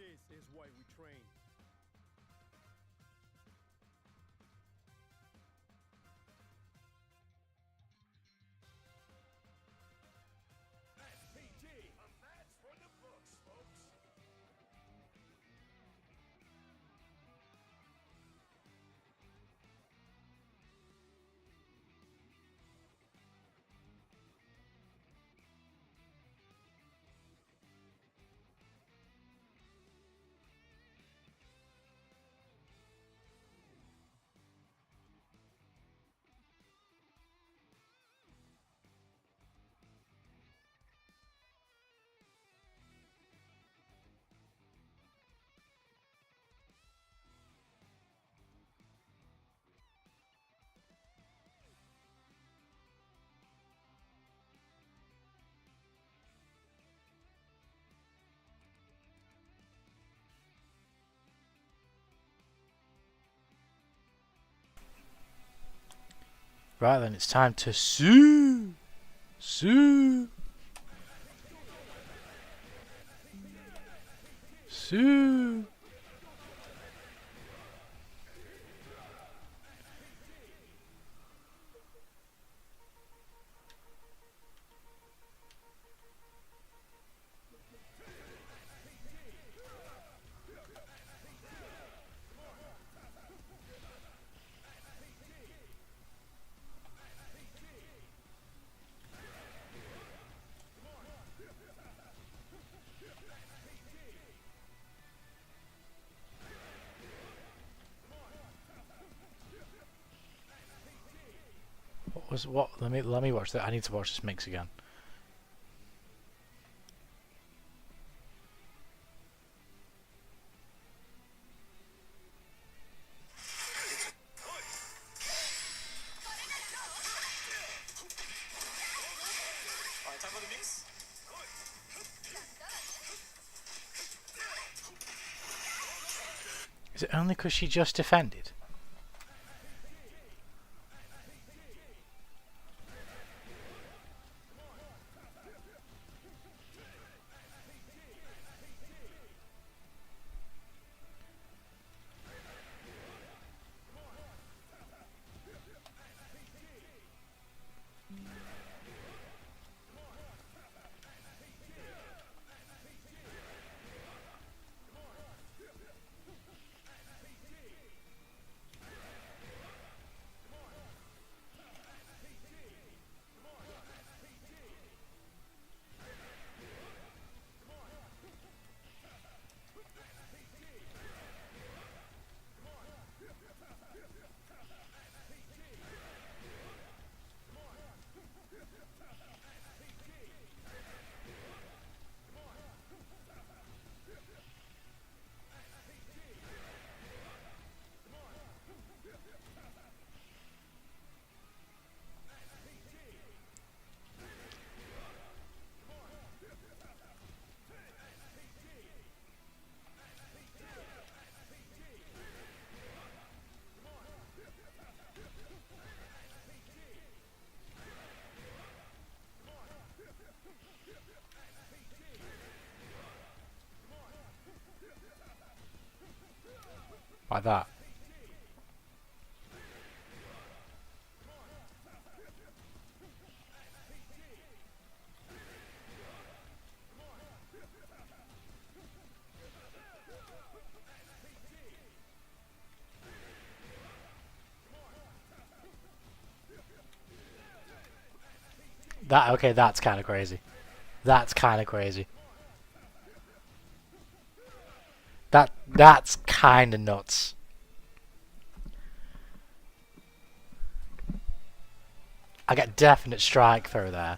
This is why we train. SPG, a match for the books, folks. Right then, it's time to sue. Sue. Sue. What? Let me watch that. I need to watch this mix again. Time for the mix. Is it only because she just defended? Like that. Okay, that's kind of crazy. That's kind of crazy. That's kind of nuts. I get definite strike through there.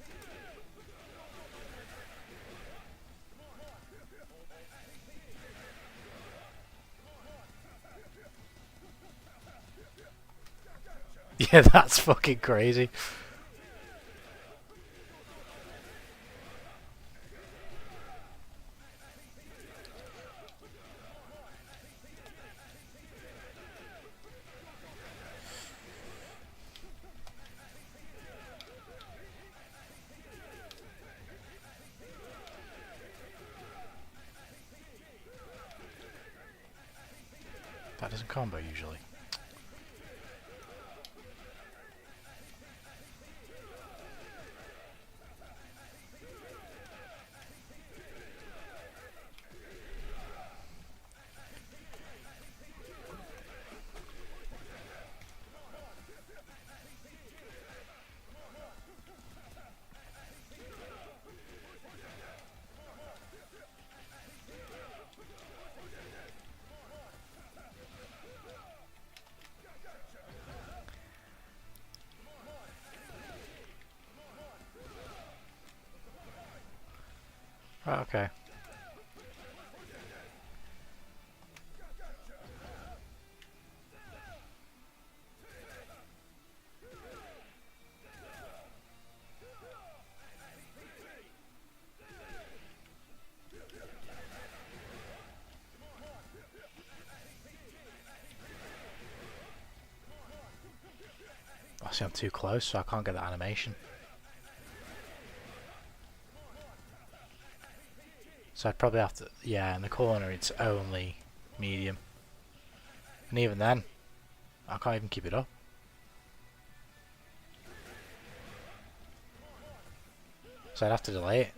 Yeah, that's fucking crazy. That doesn't combo usually. Right, okay. I see I'm too close, so I can't get that animation. So I'd probably have to... Yeah, in the corner it's only medium. And even then, I can't even keep it up. So I'd have to delay it.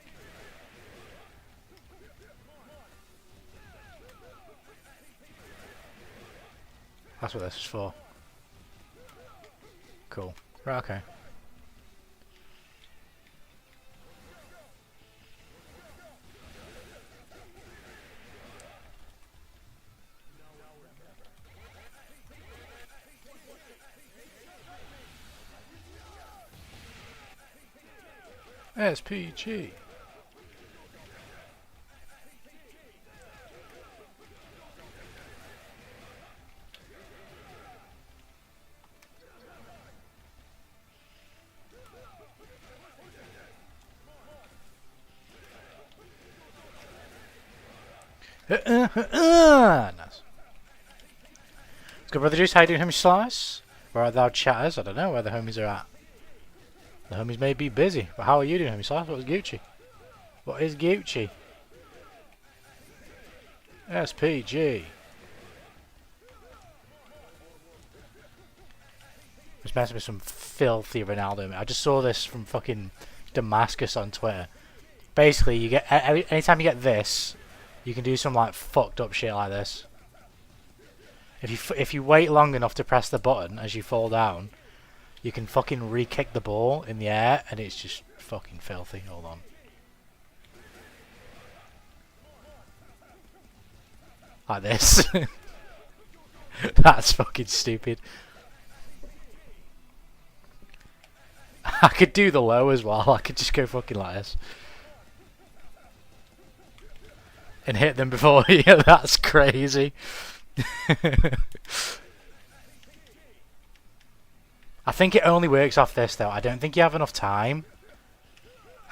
That's what this is for. Cool. Right, okay. SPG. Nice. Good brother Juice, how you doing, homie Slice? Where are thou chatters? I don't know where the homies are at. The homies may be busy, but how are you doing, homie Slice? What is Gucci? What is Gucci? SPG. It's meant to be some filthy Ronaldo. I just saw this from fucking Damascus on Twitter. Basically, you get anytime you get this, you can do some like fucked up shit like this. If you wait long enough to press the button as you fall down, you can fucking re-kick the ball in the air, and it's just fucking filthy. Hold on. Like this. That's fucking stupid. I could do the low as well. I could just go fucking like this. And hit them before. Yeah, that's crazy. I think it only works off this though. I don't think you have enough time.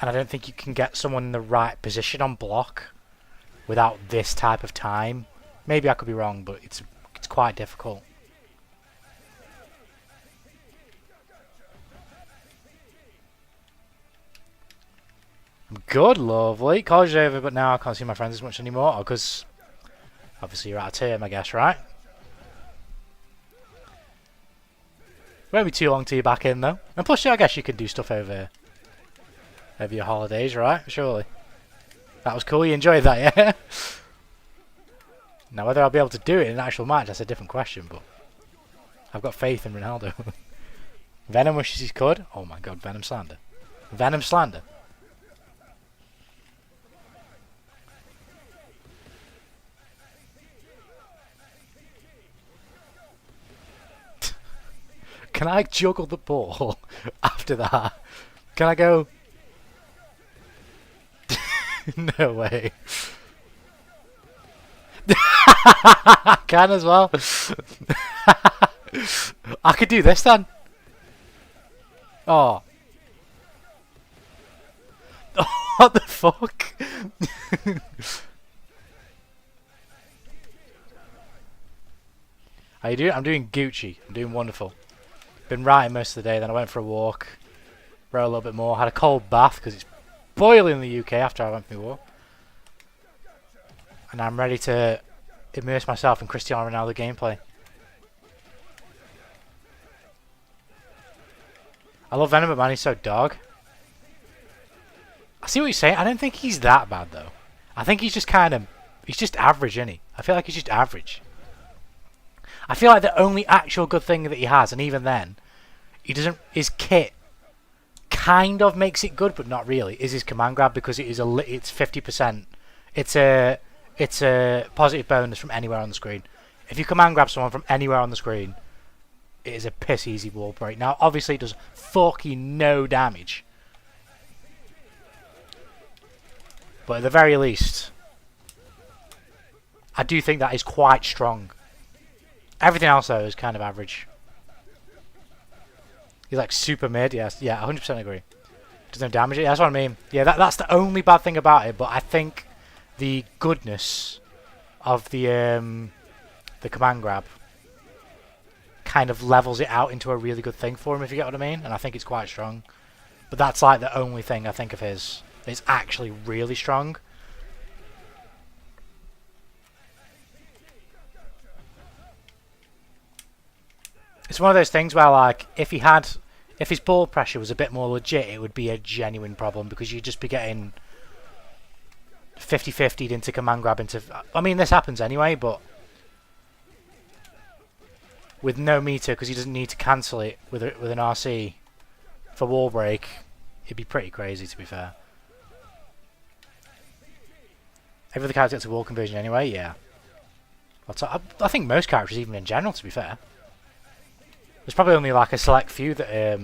And I don't think you can get someone in the right position on block without this type of time. Maybe I could be wrong, but it's quite difficult. Good, lovely. College is over, but now I can't see my friends as much anymore. Because obviously you're out of term, I guess, right? Won't be too long till you're back in, though. And plus, I guess you can do stuff over your holidays, right? Surely. That was cool. You enjoyed that, yeah? Now, whether I'll be able to do it in an actual match, that's a different question, but I've got faith in Ronaldo. Venom wishes he could. Oh my god, Venom slander. Venom slander. Can I juggle the ball after that? Can I go? No way. I can as well. I could do this then. Oh. What the fuck? How you doing? I'm doing Gucci. I'm doing wonderful. Been writing most of the day, then I went for a walk. Wrote a little bit more. Had a cold bath because it's boiling in the UK after I went for my walk. And I'm ready to immerse myself in Cristiano Ronaldo gameplay. I love Venom, but man, he's so dog. I see what you're saying. I don't think he's that bad, though. I think he's just kind of... He's just average, isn't he? I feel like he's just average. I feel like the only actual good thing that he has, and even then, he doesn't... His kit kind of makes it good, but not really, is his command grab, because it's 50%. It's a positive bonus from anywhere on the screen. If you command grab someone from anywhere on the screen, it is a piss easy wall break. Now, obviously, it does fucking no damage. But at the very least, I do think that is quite strong. Everything else, though, is kind of average. He's like super mid, yes. Yeah, 100% agree. Does no damage. Yeah, that's what I mean. Yeah, that's the only bad thing about it, but I think the goodness of the command grab kind of levels it out into a really good thing for him, if you get what I mean. And I think it's quite strong. But that's like the only thing I think of his. It's actually really strong. It's one of those things where, like, if his ball pressure was a bit more legit, it would be a genuine problem, because you'd just be getting 50-50'd into command grab into... I mean, this happens anyway, but with no meter, because he doesn't need to cancel it with an RC for wall break, it'd be pretty crazy, to be fair. Every other character gets a wall conversion anyway, yeah. I think most characters, even in general, to be fair. There's probably only like a select few that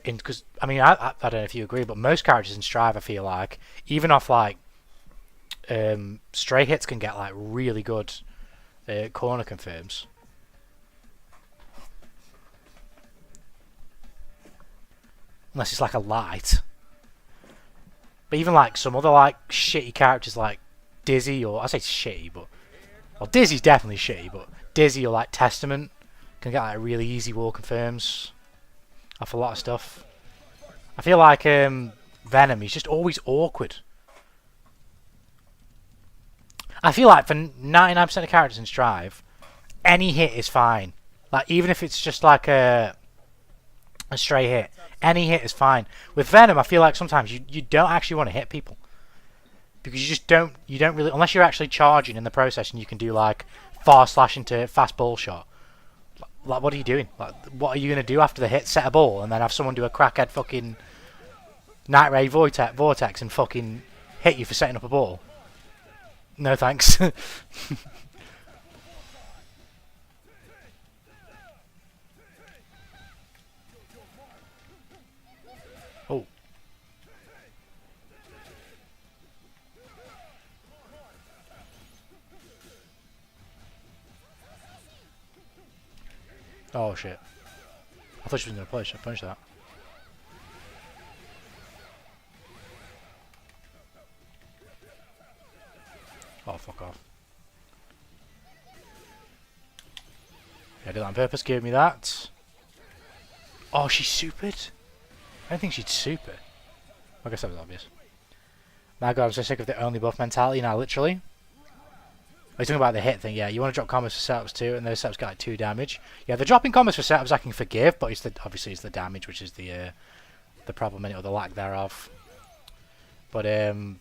because I mean I don't know if you agree, but most characters in Strive, I feel like, even off like stray hits, can get like really good corner confirms. Unless it's like a light. But even like some other like shitty characters like Dizzy, or I say shitty, but well, Dizzy's definitely shitty, but Dizzy or like Testament can get like really easy wall confirms off a lot of stuff. I feel like Venom, he's just always awkward. I feel like for 99% of characters in Strive, any hit is fine. Like, even if it's just like a stray hit, any hit is fine. With Venom, I feel like sometimes you don't actually want to hit people, because you just don't really, unless you're actually charging in the process and you can do like fast slash into fast ball shot. Like, what are you doing? Like, what are you going to do after the hit? Set a ball and then have someone do a crackhead fucking Night Ray Vortex and fucking hit you for setting up a ball? No thanks. Oh. Oh shit. I thought she was going to punch that. Oh, fuck off. Yeah, I did that on purpose, give me that. Oh, she's supered? I don't think she'd super. I guess that was obvious. My god, I'm so sick of the only buff mentality now, literally. I was talking about the hit thing, yeah. You want to drop combos for setups too, and those setups get like 2 damage. Yeah, the dropping combos for setups I can forgive, but obviously it's the damage which is the problem in it, or the lack thereof. But no,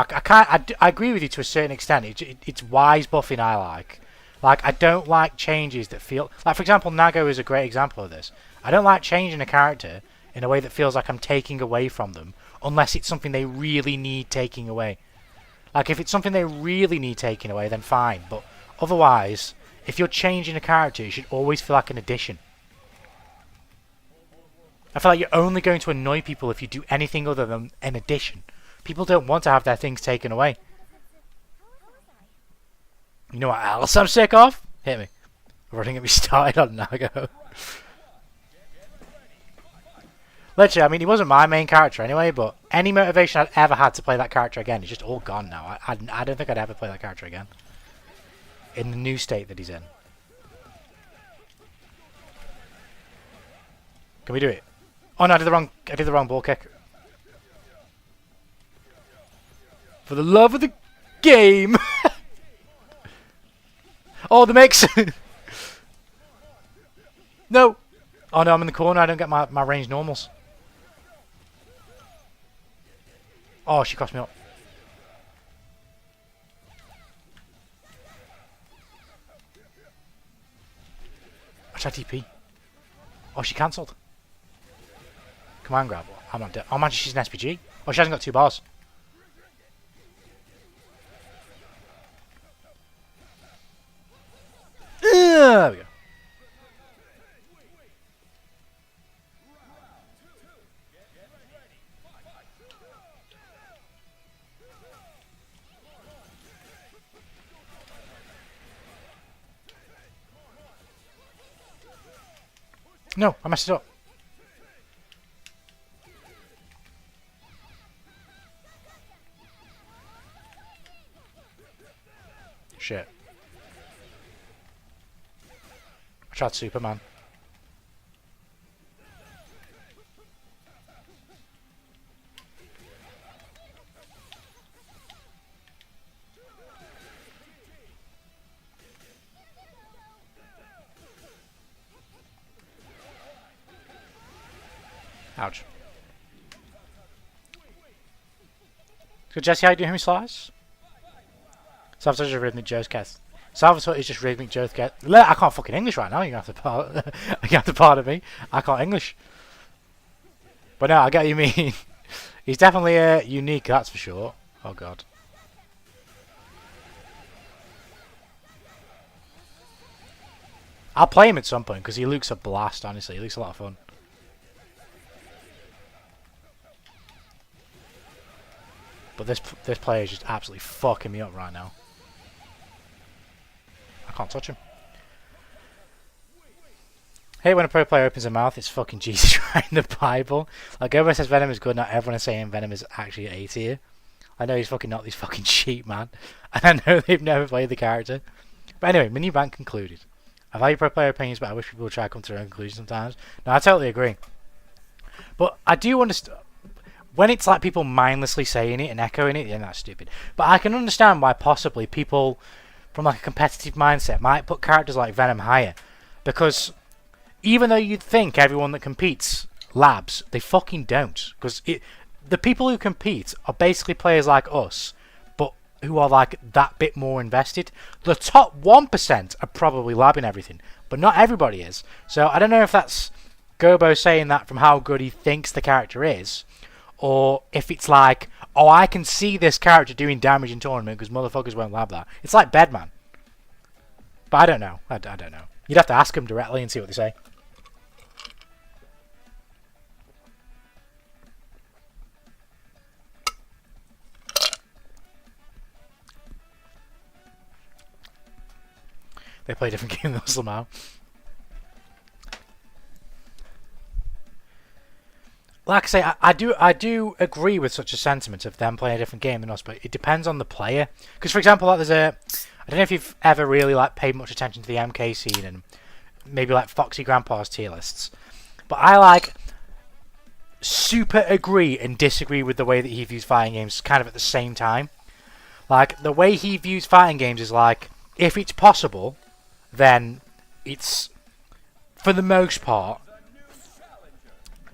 I agree with you to a certain extent. It's wise buffing I like. Like, I don't like changes that feel... Like, for example, Nago is a great example of this. I don't like changing a character in a way that feels like I'm taking away from them, unless it's something they really need taking away. Like, if it's something they really need taking away, then fine. But otherwise, if you're changing a character, it should always feel like an addition. I feel like you're only going to annoy people if you do anything other than an addition. People don't want to have their things taken away. You know what else I'm sick of? Hit me. We're running at me started on Nago. Literally, I mean, he wasn't my main character anyway, but any motivation I'd ever had to play that character again is just all gone now. I don't think I'd ever play that character again. In the new state that he's in. Can we do it? Oh no, I did the wrong ball kick. For the love of the... Game! Oh, the mix! No! Oh no, I'm in the corner, I don't get my range normals. Oh, she crossed me up. I tried TP. Oh, she cancelled. Come on, grab. I'm not dead. Oh man, she's an SPG. Oh, she hasn't got 2 bars. There we go. No, I messed it up. Shit. I tried Superman. Ouch. So Jesse, how you doing, Slice? Salvatore is a rhythmic Joe's. Salvatore is just rhythmic Joe's. I can't fucking English right now. You have to pardon me. I can't English. But no, I get what you mean. He's definitely unique, that's for sure. Oh god. I'll play him at some point because he looks a blast. Honestly, he looks a lot of fun. But this player is just absolutely fucking me up right now. I can't touch him. Hey, when a pro player opens their mouth, it's fucking Jesus writing the Bible. Like, everyone says Venom is good, not everyone is saying Venom is actually A tier. I know he's fucking not these fucking sheep, man. And I know they've never played the character. But anyway, mini rant concluded. I value pro player opinions, but I wish people would try to come to their own conclusions sometimes. No, I totally agree. But I do understand. When it's like people mindlessly saying it and echoing it, then that's stupid. But I can understand why possibly people from like a competitive mindset might put characters like Venom higher. Because even though you'd think everyone that competes labs, they fucking don't. Because the people who compete are basically players like us, but who are like that bit more invested. The top 1% are probably labbing everything, but not everybody is. So I don't know if that's Gobo saying that from how good he thinks the character is, or if it's like, oh, I can see this character doing damage in tournament because motherfuckers won't lab that. It's like Bedman. But I don't know. I don't know. You'd have to ask them directly and see what they say. They play a different game than us somehow. Like I say, I do agree with such a sentiment of them playing a different game than us, but it depends on the player. Because for example, like I don't know if you've ever really like paid much attention to the MK scene and maybe like Foxy Grandpa's tier lists, but I like super agree and disagree with the way that he views fighting games kind of at the same time. Like the way he views fighting games is like, if it's possible, then it's for the most part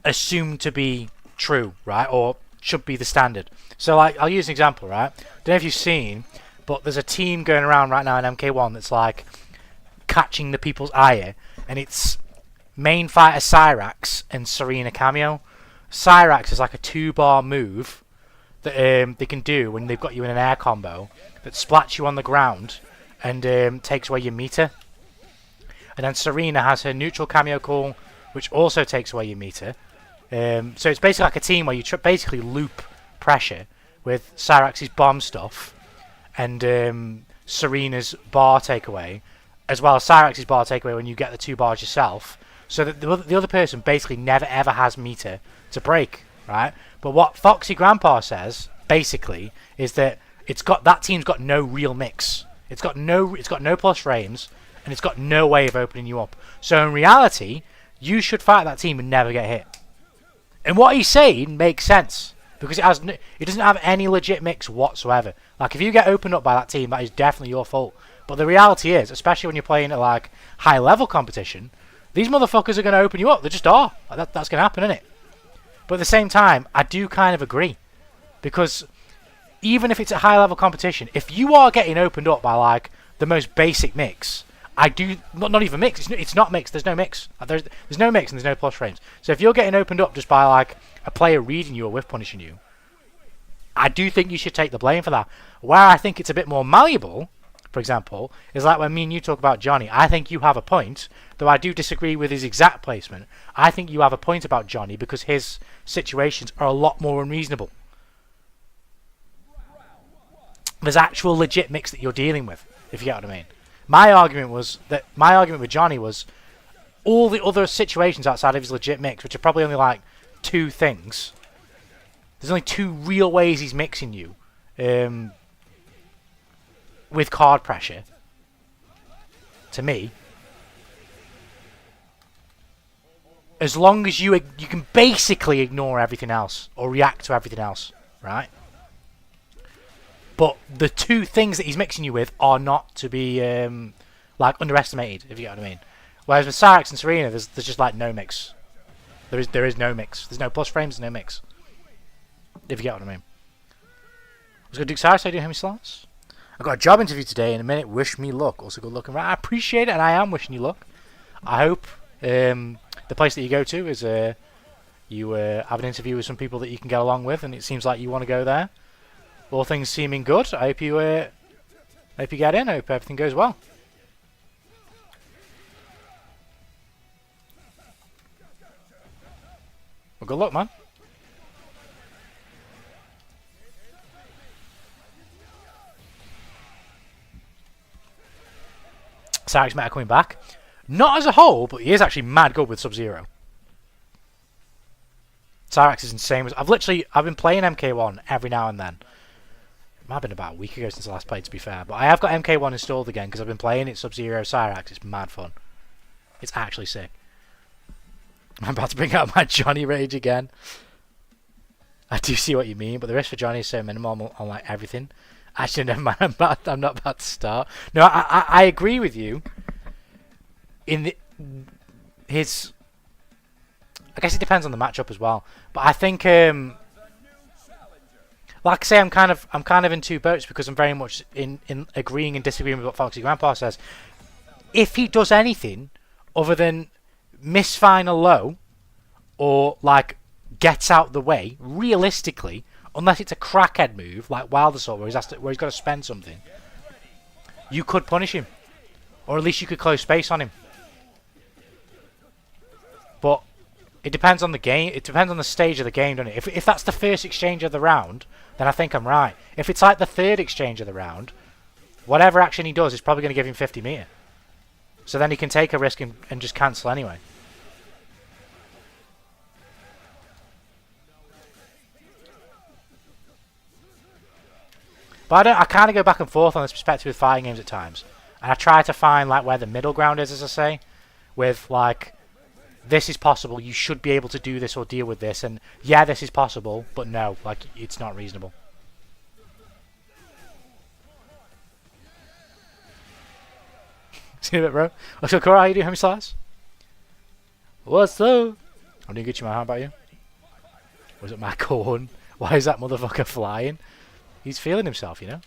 assumed to be true, right? Or should be the standard. So like, I'll use an example, right? Don't know if you've seen, but there's a team going around right now in MK1 that's like catching the people's ire, and it's main fighter Cyrax and Serena Cameo. Cyrax is like a 2-bar move that they can do when they've got you in an air combo that splats you on the ground and takes away your meter. And then Serena has her neutral cameo call, which also takes away your meter. So it's basically like a team where you basically loop pressure with Cyrax's bomb stuff and Serena's bar takeaway, as well as Cyrax's bar takeaway when you get the 2 bars yourself, so that the other person basically never ever has meter to break, right? But what Foxy Grandpa says basically is that that team's got no real mix. It's got no plus frames, and it's got no way of opening you up. So in reality, you should fight that team and never get hit. And what he's saying makes sense. because it doesn't have any legit mix whatsoever. Like if you get opened up by that team, that is definitely your fault. But the reality is, especially when you're playing at like high level competition, these motherfuckers are going to open you up. They just are. Like, that's going to happen, isn't it? But at the same time, I do kind of agree, because even if it's a high level competition, if you are getting opened up by like the most basic mix, I do not even mix. It's not mix. There's no mix. There's no mix and there's no plus frames. So if you're getting opened up just by like a player reading you or whiff punishing you, I do think you should take the blame for that. Where I think it's a bit more malleable, for example, is like when me and you talk about Johnny. I think you have a point, though I do disagree with his exact placement. I think you have a point about Johnny because his situations are a lot more unreasonable. There's actual legit mix that you're dealing with, if you get what I mean. My argument with Johnny was all the other situations outside of his legit mix, which are probably only like 2 things. There's only 2 real ways he's mixing you with card pressure. To me, as long as you can basically ignore everything else or react to everything else, right? But the 2 things that he's mixing you with are not to be like underestimated, if you get what I mean. Whereas with Cyrax and Serena, there's just like no mix. There is no mix. There's no plus frames, no mix. If you get what I mean. I was going to do Cyrax, so I do Hemi slots. I've got a job interview today in a minute. Wish me luck. Also good luck. I appreciate it, and I am wishing you luck. I hope the place that you go to is you have an interview with some people that you can get along with, and it seems like you want to go there. All things seeming good. I hope you get in. I hope everything goes well. Well, good luck, man. Cyrax Meta coming back. Not as a whole, but he is actually mad good with Sub-Zero. Cyrax is insane. I've been playing MK1 every now and then. It might have been about a week ago since I last played, to be fair. But I have got MK1 installed again because I've been playing it Sub-Zero Cyrax. It's mad fun. It's actually sick. I'm about to bring out my Johnny rage again. I do see what you mean, but the risk for Johnny is so minimal on like everything. Actually, never mind. I'm not about to start. No, I agree with you. I guess it depends on the matchup as well. But I think, like I say, I'm kind of in 2 boats because I'm very much in agreeing and disagreeing with what Foxy Grandpa says. If he does anything other than miss final low or like gets out the way, realistically, unless it's a crackhead move like Wild Assault where he's got to spend something, you could punish him, or at least you could close space on him. But it depends on the game. It depends on the stage of the game, doesn't it? If that's the first exchange of the round, then I think I'm right. If it's like the 3rd exchange of the round, whatever action he does is probably going to give him 50 meter. So then he can take a risk and just cancel anyway. But I kind of go back and forth on this perspective with fighting games at times. And I try to find like where the middle ground is, as I say. With like, this is possible, you should be able to do this or deal with this. And yeah, this is possible, but no, like, it's not reasonable. See you in a bit, bro. What's up, Cora? How you doing, homie Slice? What's up? I'm doing good, man. How about you? Was it my corn? Why is that motherfucker flying? He's feeling himself, you know?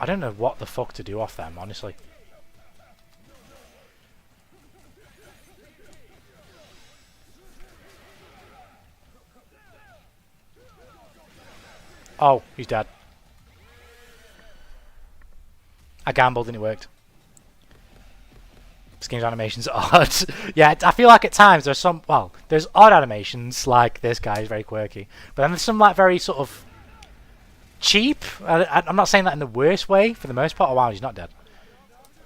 I don't know what the fuck to do off them, honestly. Oh, he's dead. I gambled and it worked. This game's animations are odd. Yeah, I feel like at times there's some... Well, there's odd animations, like this guy is very quirky. But then there's some like very sort of cheap. I'm not saying that in the worst way for the most part. Oh wow, he's not dead.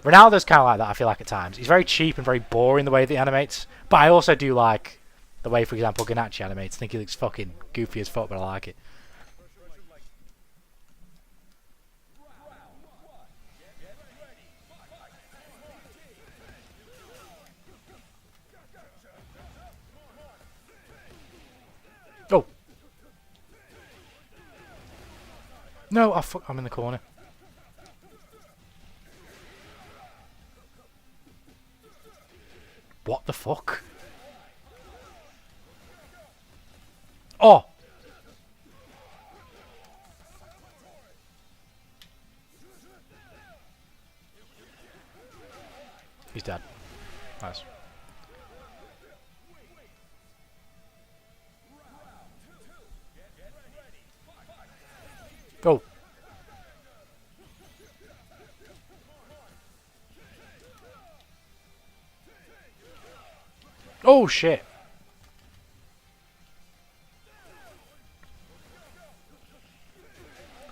Ronaldo's kind of like that, I feel like at times. He's very cheap and very boring the way that he animates. But I also do like The way, for example, Ganachi animates. I think he looks fucking goofy as fuck, but I like it. Oh! No, oh fuck, I'm in the corner. What the fuck? Oh! He's dead. Nice. Go. Oh shit.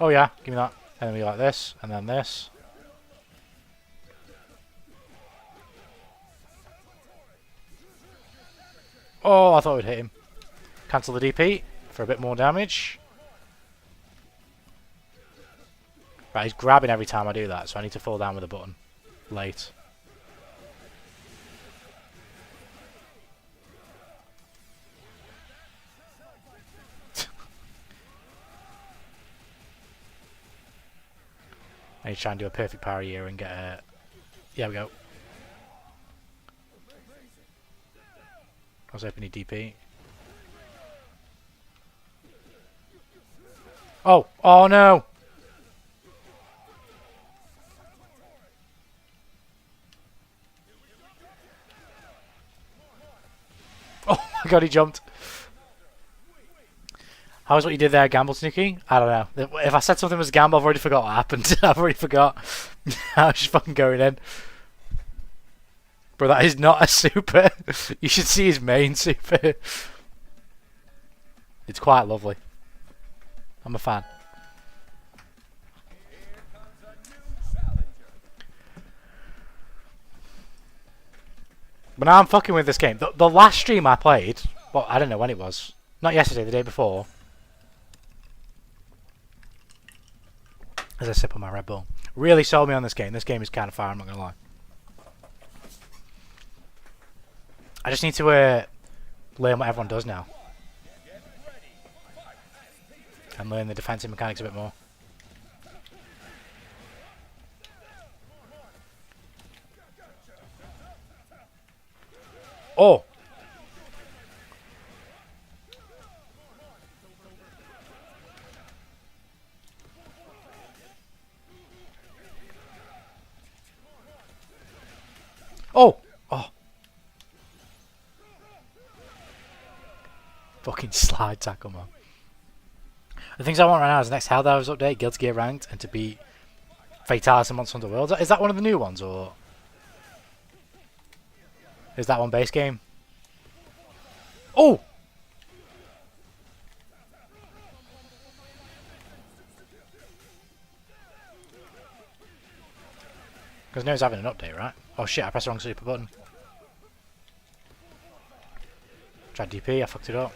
Oh yeah, give me that. And then we go like this, and then this. Oh, I thought we'd hit him. Cancel the DP for a bit more damage. Right, he's grabbing every time I do that, so I need to fall down with a button. Late. I need to try and do a perfect parry here and get a... Yeah, we go. I was hoping he'd DP. Oh! Oh no! Oh my god, he jumped. How was what you did there, Gamble Tanuki? I don't know. If I said something was gamble, I've already forgot what happened. I've already forgot. I was just fucking going in. Bro, that is not a super. You should see his main super. It's quite lovely. I'm a fan. But now I'm fucking with this game. The last stream I played, well, I don't know when it was. Not yesterday, the day before. As I sip on my Red Bull. Really sold me on this game. This game is kind of fire, I'm not going to lie. I just need to learn what everyone does now. And learn the defensive mechanics a bit more. Oh! Oh! Oh! Fucking slide tackle, man. The things I want right now is the next Helldivers update, Guilty Gear Ranked, and to beat Fatalis and Monster Hunter Worlds. Is that one of the new ones, or is that one base game? Oh! Because no one's having an update, right? Oh shit, I pressed the wrong super button. Tried DP, I fucked it up.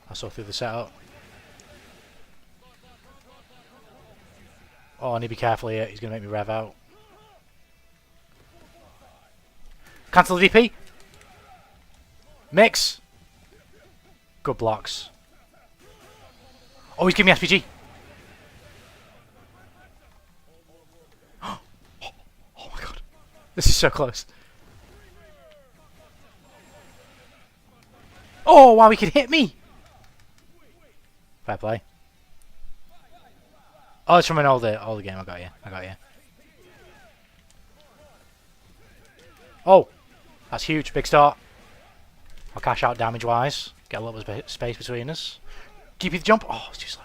I saw through the setup. Oh, I need to be careful here. He's going to make me rev out. Cancel the DP. Mix. Good blocks. Oh, he's giving me SPG. Oh my god. This is so close. Oh, wow, he can hit me. Fair play. Oh, it's from an older game. I got you. I got you. Oh, that's huge. Big start. I'll cash out damage-wise. Get a little bit of space between us. DP the jump. Oh, it's too slow.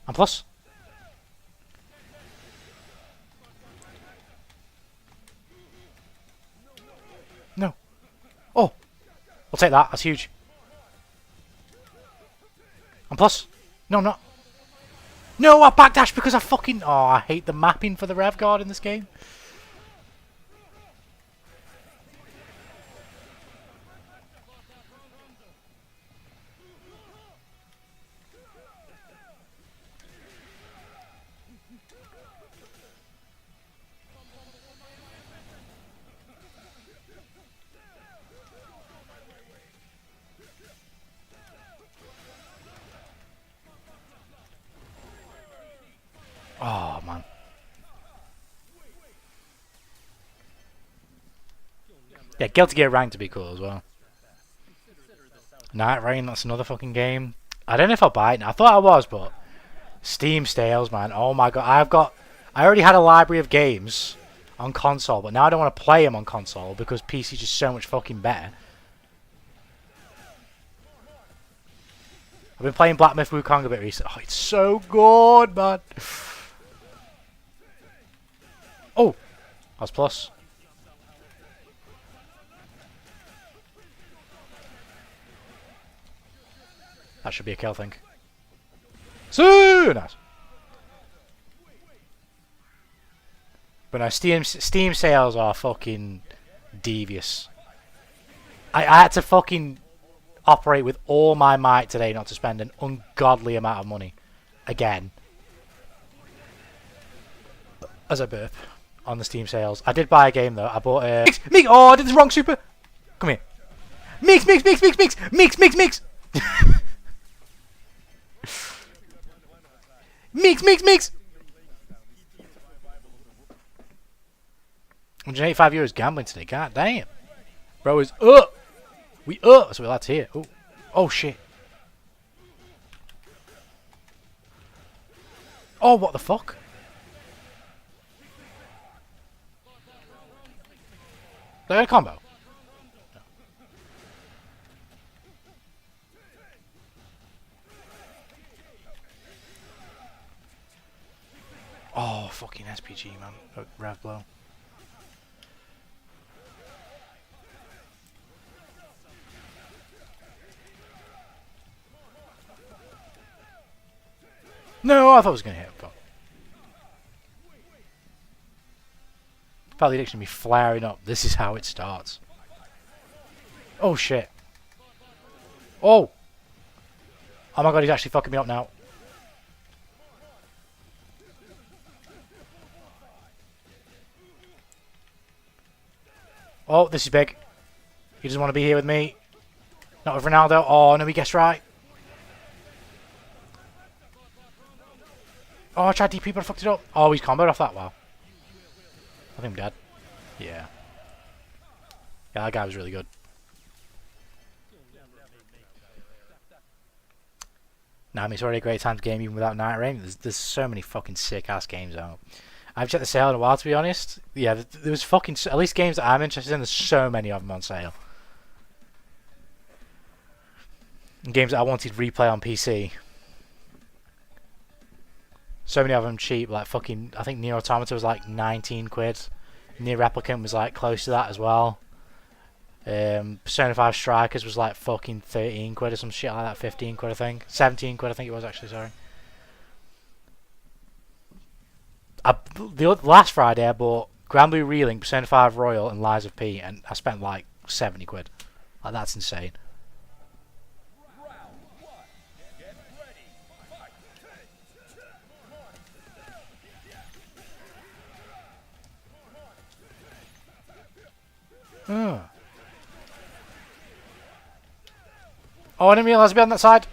And plus. No. Oh, I'll take that. That's huge. And plus. No, I'm not. No, I backdash because I fucking... Oh, I hate the mapping for the rev guard in this game. Yeah, Guilty Gear Ranked to be cool as well. Night Rain, that's another fucking game. I don't know if I'll buy it now. I thought I was, but Steam sales, man. Oh my god, I already had a library of games on console, but now I don't want to play them on console because PC's just so much fucking better. I've been playing Black Myth Wukong a bit recently. Oh, it's so good, man. Oh, that's plus. That should be a kill, I think. So nice. But no, Steam sales are fucking devious. I had to fucking operate with all my might today not to spend an ungodly amount of money. Again. As I burp on the Steam sales. I did buy a game though. I bought a... Mix! Oh, I did the wrong super! Come here. Mix! Mix! Mix! Mix! Mix! Mix! Mix! Mix! Mix! Mix! Mix! €185 gambling today. God damn. Bro is up! We up! That's what we're allowed to hear. Oh. Oh shit. Oh, what the fuck? They had a combo. No. Oh, fucking SPG, man. Oh, Rev blow. No, I thought it was going to hit, but... Felt the addiction to me flaring up. This is how it starts. Oh, shit. Oh! Oh my god, he's actually fucking me up now. Oh, this is big. He doesn't want to be here with me. Not with Ronaldo. Oh, no, he guessed right. Oh, I tried DP, but I fucked it up. Oh, he's comboed off that. Wow. I think I'm dead. Yeah. Yeah, that guy was really good. Nah, I mean, it's already a great time to game even without Night Rain. There's so many fucking sick-ass games out. I've checked the sale in a while, to be honest. Yeah, there was fucking... At least games that I'm interested in, there's so many of them on sale. And games that I wanted replay on PC. So many of them cheap, like fucking... I think Nier Automata was like 19 quid. Nier Replicant was like close to that as well. Persona 5 Strikers was like fucking 13 quid or some shit like that. 15 quid I think. 17 quid I think it was actually, sorry. The last Friday I bought Grand Blue Reeling, Persona 5 Royal and Lies of P, and I spent like 70 quid. Like, that's insane. Oh, I didn't realise I'd be on that side.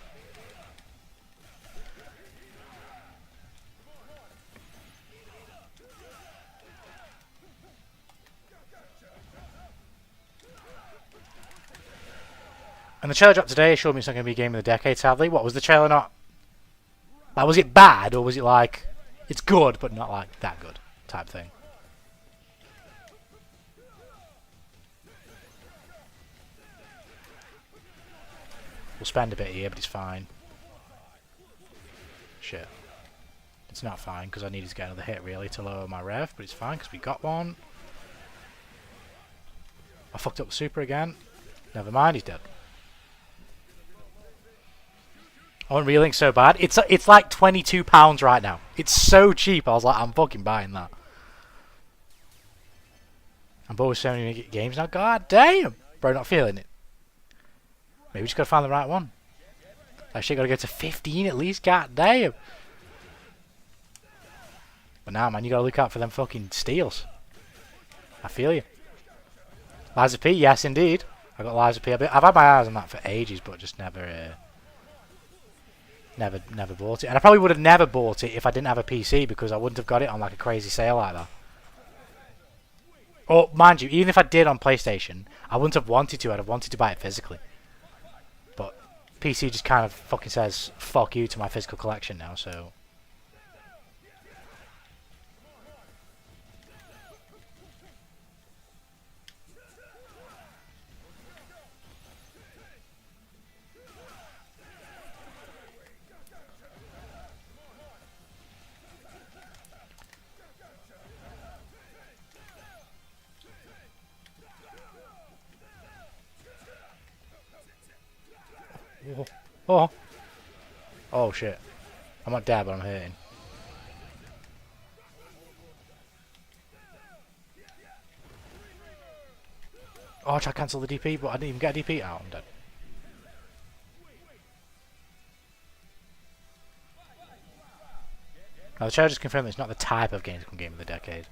And the trailer drop today showed me it's not going to be a game of the decade, sadly. What was the trailer not? Like, was it bad, or was it like, it's good, but not like that good type thing? We'll spend a bit here, but it's fine. Shit. It's not fine, because I needed to get another hit, really, to lower my rev, but it's fine, because we got one. I fucked up the super again. Never mind, he's dead. Unreeling's so bad. It's like £22 right now. It's so cheap. I was like, I'm fucking buying that. I'm bored with so many games now. God damn. Bro, not feeling it. Maybe we just gotta find the right one. That shit gotta go to 15 at least. God damn. But now, man, you gotta look out for them fucking steals. I feel you. Lies of P, yes indeed. I got Lies of P. I've had my eyes on that for ages, but just never bought it. And I probably would have never bought it if I didn't have a PC, because I wouldn't have got it on like a crazy sale like that. Or, mind you, even if I did on PlayStation, I wouldn't have wanted to. I'd have wanted to buy it physically. But PC just kind of fucking says, fuck you to my physical collection now, so... Oh. Oh shit. I'm not dead, but I'm hurting. Oh, I tried to cancel the DP, but I didn't even get a DP. Oh, I'm dead. Now, the show just confirmed that it's not the type of game of the decade.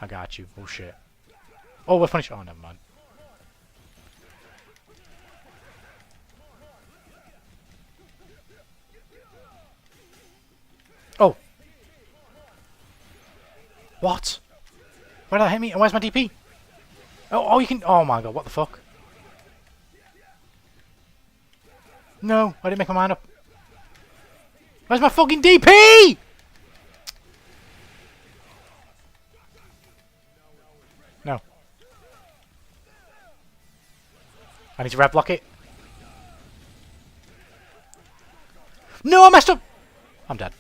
I got you. Oh shit. Oh, we're finished. Oh, never mind. Oh! What? Where did that hit me? And where's my DP? Oh, you can... Oh my god, what the fuck? No, I didn't make my mind up. Where's my fucking DP? No. I need to red block it. No, I messed up! I'm dead.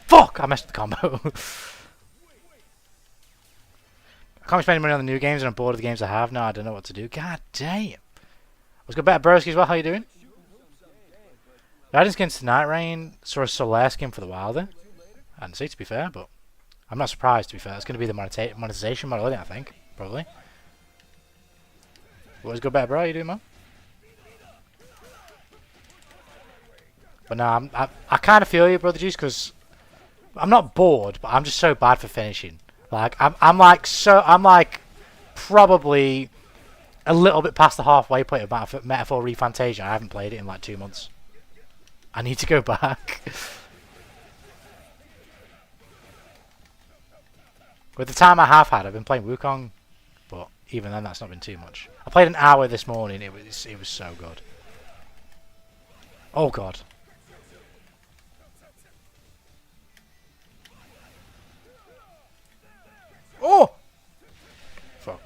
Fuck! I messed up the combo. I can't be spending money on the new games and I'm bored of the games I have now. I don't know what to do. God damn. Let's go back to Broski as well. How you doing? Guidance against Night Rain. Saw a Solaire skin for the Wilder. I didn't see, to be fair, but I'm not surprised, to be fair. It's going to be the monetization model, isn't it, I think? Probably. Let's go back, bro. How you doing, man? But no, I kind of feel you, Brother Juice, because I'm not bored, but I'm just so bad for finishing. Like I'm like probably a little bit past the halfway point of Metaphor ReFantasia. I haven't played it in like 2 months. I need to go back. With the time I have had, I've been playing Wukong, but even then, that's not been too much. I played an hour this morning. It was so good. Oh god. Oh! Fuck.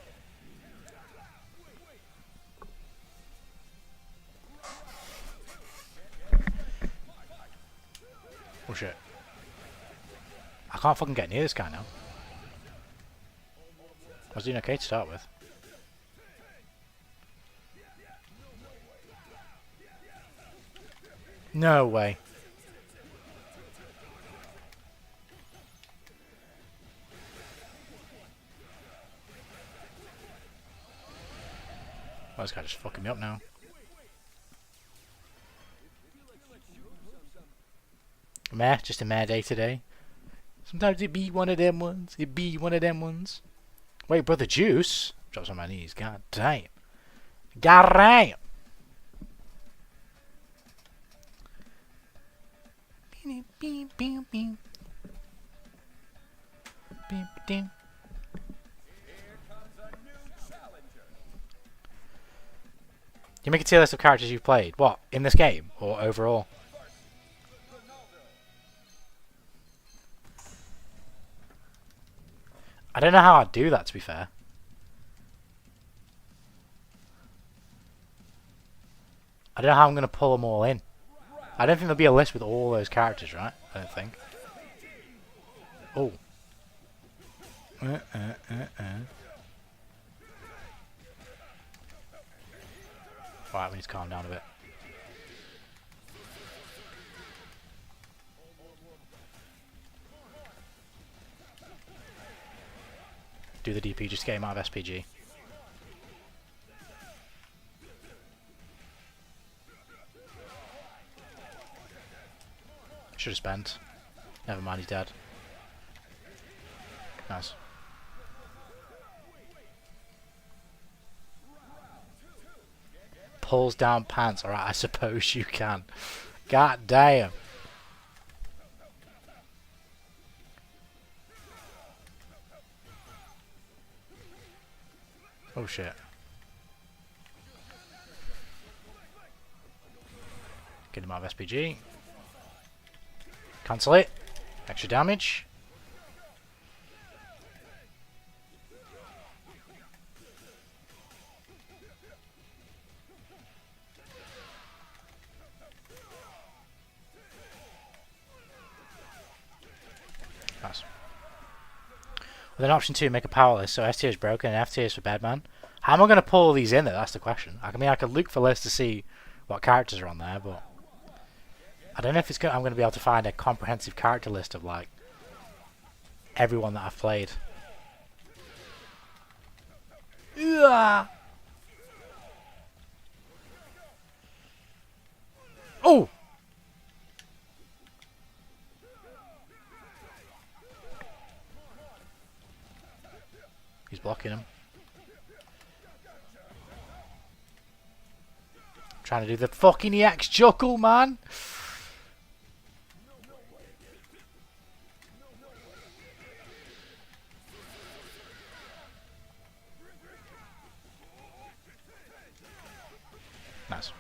Oh shit. I can't fucking get near this guy now. I was doing okay to start with. No way. Well, this guy just fucking me up now. Meh, just a meh day today. Sometimes it be one of them ones. It be one of them ones. Wait, Brother Juice? Drops on my knees. God damn. God damn. Beep, beep, beep. Beep, beep. You make a tier list of characters you've played. What? In this game? Or overall? I don't know how I'd do that, to be fair. I don't know how I'm going to pull them all in. I don't think there'll be a list with all those characters, right? I don't think. Oh. Alright, we need to calm down a bit. Do the DP, just get him out of SPG. Should have spent. Never mind, he's dead. Nice. Pulls down pants. Alright, I suppose you can. God damn. Oh shit. Get him out of SPG. Cancel it. Extra damage. Nice. With an option 2, make a power list, so S tier is broken and F tier is for Bedman. How am I going to pull these in there? That's the question. I mean, I could look for lists to see what characters are on there, but I don't know if I'm going to be able to find a comprehensive character list of like everyone that I've played. Ugh. Oh! He's blocking him. Trying to do the fucking EX juggle, man. Nice.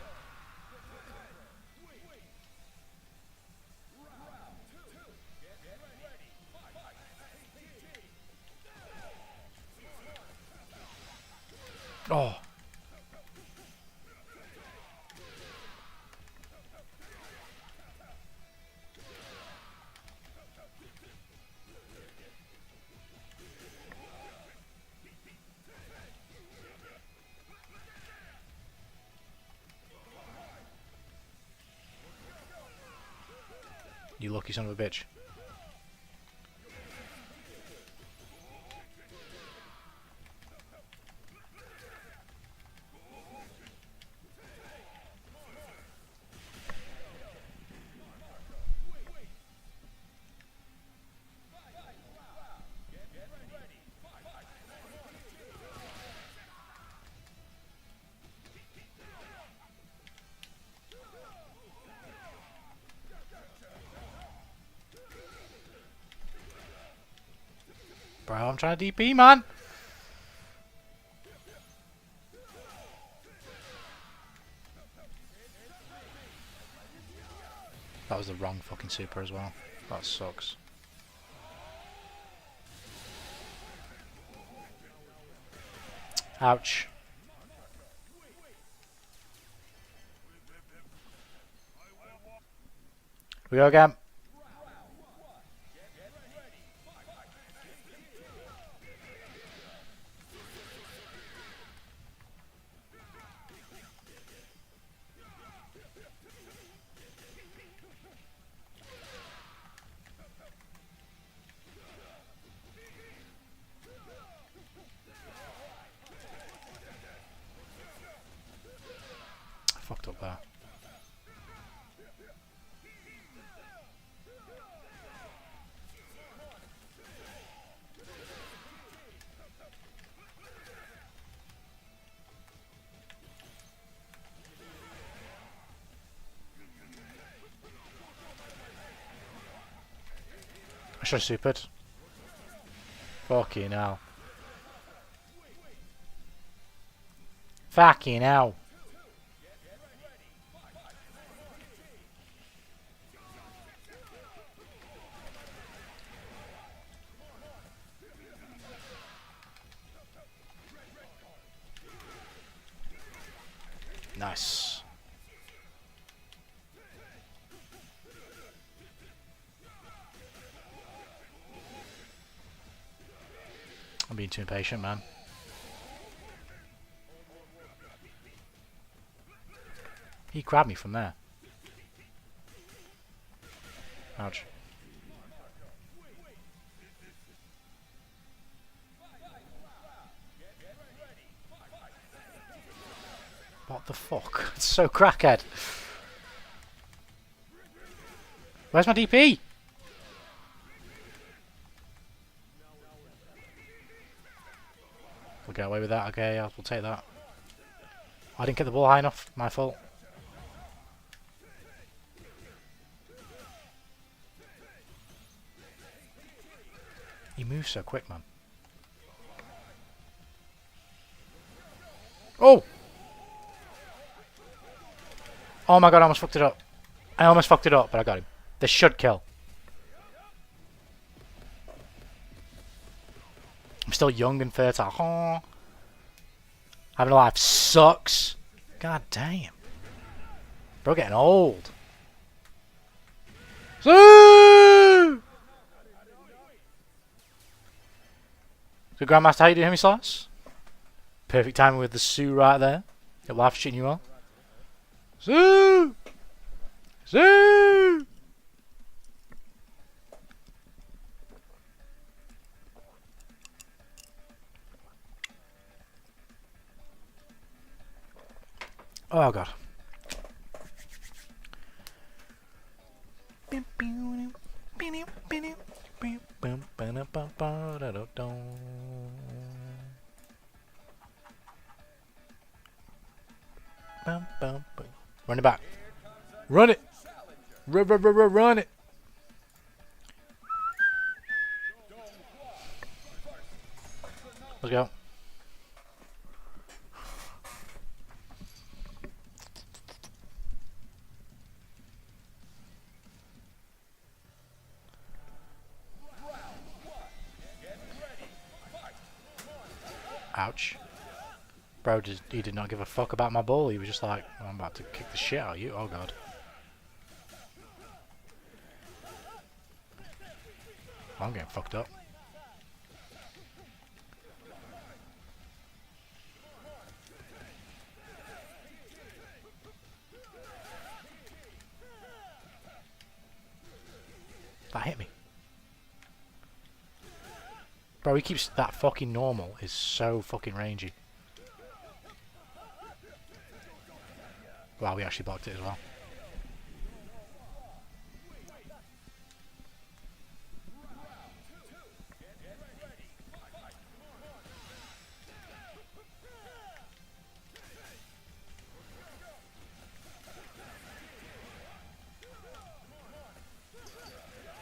Oh. You lucky son of a bitch. Bro, I'm trying to DP, man. That was the wrong fucking super as well. That sucks. Ouch. We go again. Fucked up there. I should have supered. Fucking hell. Fucking hell. Nice. I'm being too impatient, man. He grabbed me from there. Ouch. What the fuck? It's so crackhead. Where's my DP? We'll get away with that. Okay, we'll take that. I didn't get the ball high enough. My fault. He moves so quick, man. Oh! Oh my god, I almost fucked it up. I almost fucked it up, but I got him. This should kill. I'm still young and fertile. Oh. Having a life sucks. God damn. Bro, getting old. So Grandmaster, how you doing, Hemi-Slice? Perfect timing with the Sue right there. Your life shooting you well. Sue! Sue! Oh god. Run it back. Run it! Run it! Let's go. Ouch. Bro, he did not give a fuck about my ball. He was just like, oh, I'm about to kick the shit out of you. Oh god. I'm getting fucked up. That hit me. Bro, he keeps... That fucking normal is so fucking rangy. Wow, we actually blocked it as well.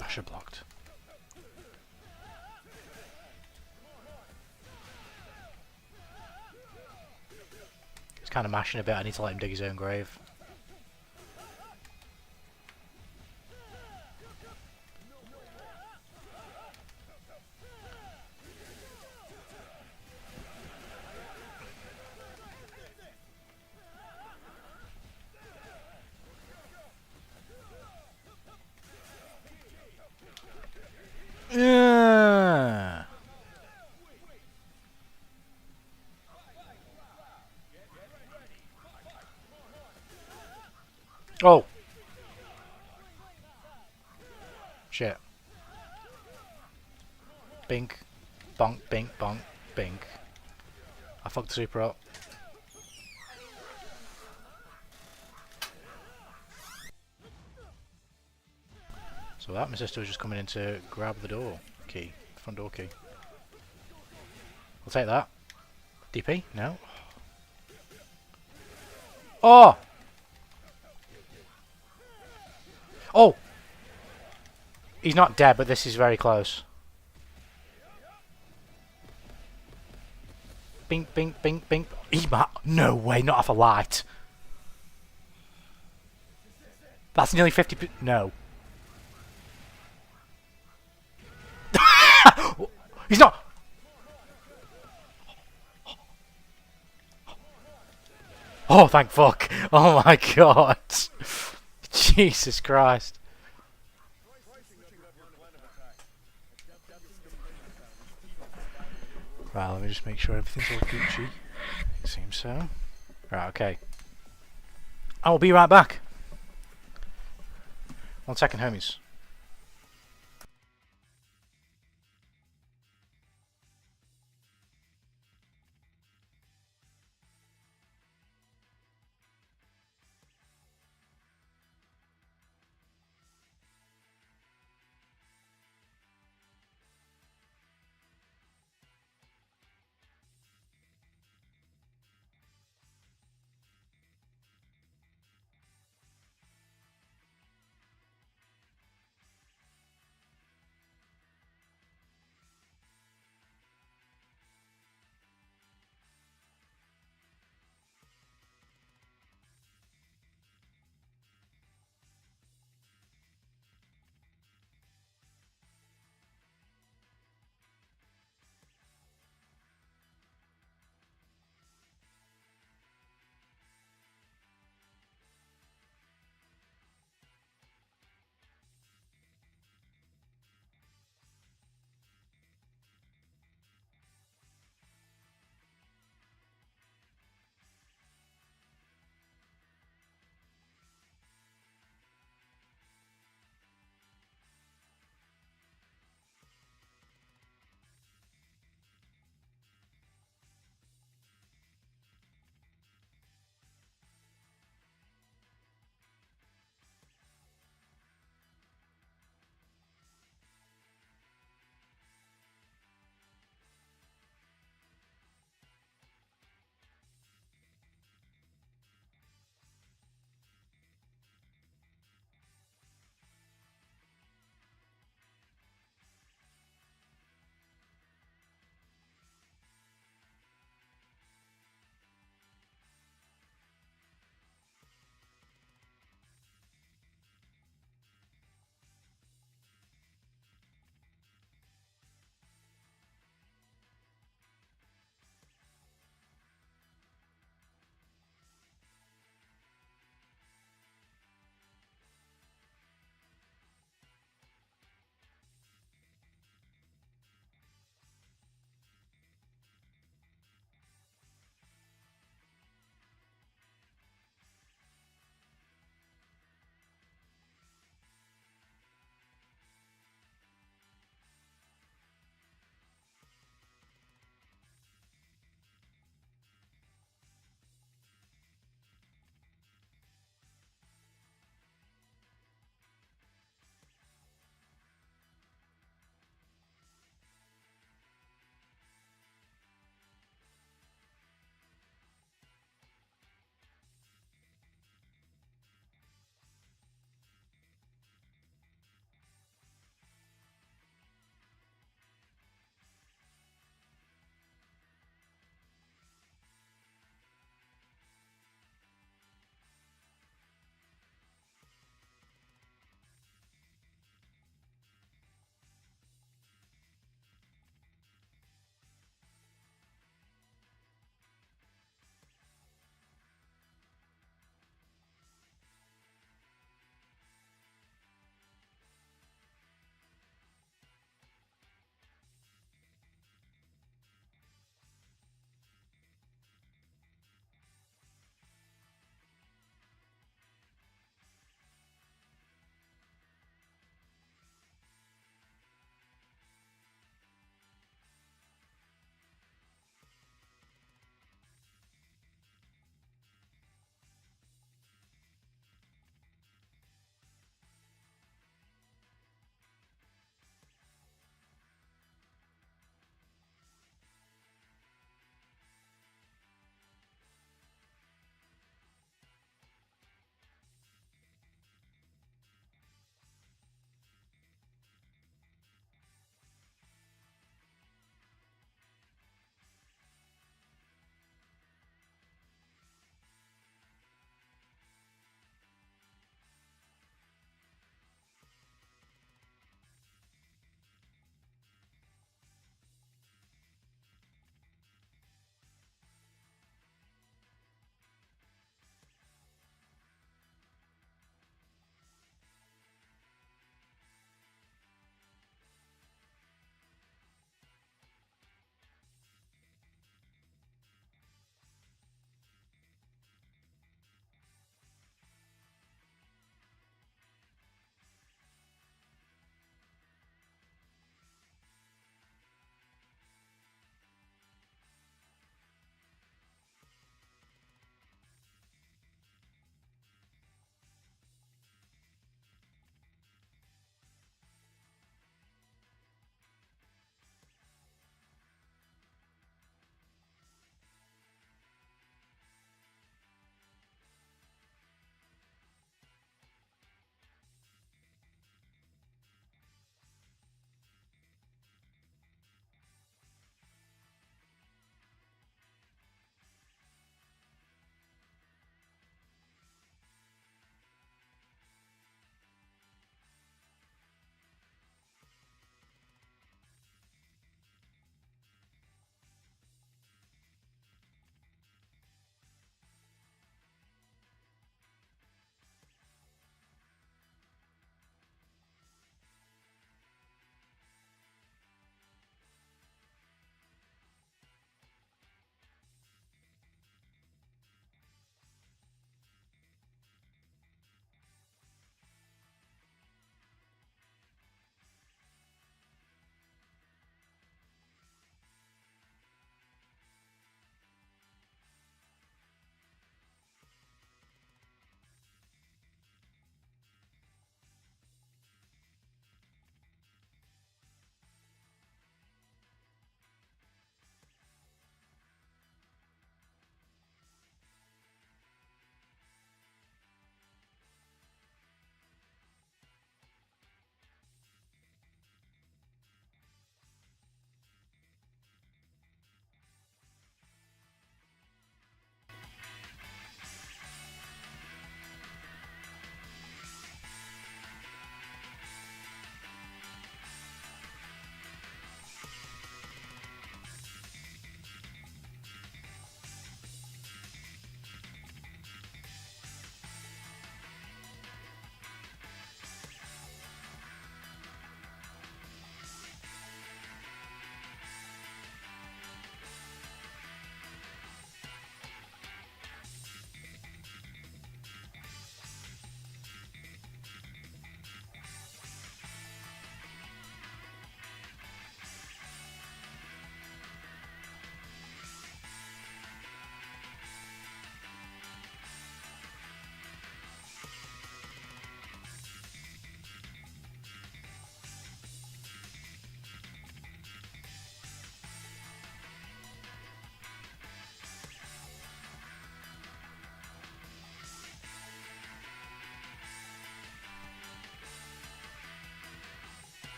I should have blocked. He's kind of mashing a bit. I need to let him dig his own grave. Yeah. Oh. Shit. Bink. Bonk, bink, bonk, bink. I fucked the super up. So that, my sister was just coming in to grab the door key. Front door key. I'll take that. DP? No. Oh! Oh! He's not dead, but this is very close. Bink, bink, bink, bink. No way, not off a light. That's nearly 50. No. He's not. Oh, thank fuck. Oh my god. Jesus Christ. Right, let me just make sure everything's all Gucci. It seems so. Right, okay. I will be right back. 1 second, homies.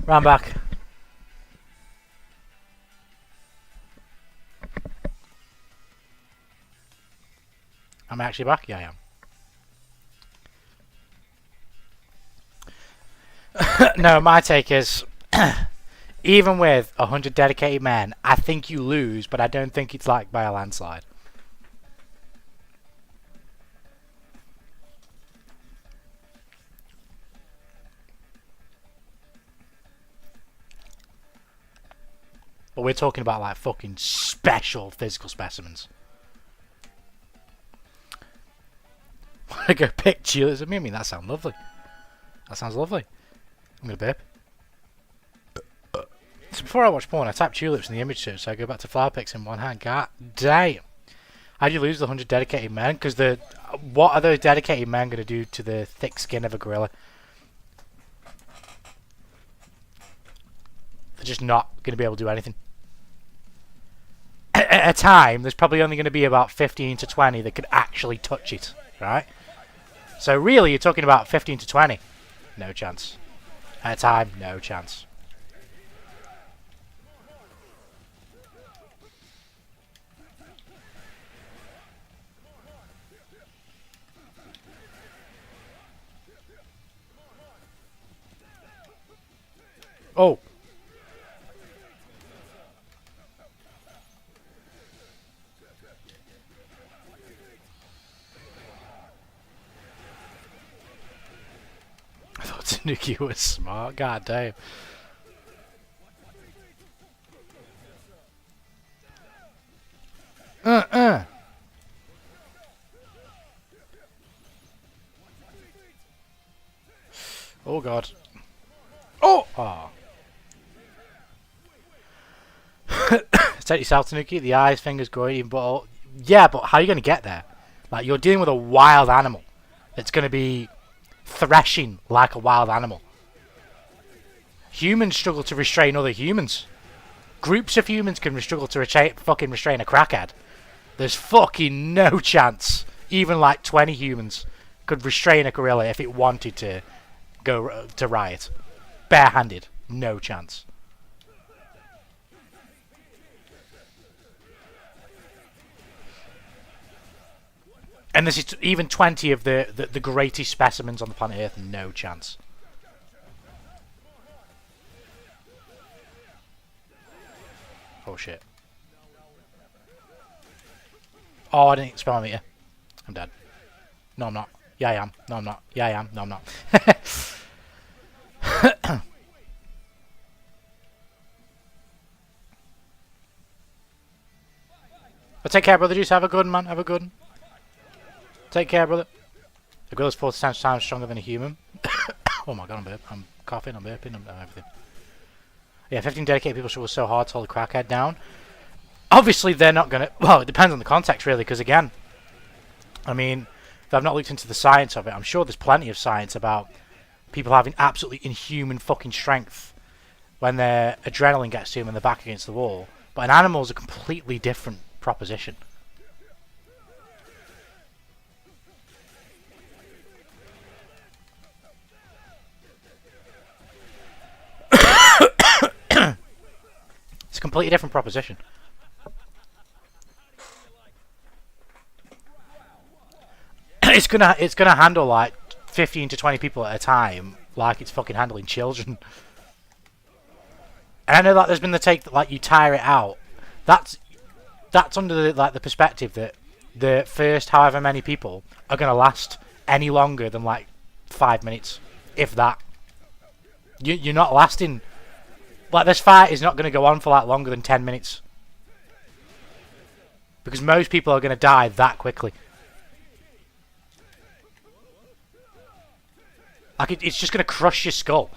Round back. Am I actually back? Yeah, I am. No, my take is, even with 100 dedicated men, I think you lose, but I don't think it's like by a landslide. But we're talking about like fucking special physical specimens. I go pick tulips. I mean, that sounds lovely. That sounds lovely. I'm gonna burp. So before I watch porn, I type tulips in the image search, so I go back to flower pics in one hand. God damn. How do you lose the 100 dedicated men? Because what are those dedicated men going to do to the thick skin of a gorilla? They're just not going to be able to do anything. At a time, there's probably only going to be about 15 to 20 that could actually touch it, right? So really, you're talking about 15 to 20. No chance. At a time, no chance. Oh. I thought Tanuki was smart. God damn. Oh god. Oh! Oh. Take yourself, Tanuki. The eyes, fingers, growing, but yeah, but how are you going to get there? Like, you're dealing with a wild animal that's going to be threshing like a wild animal. Humans struggle to restrain other humans. Groups of humans can struggle to fucking restrain a crackhead. There's fucking no chance. Even like 20 humans could restrain a gorilla if it wanted to go to riot. Barehanded. No chance. And this is even 20 of the greatest specimens on the planet Earth. No chance. Oh shit. Oh, I didn't spell my meter. I'm dead. No, I'm not. Yeah, I am. No, I'm not. Yeah, I am. No, I'm not. But take care, brother. Just have a good one, man. Have a good one. Take care, brother. A gorilla's 40 times stronger than a human. Oh my god, I'm coughing, I'm burping, I'm everything. Yeah, 15 dedicated people struggle so hard to hold the crackhead down. Obviously, they're not going to... Well, it depends on the context, really, because, again, I mean, if I've not looked into the science of it, I'm sure there's plenty of science about people having absolutely inhuman fucking strength when their adrenaline gets to them and they're back against the wall. But an animal is a completely different proposition. It's a completely different proposition. It's gonna handle like 15 to 20 people at a time, like it's fucking handling children. And I know that there's been the take that like you tire it out. That's under the perspective that the first however many people are gonna last any longer than like 5 minutes, if that. You're not lasting. Like, this fight is not going to go on for like longer than 10 minutes. Because most people are going to die that quickly. Like, it's just going to crush your skull.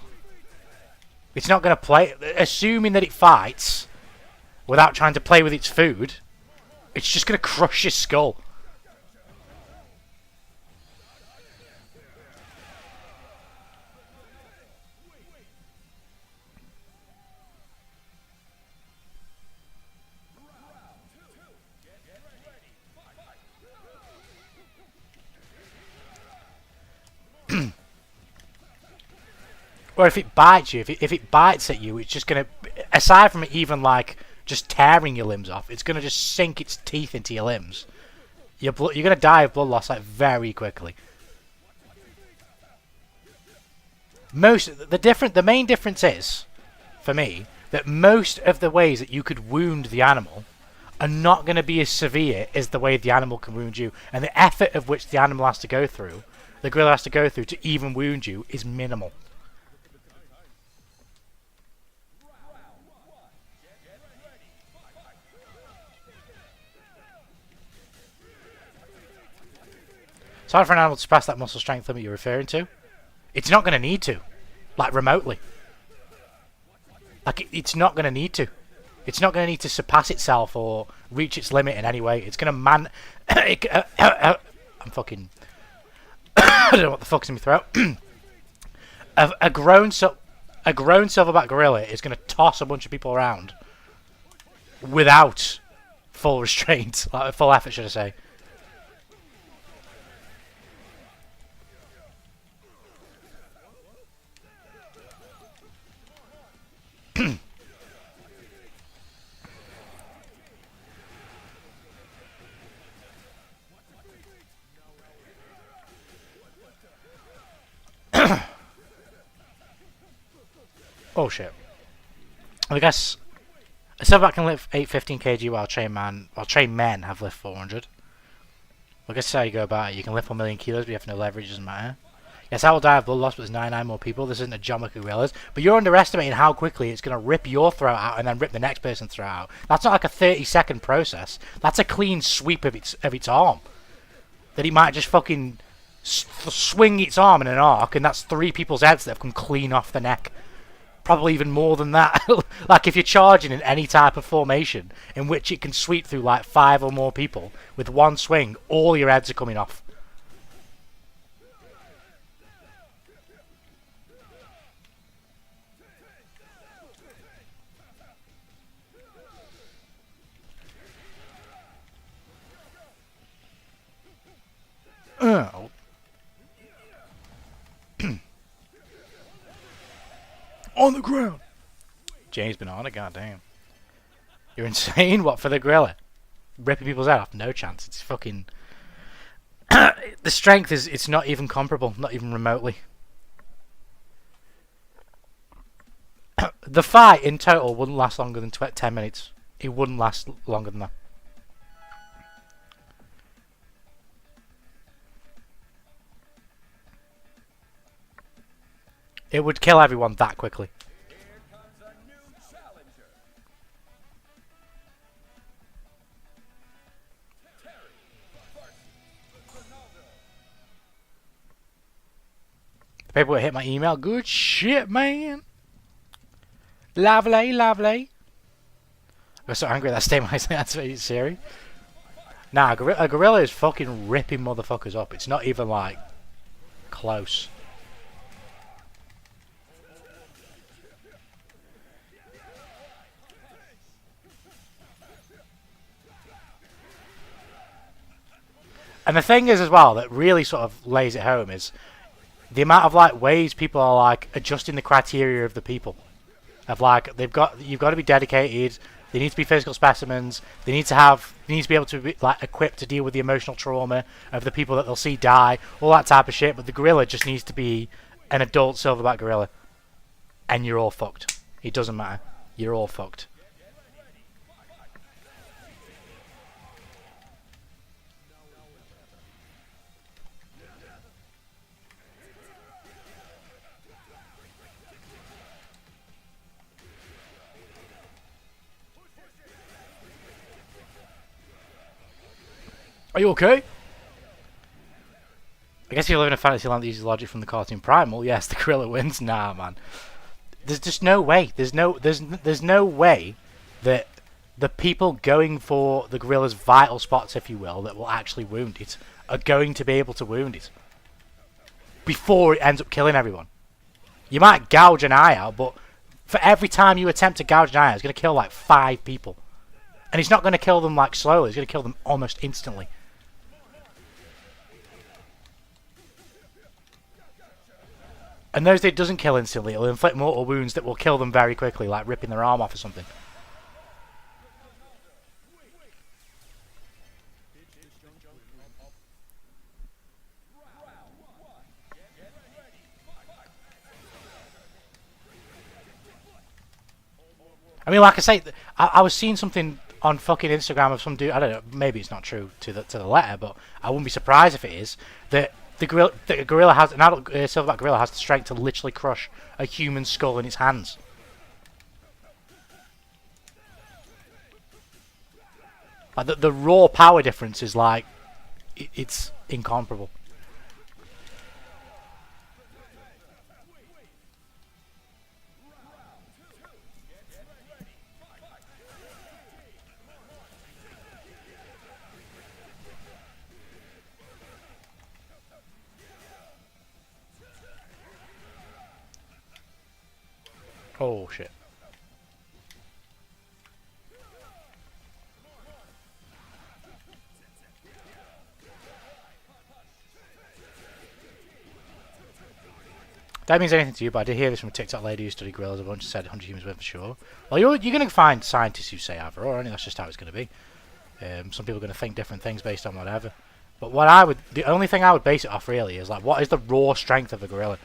It's not going to play... Assuming that it fights without trying to play with its food, it's just going to crush your skull. Or if it bites you, if it bites at you, it's just gonna, aside from it even like just tearing your limbs off, it's gonna just sink its teeth into your limbs. You're gonna die of blood loss like very quickly. The main difference is, for me, that most of the ways that you could wound the animal are not going to be as severe as the way the animal can wound you, and the effort of which the animal has to go through, the gorilla has to go through to even wound you, is minimal. It's hard for an animal to surpass that muscle strength limit you're referring to. It's not going to need to, like remotely. Like it's not going to need to. It's not going to need to surpass itself or reach its limit in any way. It's going to I'm fucking... I don't know what the fuck's in my throat. a grown silverback gorilla is going to toss a bunch of people around without full restraint, like full effort, should I say. Oh shit. I guess a silverback can lift 815 kg while trained men have lift 400. I guess that's how you go about it. You can lift 1 million kilos but you have no leverage, doesn't matter. Yes, I will die of blood loss, but there's 99 more people. This isn't a John gorillas. But you're underestimating how quickly it's going to rip your throat out and then rip the next person's throat out. That's not like a 30-second process. That's a clean sweep of its arm. That it might just fucking swing its arm in an arc, and that's 3 people's heads that have come clean off the neck. Probably even more than that. Like if you're charging in any type of formation in which it can sweep through like 5 or more people with one swing, all your heads are coming off. Oh. On the ground. James been on it, goddamn. You're insane. What for the gorilla? Ripping people's head off? No chance. It's fucking. The strength is. It's not even comparable. Not even remotely. The fight in total wouldn't last longer than 10 minutes. It wouldn't last longer than that. It would kill everyone that quickly. Here comes a new challenger. The paperwork hit my email. Good shit, man. Lovely, lovely. I got so angry at that statement. I think that's very serious. Nah, a gorilla is fucking ripping motherfuckers up. It's not even like close. And the thing is as well that really sort of lays it home is the amount of like ways people are like adjusting the criteria of the people. Of like you've got to be dedicated, they need to be physical specimens, they need to be able to be like equipped to deal with the emotional trauma of the people that they'll see die, all that type of shit, but the gorilla just needs to be an adult silverback gorilla. And you're all fucked. It doesn't matter. You're all fucked. Are you okay? I guess if you live in a fantasy land that uses logic from the cartoon Primal, yes, the gorilla wins. Nah, man. There's just no way. There's no way that the people going for the gorilla's vital spots, if you will, that will actually wound it, are going to be able to wound it before it ends up killing everyone. You might gouge an eye out, but for every time you attempt to gouge an eye out, it's going to kill like 5 people. And it's not going to kill them like slowly, it's going to kill them almost instantly. And those it doesn't kill instantly, it'll inflict mortal wounds that will kill them very quickly, like ripping their arm off or something. I mean, like I say, I was seeing something on fucking Instagram of some dude. I don't know. Maybe it's not true to the letter, but I wouldn't be surprised if it is. That the gorilla has an adult silverback gorilla has the strength to literally crush a human skull in its hands. Like the raw power difference is like it's incomparable. Oh shit. That means anything to you, but I did hear this from a TikTok lady who studied gorillas a bunch and said 100 humans went for sure. Well, you're going to find scientists who say either or, and that's just how it's going to be. Some people are going to think different things based on whatever. But the only thing I would base it off really is like, what is the raw strength of the gorilla?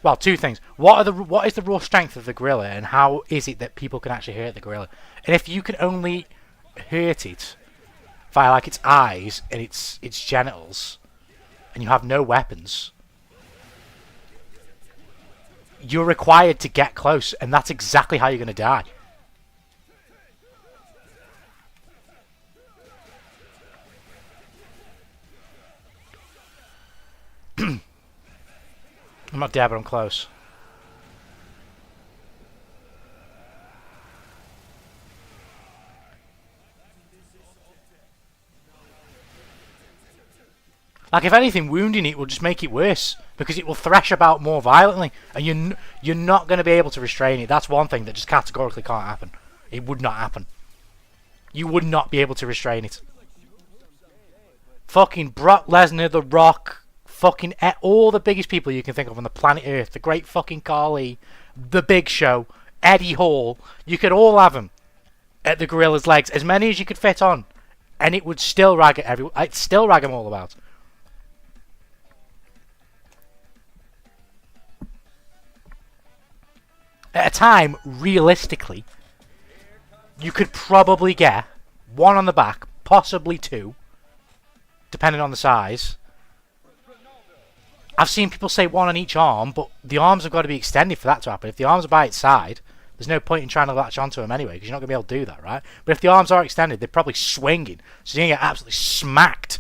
Well, two things. What is the raw strength of the gorilla, and how is it that people can actually hurt the gorilla? And if you can only hurt it via like its eyes and its genitals, and you have no weapons, you're required to get close, and that's exactly how you're going to die. I'm not dead, but I'm close. Like, if anything, wounding it will just make it worse, because it will thrash about more violently, and you're not going to be able to restrain it. That's one thing that just categorically can't happen. It would not happen. You would not be able to restrain it. Fucking Brock Lesnar, The Rock, fucking all the biggest people you can think of on the planet Earth, the Great fucking Khali, The Big Show, Eddie Hall, you could all have them at the gorilla's legs, as many as you could fit on, and it would still rag it'd still rag them all about. At a time, realistically, you could probably get one on the back, possibly two, depending on the size. I've seen people say one on each arm, but the arms have got to be extended for that to happen. If the arms are by its side, there's no point in trying to latch onto them anyway, because you're not going to be able to do that, right? But if the arms are extended, they're probably swinging, so you're going to get absolutely smacked.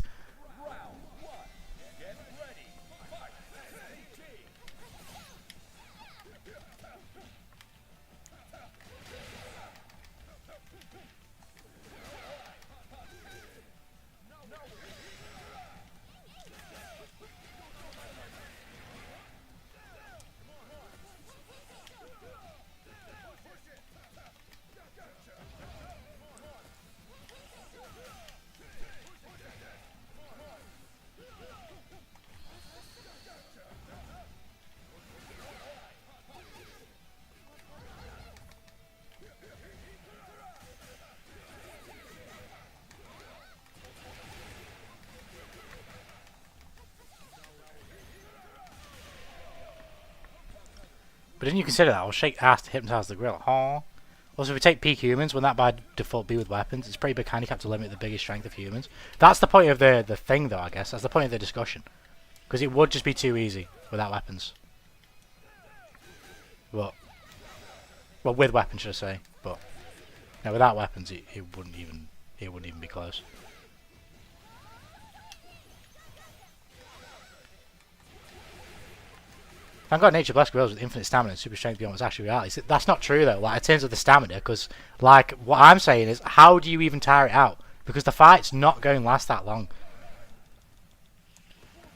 But didn't you consider that? I'll shake ass to hypnotise the gorilla. Huh? Also, if we take peak humans, wouldn't that by default be with weapons? It's a pretty big handicap to limit the biggest strength of humans. That's the point of the thing, though, I guess. That's the point of the discussion. Because it would just be too easy without weapons. But, well, with weapons, should I say. But, no, without weapons, it wouldn't even be close. Thank God nature blessed gorillas with infinite stamina and super strength beyond what's actually reality. That's not true though, like in terms of the stamina, because like what I'm saying is, how do you even tire it out? Because the fight's not going to last that long.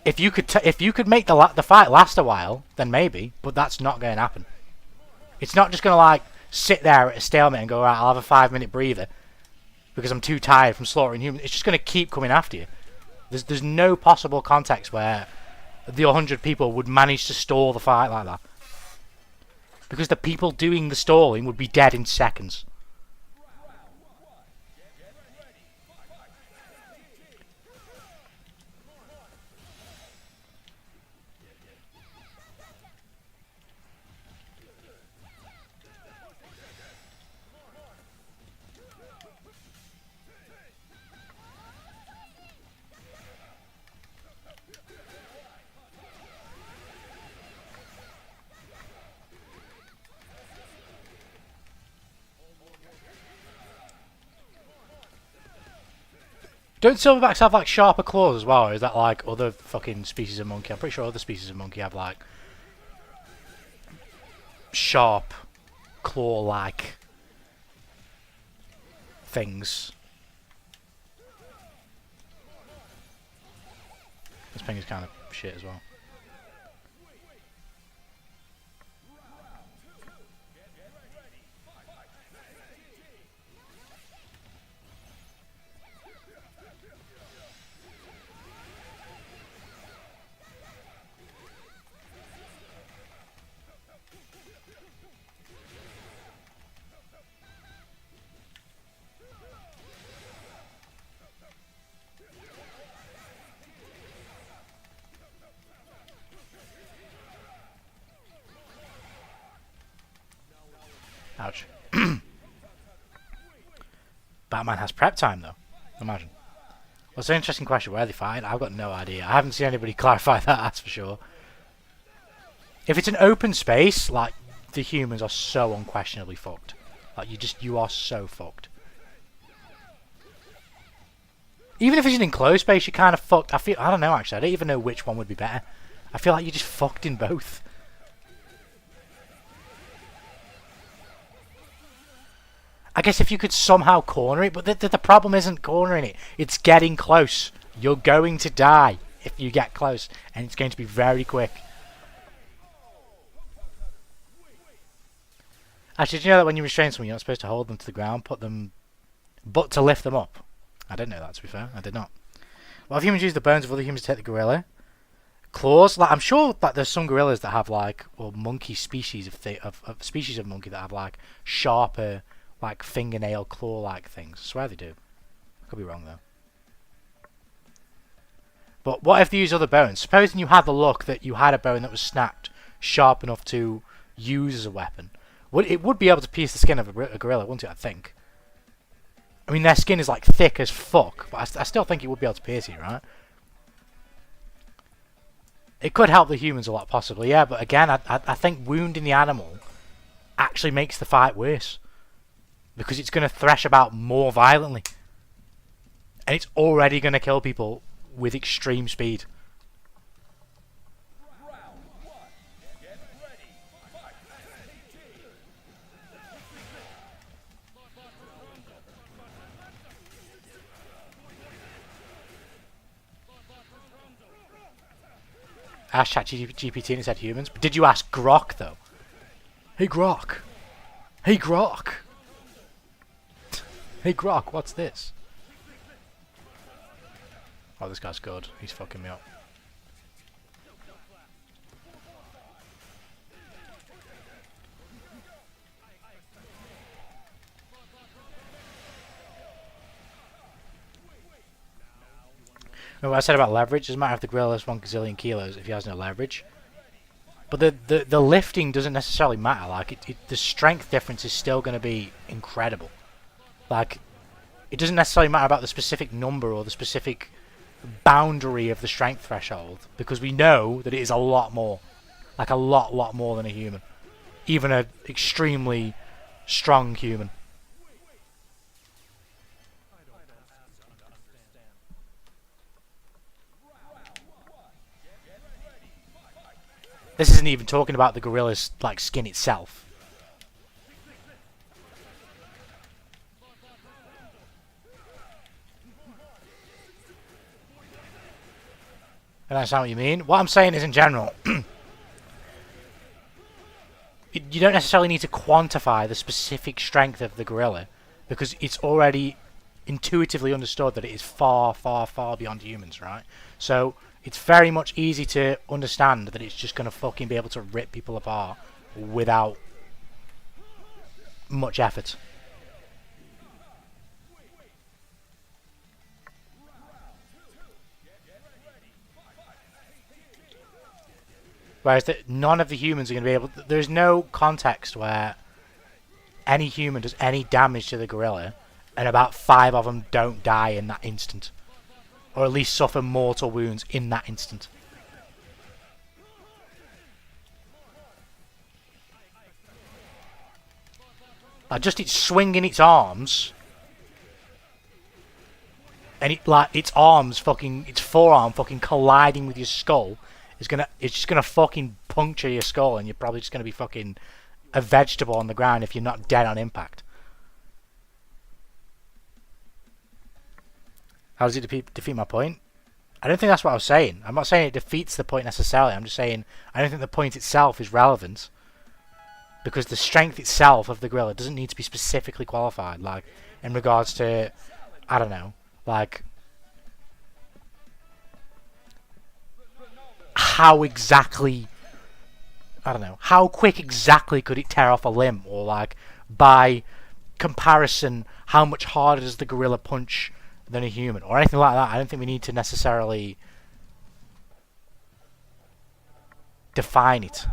If you could make the fight last a while, then maybe, but that's not going to happen. It's not just going to like sit there at a stalemate and go, right, I'll have a 5-minute breather because I'm too tired from slaughtering humans. It's just going to keep coming after you. There's no possible context where the 100 people would manage to stall the fight like that. Because the people doing the stalling would be dead in seconds. Don't silverbacks have like sharper claws as well, or is that like other fucking species of monkey? I'm pretty sure other species of monkey have like sharp claw-like things. This thing is kind of shit as well. Ouch. Batman has prep time though. Imagine. Well, it's an interesting question. Where are they fighting? I've got no idea. I haven't seen anybody clarify that, that's for sure. If it's an open space, like, the humans are so unquestionably fucked. Like, you are so fucked. Even if it's an enclosed space, you're kind of fucked. I don't know actually. I don't even know which one would be better. I feel like you're just fucked in both. I guess if you could somehow corner it, but the problem isn't cornering it. It's getting close. You're going to die if you get close, and it's going to be very quick. Actually, did you know that when you restrain someone, you're not supposed to hold them to the ground, but to lift them up? I didn't know that, to be fair. I did not. Well, if humans use the bones of other humans to take the gorilla, claws, like I'm sure that there's some gorillas that have like, or monkey species of species of monkey that have like sharper, like fingernail claw-like things. I swear they do. I could be wrong though. But what if they use other bones? Supposing you had the luck that you had a bone that was snapped sharp enough to use as a weapon. It would be able to pierce the skin of a gorilla, wouldn't it? I think. I mean, their skin is like thick as fuck, but I still think it would be able to pierce it, right? It could help the humans a lot, possibly, yeah. But again, I think wounding the animal actually makes the fight worse. Because it's going to thresh about more violently. And it's already going to kill people with extreme speed. I asked ChatGPT and it said humans. But did you ask Grok though? Hey Grok. Hey Grok. Hey Grok, what's this? Oh, this guy's good. He's fucking me up. Remember what I said about leverage? Doesn't matter if the gorilla is 1 gazillion kilos if he has no leverage. But the lifting doesn't necessarily matter. Like the strength difference is still going to be incredible. Like, it doesn't necessarily matter about the specific number or the specific boundary of the strength threshold, because we know that it is a lot more. Like a lot more than a human. Even an extremely strong human. This isn't even talking about the gorilla's like skin itself. I understand what you mean. What I'm saying is, in general, you don't necessarily need to quantify the specific strength of the gorilla, because it's already intuitively understood that it is far beyond humans, right? So It's very much easy to understand that it's just going to fucking be able to rip people apart without much effort. Whereas none of the humans are going to be able... There's no context where any human does any damage to the gorilla and about 5 of them don't die in that instant. Or at least suffer mortal wounds in that instant. Just it swinging its arms... And its arms fucking... Its forearm fucking colliding with your skull... It's just gonna fucking puncture your skull, and you're probably just gonna be fucking a vegetable on the ground if you're not dead on impact. How does it defeat my point? I don't think that's what I was saying. I'm not saying it defeats the point necessarily. I'm just saying I don't think the point itself is relevant, because the strength itself of the gorilla doesn't need to be specifically qualified. Like in regards to, I don't know, like. How exactly, I don't know, how quick exactly could it tear off a limb? Or like, by comparison, how much harder does the gorilla punch than a human? Or anything like that. I don't think we need to necessarily define it.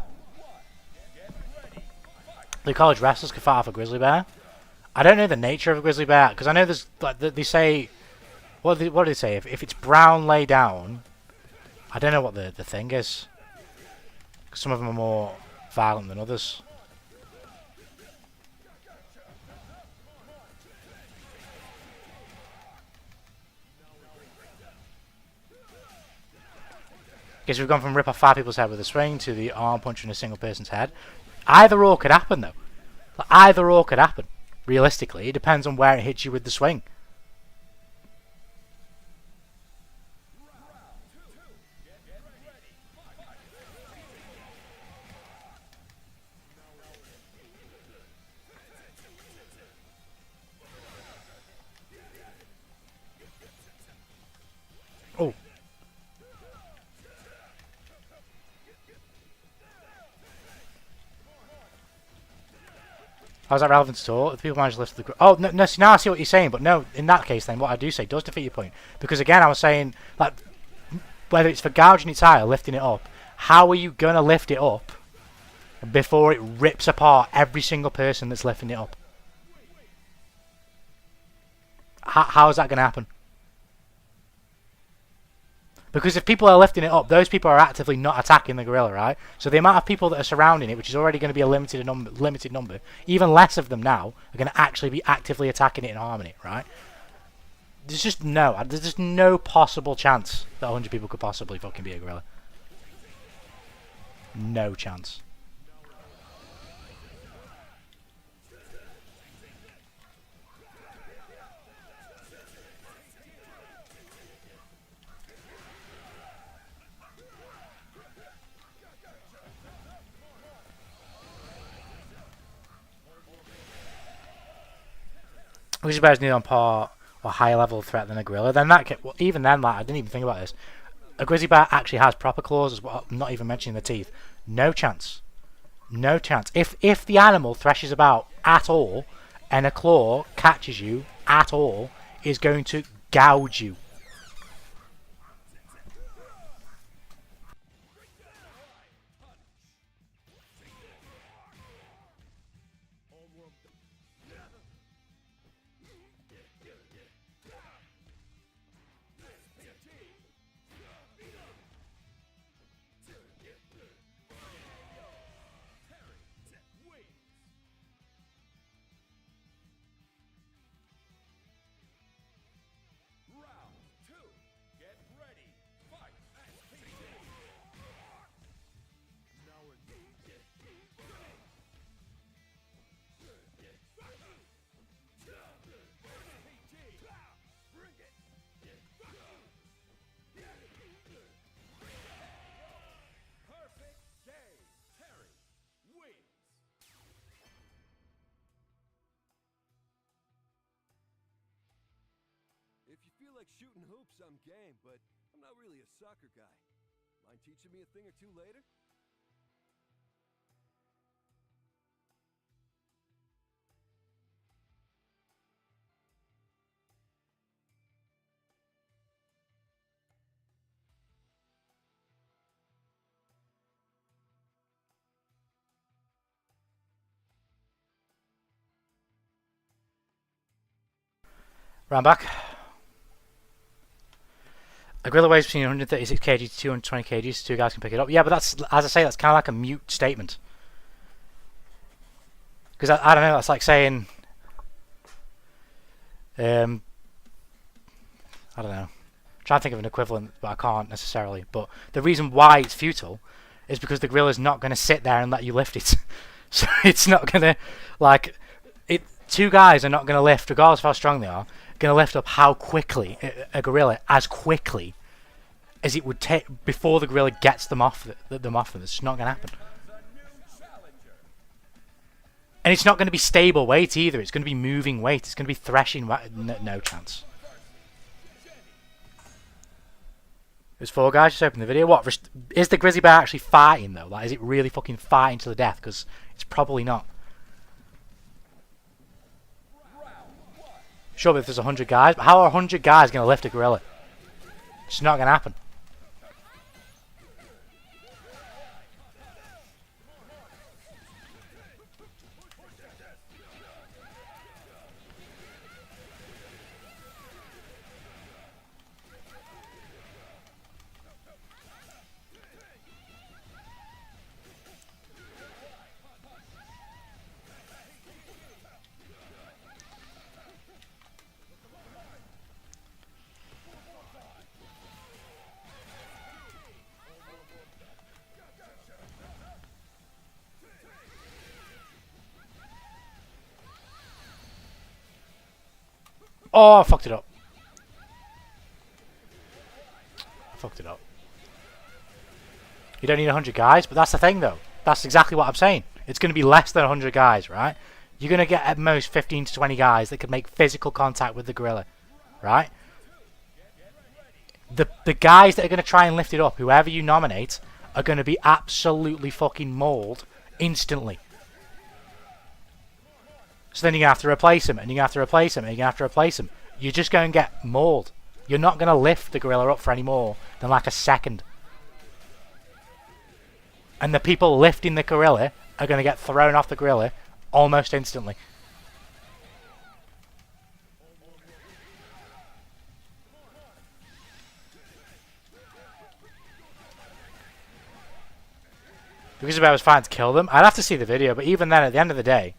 The college wrestlers could fight off a grizzly bear. I don't know the nature of a grizzly bear, because I know there's, like, they say, what do they say? If it's brown lay down... I don't know what the thing is. Some of them are more violent than others. Guess we've gone from rip off 5 people's head with a swing to the arm punching a single person's head. Either or could happen though. Like, either or could happen. Realistically, it depends on where it hits you with the swing. Oh. How's that relevant at all? If people manage to lift the... Oh, no, see, now I see what you're saying, but no, in that case then, what I do say does defeat your point. Because again, I was saying, like, whether it's for gouging its eye or lifting it up, how are you going to lift it up before it rips apart every single person that's lifting it up? How is that going to happen? Because if people are lifting it up, those people are actively not attacking the gorilla, right? So the amount of people that are surrounding it, which is already going to be a limited number, even less of them now, are going to actually be actively attacking it and harming it, right? There's just no possible chance that 100 people could possibly fucking be a gorilla. No chance. Grizzly bear is neither on par or higher level of threat than a gorilla. Then well, even then, like, I didn't even think about this. A grizzly bear actually has proper claws as well. I'm not even mentioning the teeth. No chance. No chance. If the animal thrashes about at all, and a claw catches you at all, is going to gouge you. If you feel like shooting hoops, I'm game, but I'm not really a soccer guy. Mind teaching me a thing or two later? Round back. A gorilla weighs between 136 kg to 220 kg, so two guys can pick it up. Yeah, but that's, as I say, that's kind of like a mute statement. Because I don't know, that's like saying, I don't know. I'm trying to think of an equivalent, but I can't necessarily. But the reason why it's futile is because the gorilla's not going to sit there and let you lift it. So it's not going to, like, two guys are not going to lift, regardless of how strong they are, going to lift up how quickly, a gorilla, as quickly as it would take before the gorilla gets them off them. It's just not going to happen. And it's not going to be stable weight either. It's going to be moving weight. It's going to be threshing. No chance. There's four guys. Just open the video. What is the grizzly bear actually fighting though? Like, is it really fucking fighting to the death? Because it's probably not. Sure, if there's 100 guys, but how are 100 guys going to lift a gorilla? It's not going to happen. Oh, I fucked it up. You don't need 100 guys, but that's the thing though. That's exactly what I'm saying. It's going to be less than 100 guys, right? You're going to get at most 15 to 20 guys that can make physical contact with the gorilla, right? The guys that are going to try and lift it up, whoever you nominate, are going to be absolutely fucking mauled instantly. So then you're going to have to replace him, and you're going to have to replace him, and you're going to have to replace him. You're just going to get mauled. You're not going to lift the gorilla up for any more than like a second. And the people lifting the gorilla are going to get thrown off the gorilla almost instantly. The grizzly bear was fine to kill them. I'd have to see the video, but even then, at the end of the day,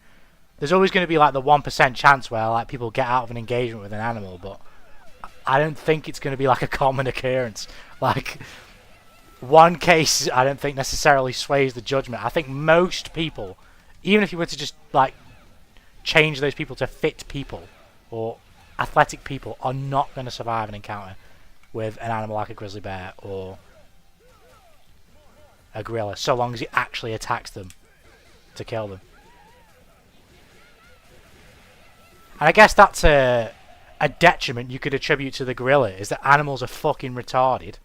there's always going to be like the 1% chance where like people get out of an engagement with an animal, but I don't think it's going to be like a common occurrence. Like, one case I don't think necessarily sways the judgment. I think most people, even if you were to just like change those people to fit people or athletic people, are not going to survive an encounter with an animal like a grizzly bear or a gorilla, so long as it actually attacks them to kill them. And I guess that's a detriment you could attribute to the gorilla, is that animals are fucking retarded,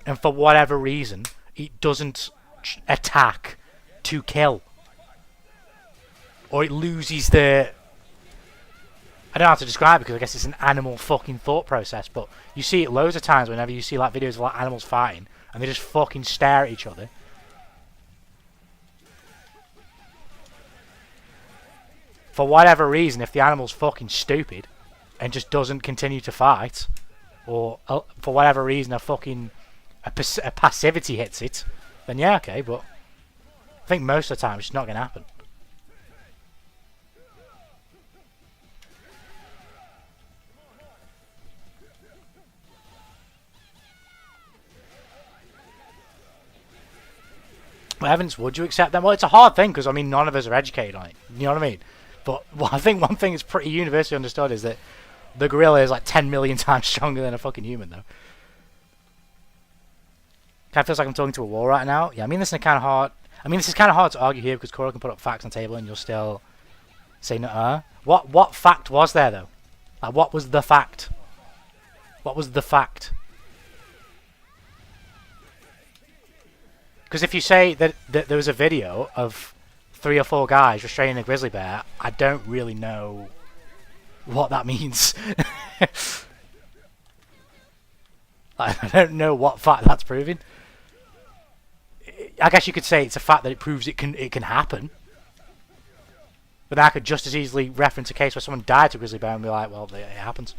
and for whatever reason, it doesn't attack to kill. Or it loses the... I don't know how to describe it because I guess it's an animal fucking thought process, but you see it loads of times whenever you see like videos of like animals fighting, and they just fucking stare at each other. For whatever reason, if the animal's fucking stupid and just doesn't continue to fight, or for whatever reason a passivity hits it, then yeah, okay, but I think most of the time it's just not going to happen. Well, Evans, would you accept them? Well, it's a hard thing because I mean none of us are educated on it. You know what I mean? But well, I think one thing is pretty universally understood is that the gorilla is like 10 million times stronger than a fucking human, though. Kind of feels like I'm talking to a wall right now. Yeah, I mean this is kind of hard. I mean this is kind of hard to argue here because Cora can put up facts on the table and you'll still say no. What fact was there though? Like what was the fact? What was the fact? Because if you say that there was a video of 3 or 4 guys restraining a grizzly bear, I don't really know what that means. I don't know what fact that's proving. I guess you could say it's a fact that it proves it can happen. But then I could just as easily reference a case where someone died to a grizzly bear and be like, well, it happens.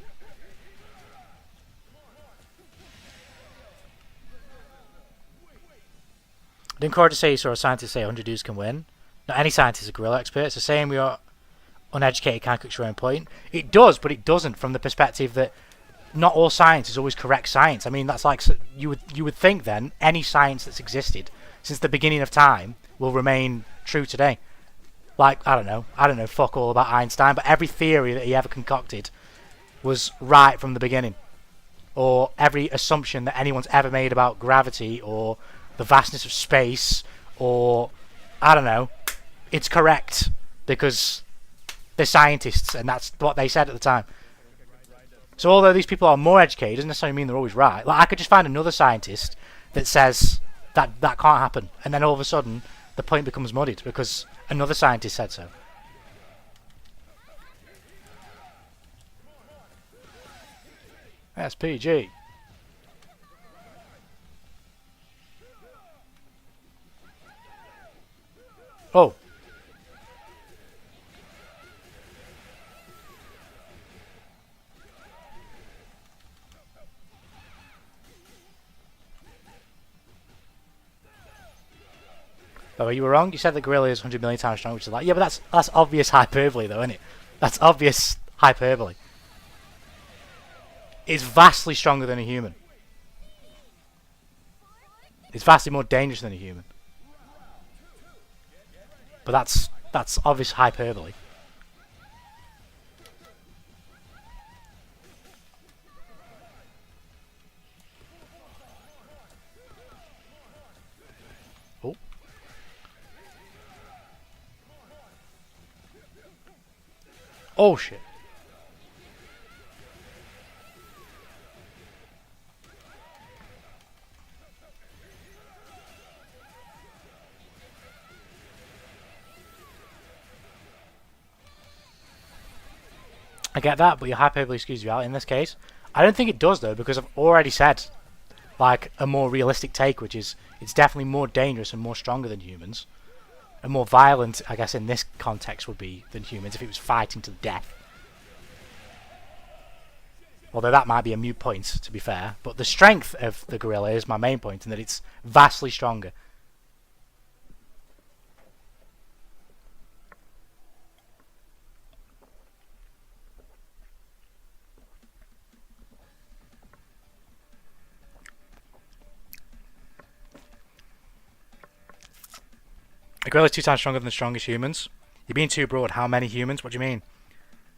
I didn't quote to say you saw a scientist say 100 dudes can win. Not any scientist is a gorilla expert, so saying we are uneducated can't cook your own point. It does, but it doesn't from the perspective that not all science is always correct science. I mean, that's like you would think then any science that's existed since the beginning of time will remain true today. Like, I don't know, fuck all about Einstein, but every theory that he ever concocted was right from the beginning. Or every assumption that anyone's ever made about gravity or the vastness of space, or I don't know, it's correct because they're scientists and that's what they said at the time. So although these people are more educated, doesn't necessarily mean they're always right. Like, I could just find another scientist that says that can't happen, and then all of a sudden the point becomes muddied because another scientist said so. That's PG. Oh. Oh, you were wrong. You said the gorilla is 100 million times strong, which is like, yeah, but that's obvious hyperbole, though, isn't it? That's obvious hyperbole. It's vastly stronger than a human. It's vastly more dangerous than a human. But that's obvious hyperbole. Oh. Oh shit. I get that, but your hyperbole skews you out in this case. I don't think it does, though, because I've already said, like, a more realistic take, which is it's definitely more dangerous and more stronger than humans. And more violent, I guess, in this context would be than humans if it was fighting to the death. Although that might be a moot point, to be fair. But the strength of the gorilla is my main point, in that it's vastly stronger. A gorilla is 2 times stronger than the strongest humans. You're being too broad. How many humans? What do you mean?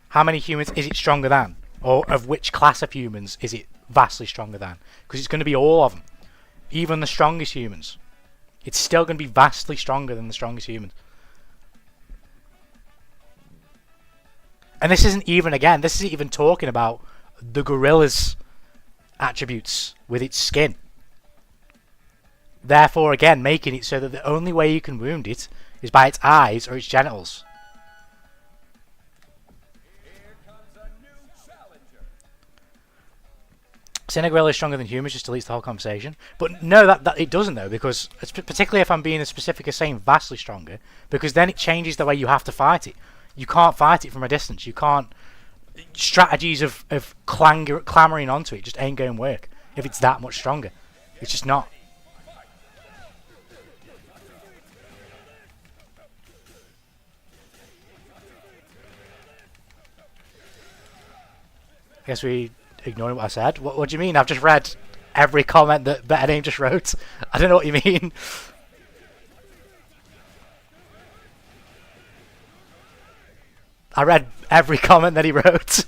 How many humans is it stronger than? Or of which class of humans is it vastly stronger than? Because it's going to be all of them. Even the strongest humans. It's still going to be vastly stronger than the strongest humans. And this isn't even talking about the gorilla's attributes with its skin. Therefore, again, making it so that the only way you can wound it is by its eyes or its genitals. Saying a gorilla is stronger than humans just deletes the whole conversation. But no, that it doesn't, though, because particularly if I'm being as specific as saying vastly stronger, because then it changes the way you have to fight it. You can't fight it from a distance. You can't. Strategies of clamoring onto it just ain't going to work if it's that much stronger. It's just not. I guess we ignoring what I said. What do you mean? I've just read every comment that Better Name just wrote. I don't know what you mean. I read every comment that he wrote.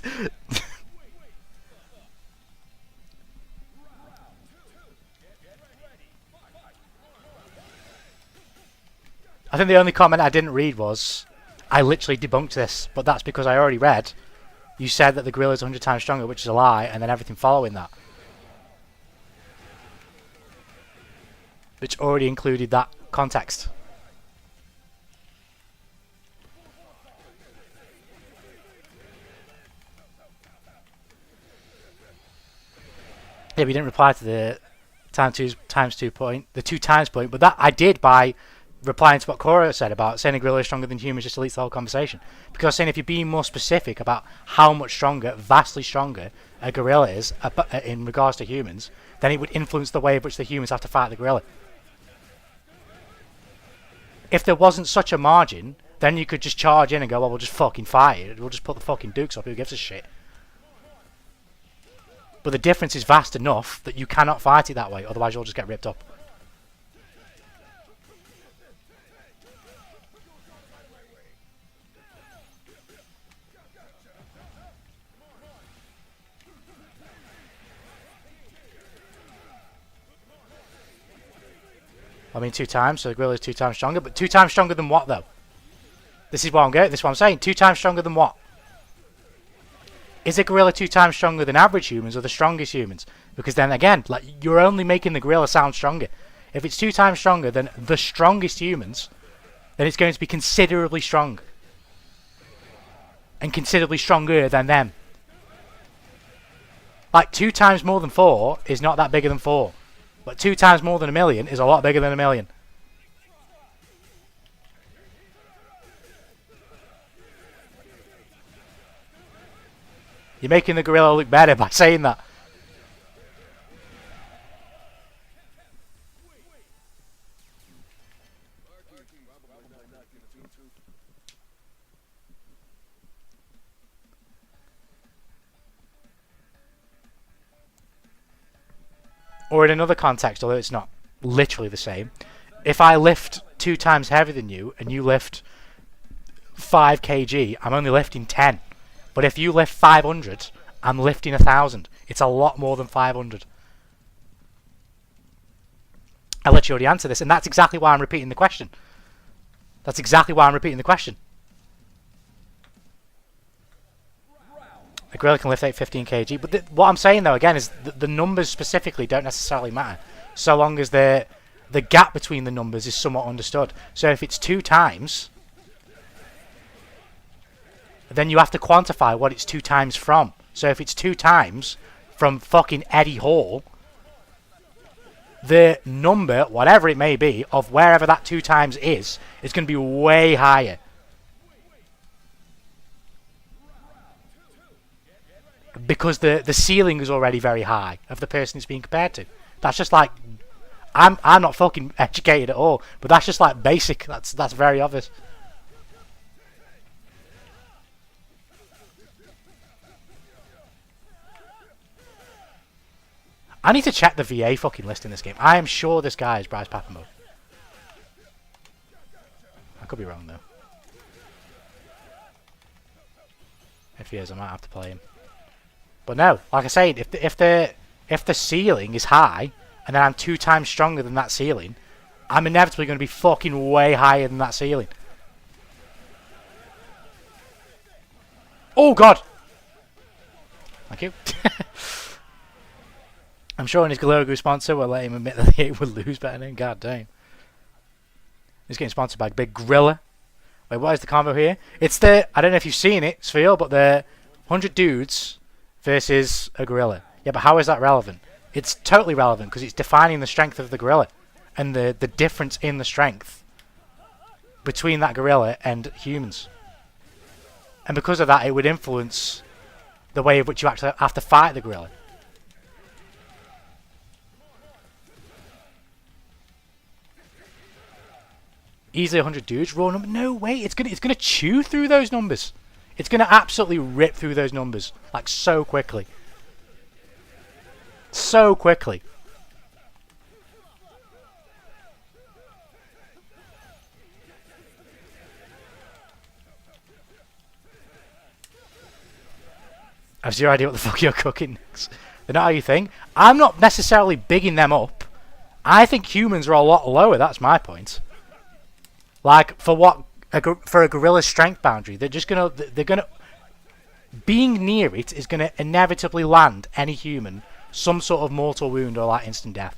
I think the only comment I didn't read was, I literally debunked this, but that's because I already read. You said that the gorilla is 100 times stronger, which is a lie, and then everything following that. which already included that context. Yeah, we didn't reply to the times 2 point, the 2 times point, but that I did by replying to what Cora said about saying a gorilla is stronger than humans just deletes the whole conversation. Because I was saying if you're being more specific about how much stronger, vastly stronger, a gorilla is in regards to humans, then it would influence the way in which the humans have to fight the gorilla. If there wasn't such a margin, then you could just charge in and go, well, we'll just fucking fight it. We'll just put the fucking dukes up. Who gives a shit? But the difference is vast enough that you cannot fight it that way, otherwise you'll just get ripped up. I mean 2 times, so the gorilla is 2 times stronger, but 2 times stronger than what though? This is what I'm getting, this is what I'm saying. 2 times stronger than what? Is a gorilla 2 times stronger than average humans or the strongest humans? Because then again, like, you're only making the gorilla sound stronger. If it's 2 times stronger than the strongest humans, then it's going to be considerably strong. And considerably stronger than them. Like 2 times more than 4 is not that bigger than 4. But 2 times more than 1,000,000 is a lot bigger than 1,000,000. You're making the gorilla look better by saying that. Or in another context, although it's not literally the same, if I lift 2 times heavier than you and you lift 5 kg, I'm only lifting 10. But if you lift 500, I'm lifting 1,000. It's a lot more than 500. I'll let you already answer this, and that's exactly why I'm repeating the question. That's exactly why I'm repeating the question. A gorilla can lift 15 kg, but what I'm saying though again is the numbers specifically don't necessarily matter, so long as the gap between the numbers is somewhat understood. So if it's 2 times, then you have to quantify what it's 2 times from. So if it's 2 times from fucking Eddie Hall, the number, whatever it may be, of wherever that 2 times is going to be way higher. Because the ceiling is already very high of the person it's being compared to. That's just like, I'm not fucking educated at all, but that's just like basic. That's very obvious. I need to check the VA fucking list in this game. I am sure this guy is Bryce Papamo. I could be wrong though. If he is, I might have to play him. But no, like I said, if the ceiling is high and then I'm 2 times stronger than that ceiling, I'm inevitably going to be fucking way higher than that ceiling. Oh god! Thank you. I'm sure in his Galago sponsor will let him admit that he would lose better than god damn. He's getting sponsored by Big Gorilla. Wait, what is the combo here? It's the, I don't know if you've seen it, Sphere, but the 100 dudes versus a gorilla. Yeah, but how is that relevant? It's totally relevant because it's defining the strength of the gorilla and the difference in the strength between that gorilla and humans. And because of that, it would influence the way in which you actually have to fight the gorilla. Easily 100 dudes, raw number. No way, it's gonna chew through those numbers. It's going to absolutely rip through those numbers, like, so quickly. So quickly. I have zero idea what the fuck you're cooking. They're not how you think. I'm not necessarily bigging them up. I think humans are a lot lower, that's my point. Like, for what... for a gorilla's strength boundary, they're gonna being near it is gonna inevitably land any human some sort of mortal wound or like instant death.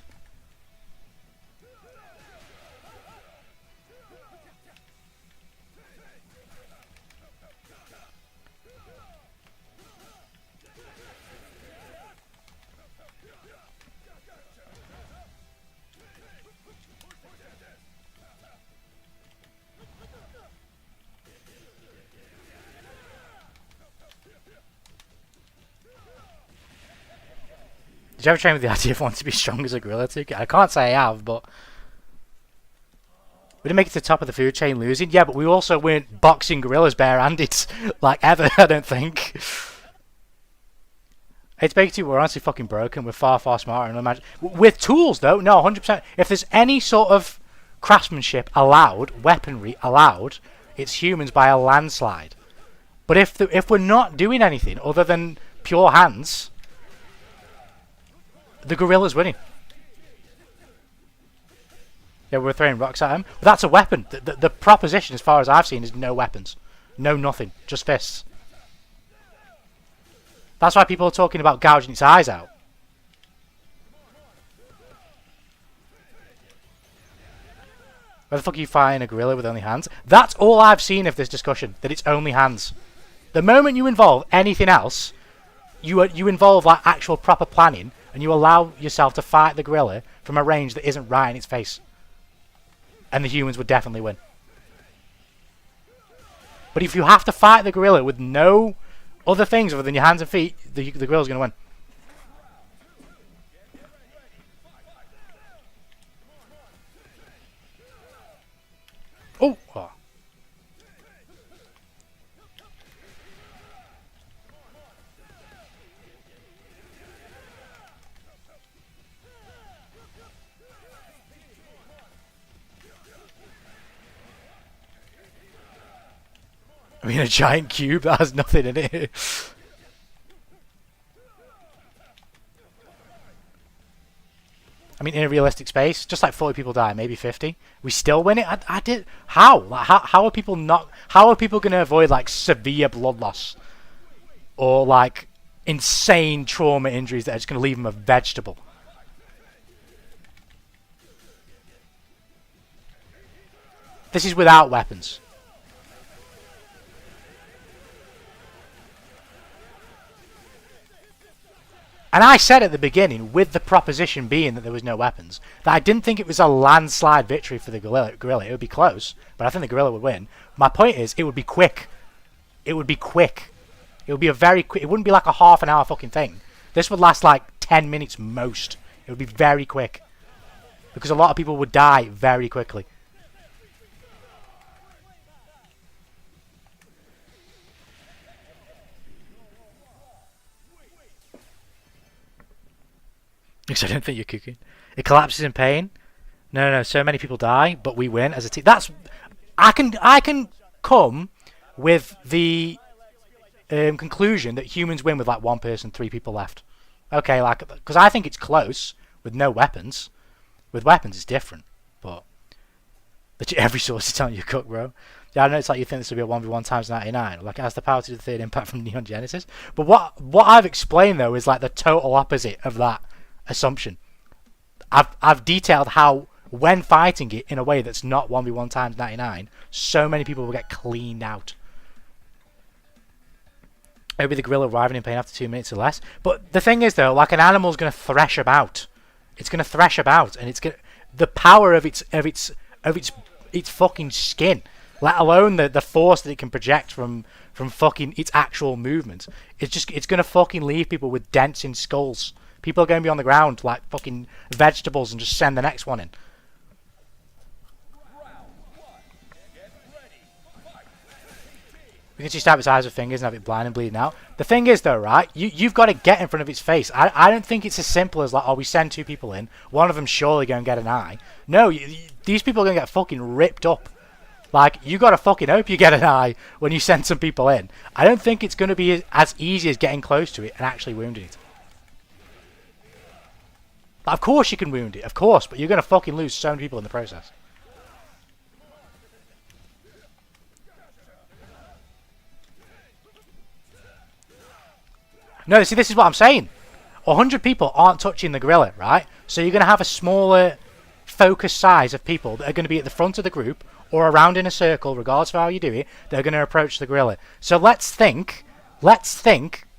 Did you ever train with the idea of wanting to be strong as a gorilla, Tuki? I can't say I have, but... We didn't make it to the top of the food chain losing. Yeah, but we also weren't boxing gorillas bare-handed, like, ever, I don't think. It's basically we're honestly fucking broken. We're far, far smarter. And imagine with tools, though, no, 100%. If there's any sort of craftsmanship allowed, weaponry allowed, it's humans by a landslide. But if we're not doing anything other than pure hands... The gorilla's winning. Yeah, we're throwing rocks at him. But that's a weapon. The proposition, as far as I've seen, is no weapons. No nothing. Just fists. That's why people are talking about gouging its eyes out. Where the fuck are you fighting a gorilla with only hands? That's all I've seen of this discussion. That it's only hands. The moment you involve anything else, you involve like actual proper planning. And you allow yourself to fight the gorilla from a range that isn't right in its face. And the humans would definitely win. But if you have to fight the gorilla with no other things other than your hands and feet, the gorilla's going to win. Oh! I mean, a giant cube that has nothing in it. I mean, in a realistic space, just like 40 people die, maybe 50. We still win it. I did. How? Like, how are people not? How are people going to avoid like severe blood loss or like insane trauma injuries that are just going to leave them a vegetable? This is without weapons. And I said at the beginning, with the proposition being that there was no weapons, that I didn't think it was a landslide victory for the gorilla. It would be close, but I think the gorilla would win. My point is, it would be quick. It would be quick. It would be a very quick... It wouldn't be like a half an hour fucking thing. This would last like 10 minutes most. It would be very quick. Because a lot of people would die very quickly. Because I don't think you're cooking. It collapses in pain. No. So many people die, but we win as a team. That's I can come with the conclusion that humans win with like one person, 3 people left. Okay, like because I think it's close with no weapons. With weapons, it's different. But every source is telling you to cook, bro. Yeah, I know it's like you think this will be a 1v1 times 99. Like it has the power to do the third impact from Neon Genesis. But what I've explained though is like the total opposite of that assumption. I've detailed how when fighting it in a way that's not 1v1 times 99, so many people will get cleaned out. Maybe the gorilla arriving in pain after 2 minutes or less. But the thing is though, like an animal's going to thresh about. It's going to thresh about, and it's going the power of its fucking skin, let alone the force that it can project from fucking its actual movement. It's going to fucking leave people with dents in skulls. People are going to be on the ground like fucking vegetables and just send the next one in. We can just stab its eyes with fingers and have it blind and bleeding out. The thing is though, right, you've got to get in front of its face. I don't think it's as simple as like, oh, we send 2 people in, one of them surely go and get an eye. No, these people are going to get fucking ripped up. Like, you got to fucking hope you get an eye when you send some people in. I don't think it's going to be as easy as getting close to it and actually wounding it. Of course you can wound it, of course, but you're going to fucking lose so many people in the process. No, see, this is what I'm saying. 100 people aren't touching the gorilla, right? So you're going to have a smaller focus size of people that are going to be at the front of the group or around in a circle, regardless of how you do it, they're going to approach the gorilla. So let's think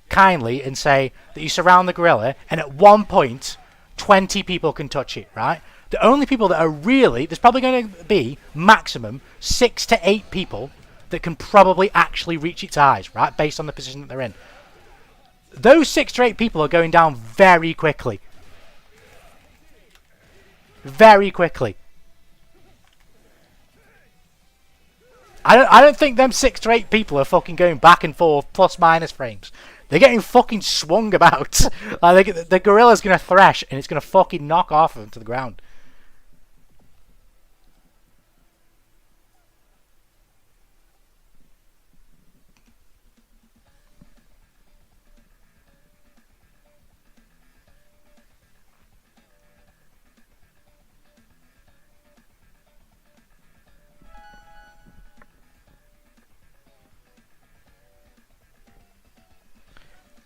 kindly and say that you surround the gorilla and at one point 20 people can touch it, right? The only people that are really... There's probably going to be maximum 6 to 8 people that can probably actually reach its eyes, right? Based on the position that they're in. Those 6 to 8 people are going down very quickly. very quickly. I don't think them 6 to 8 people are fucking going back and forth plus minus frames. They're getting fucking swung about. Like the gorilla's gonna thresh and it's gonna fucking knock off of them to the ground.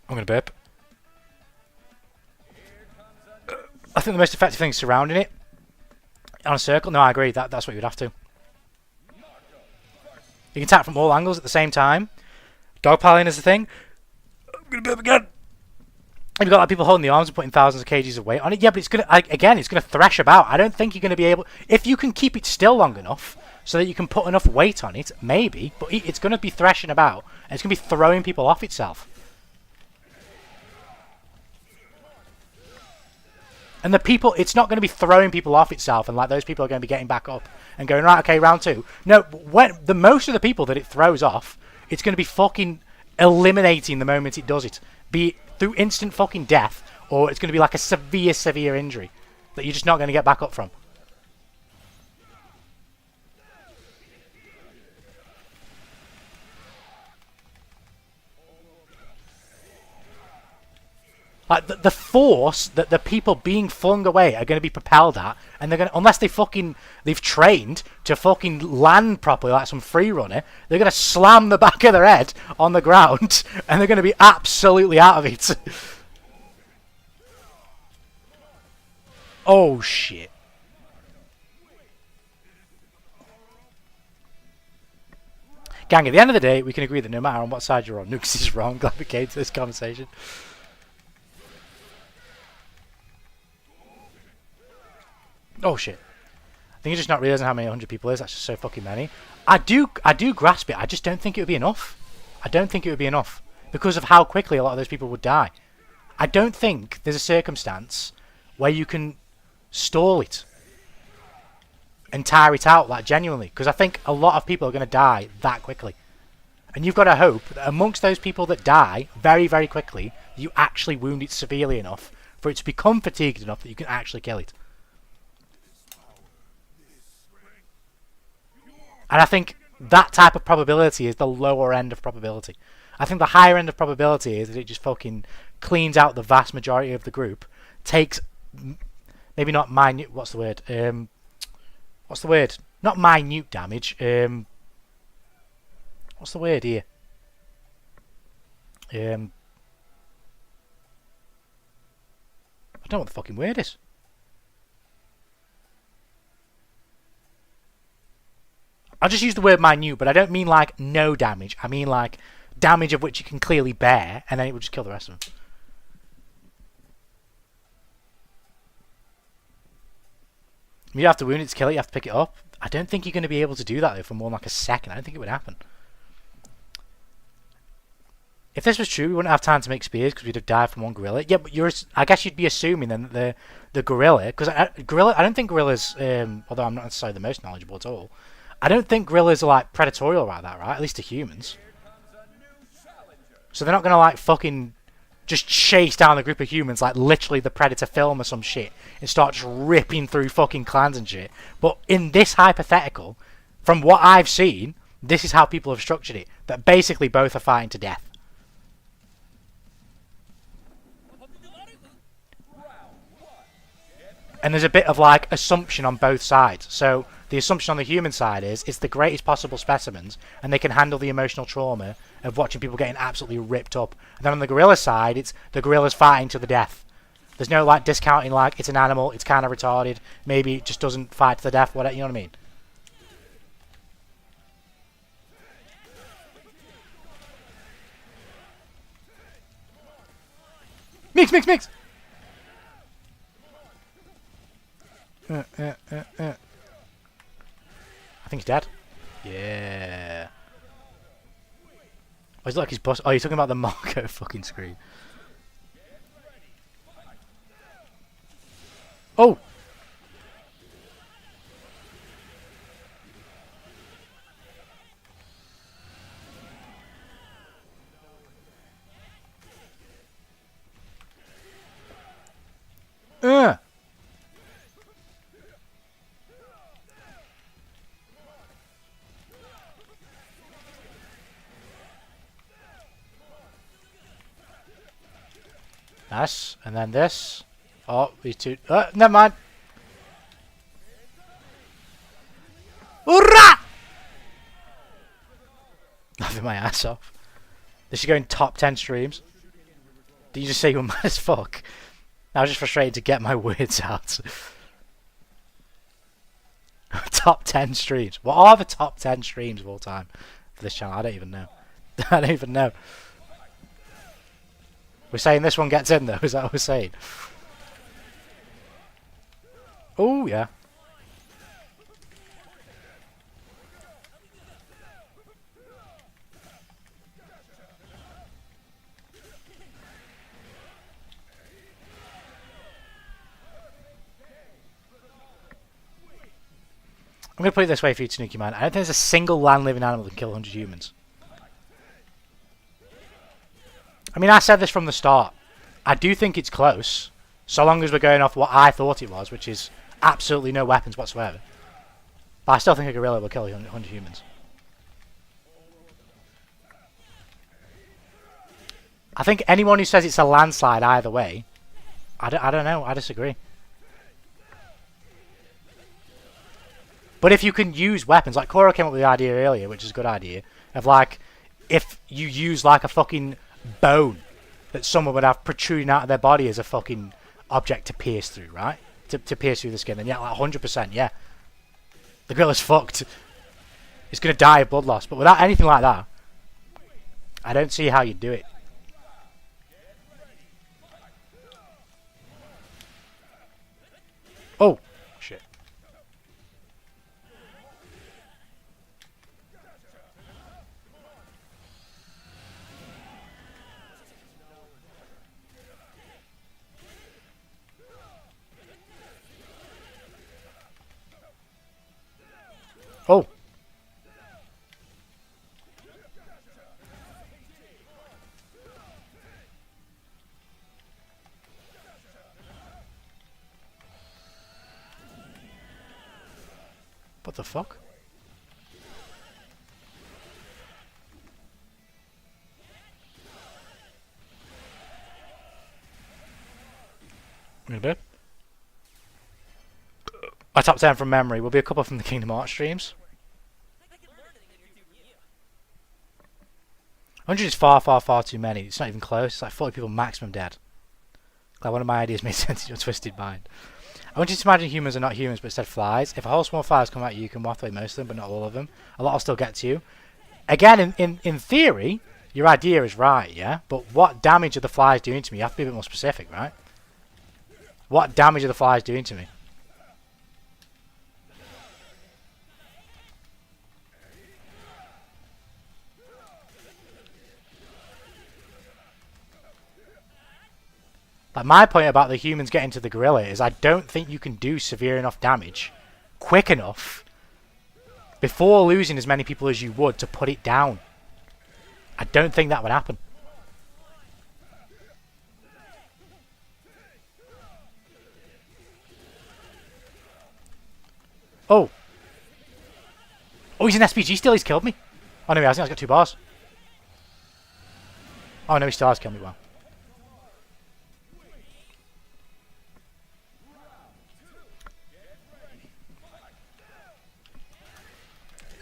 I'm going to burp. I think the most effective thing is surrounding it. On a circle? No, I agree. That's what you'd have to. You can attack from all angles at the same time. Dogpiling is the thing. I'm going to burp again. You've got like people holding the arms and putting thousands of kgs of weight on it. Yeah, but it's going to, again, it's going to thresh about. I don't think you're going to be able... If you can keep it still long enough so that you can put enough weight on it, maybe. But it's going to be threshing about. And it's going to be throwing people off itself. And the people, it's not going to be throwing people off itself, and like those people are going to be getting back up and going, right, okay, round 2. No, when the most of the people that it throws off, it's going to be fucking eliminating the moment it does it. Be it through instant fucking death, or it's going to be like a severe, severe injury that you're just not going to get back up from. Like the force that the people being flung away are going to be propelled at, and they're going to, unless they've trained to fucking land properly like some free runner, they're going to slam the back of their head on the ground, and they're going to be absolutely out of it. Oh shit! Gang, at the end of the day, we can agree that no matter on what side you're on, Nukes is wrong. Glad we came to this conversation. Oh shit. I think you're just not realising how many 100 people is. That's just so fucking many. I do grasp it. I just don't think it would be enough. I don't think it would be enough. Because of how quickly a lot of those people would die. I don't think there's a circumstance where you can stall it. And tire it out, like, genuinely. Because I think a lot of people are going to die that quickly. And you've got to hope that amongst those people that die very, very quickly, you actually wound it severely enough for it to become fatigued enough that you can actually kill it. And I think that type of probability is the lower end of probability. I think the higher end of probability is that it just fucking cleans out the vast majority of the group, takes maybe not minute. What's the word? What's the word? Not minute damage. What's the word here? I don't know what the fucking word is. I'll just use the word minute, but I don't mean like no damage. I mean like damage of which you can clearly bear, and then it will just kill the rest of them. You have to wound it to kill it, you have to pick it up. I don't think you're going to be able to do that though for more than like a second. I don't think it would happen. If this was true, we wouldn't have time to make spears because we'd have died from one gorilla. Yeah, but I guess you'd be assuming then that the gorilla, because I don't think gorillas, although I'm not necessarily the most knowledgeable at all, I don't think gorillas are like predatorial like that, right? At least to humans. So they're not going to like fucking just chase down a group of humans like literally the Predator film or some shit and start just ripping through fucking clans and shit. But in this hypothetical, from what I've seen, this is how people have structured it. That basically both are fighting to death. And there's a bit of like assumption on both sides. So the assumption on the human side is it's the greatest possible specimens and they can handle the emotional trauma of watching people getting absolutely ripped up. And then on the gorilla side, it's the gorillas fighting to the death. There's no like discounting like it's an animal, it's kind of retarded, maybe it just doesn't fight to the death, whatever, you know what I mean? Mix! I think he's dead. Yeah. Oh, he's like his boss. Oh, you're talking about the Marco fucking screen. Oh! Nice. And then this. Oh, these two. Never mind. Hoorah! Laughing my ass off. This should go in top 10 streams. Did you just say you were mad as fuck? I was just frustrated to get my words out. Top 10 streams. What are the top 10 streams of all time for this channel? I don't even know. I don't even know. We're saying this one gets in though, is that what we're saying? Oh, yeah. I'm going to put it this way for you, Tanuki Man. I don't think there's a single land-living animal that can kill 100 humans. I mean, I said this from the start. I do think it's close, so long as we're going off what I thought it was, which is absolutely no weapons whatsoever. But I still think a gorilla will kill 100 humans. I think anyone who says it's a landslide either way, I don't know, I disagree. But if you can use weapons, like Koro came up with the idea earlier, which is a good idea, of like, if you use like a fucking bone that someone would have protruding out of their body as a fucking object to pierce through, right? To pierce through the skin, then yeah, like 100%, yeah. The gorilla's fucked. It's going to die of blood loss. But without anything like that, I don't see how you'd do it. Oh, shit. Oh. What the fuck? Maybe. My top 10 from memory will be a couple from the Kingdom Hearts streams. 100 is far, far, far too many. It's not even close. It's like 40 people maximum dead. Glad one of my ideas made sense in your twisted mind. I want you to imagine humans are not humans, but instead flies. If a whole swarm of flies come at you, you can waft away most of them, but not all of them. A lot will still get to you. Again, in theory, your idea is right, yeah? But what damage are the flies doing to me? You have to be a bit more specific, right? What damage are the flies doing to me? Like my point about the humans getting to the gorilla is I don't think you can do severe enough damage quick enough before losing as many people as you would to put it down. I don't think that would happen. Oh. Oh, he's an SPG still. He's killed me. Oh no, he hasn't. He's got 2 bars. Oh no, he still has killed me. Well.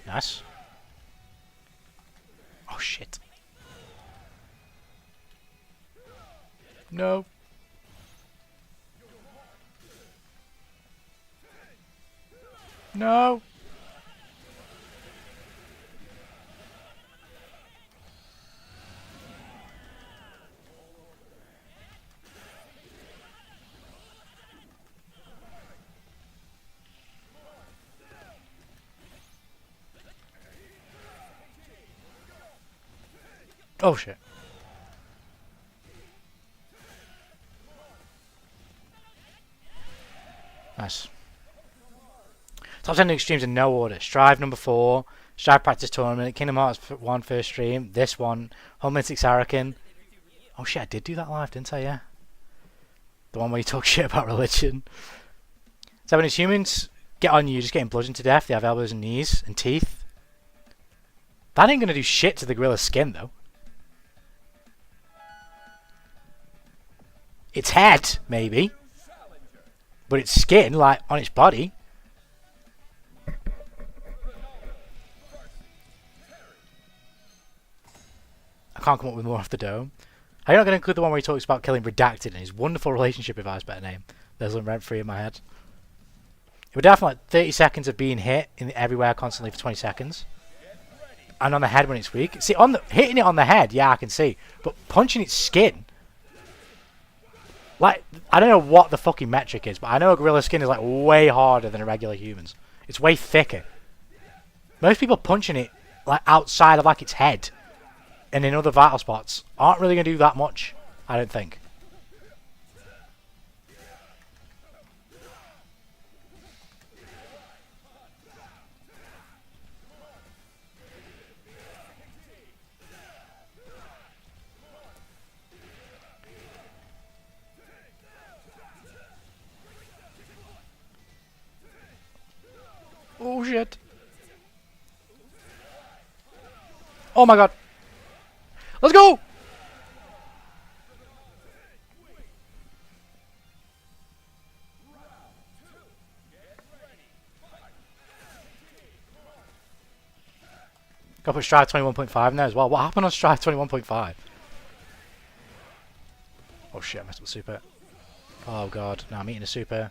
Nice. Oh shit. No. No. Oh shit. Nice. Top 10 extremes in no order. Strive number 4. Strive practice tournament. Kingdom Hearts 1 first stream. This one. Home Mythics Arakin. Oh shit, I did do that live, didn't I? Yeah. The one where you talk shit about religion. So when it's humans get on you, just getting bludgeoned to death. They have elbows and knees and teeth. That ain't gonna do shit to the gorilla's skin though. its head, maybe. But its skin, like, on its body. I can't come up with more off the dome. Are you not going to include the one where he talks about killing Redacted and his wonderful relationship with I's better name? There's one rent-free in my head. It would definitely like 30 seconds of being hit in everywhere constantly for 20 seconds. And on the head when it's weak. See, hitting it on the head, yeah, I can see. But punching its skin... Like, I don't know what the fucking metric is, but I know a gorilla's skin is like way harder than a regular human's. It's way thicker. Most people punching it like outside of like its head and in other vital spots aren't really going to do that much, I don't think. Oh shit. Oh my god. Let's go! Gotta put Strive 21.5 in there as well. What happened on Strive 21.5? Oh shit, I messed up the super. Oh god, now I'm eating a super.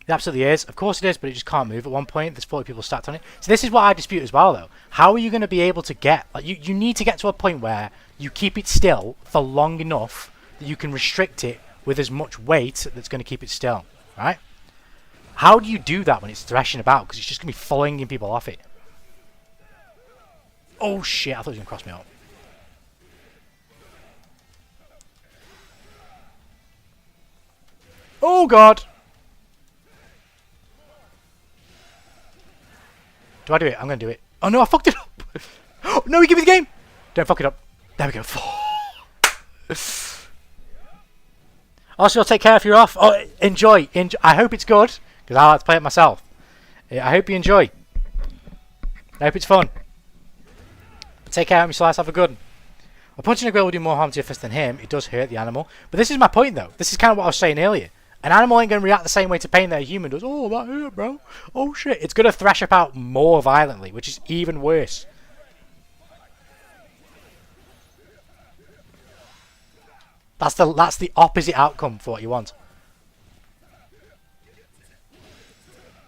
It absolutely is. Of course it is, but it just can't move at one point. There's 40 people stacked on it. So this is what I dispute as well, though. How are you going to be able to get... Like, you need to get to a point where you keep it still for long enough that you can restrict it with as much weight that's going to keep it still, right? How do you do that when it's thrashing about? Because it's just going to be flinging people off it. Oh, shit. I thought it was going to cross me out. Oh, God. Do I do it? I'm going to do it. Oh no, I fucked it up! Oh no, he gave me the game! Don't fuck it up. There we go. Also, you'll take care if you're off. Oh, enjoy. I hope it's good, because I like to play it myself. I hope you enjoy. I hope it's fun. Take care, and slice. Have a good one. A punching a gorilla will do more harm to your fist than him. It does hurt the animal. But this is my point, though. This is kind of what I was saying earlier. An animal ain't going to react the same way to pain that a human does. Oh, that hurt, bro. Oh, shit. It's going to thrash about more violently, which is even worse. That's the opposite outcome for what you want.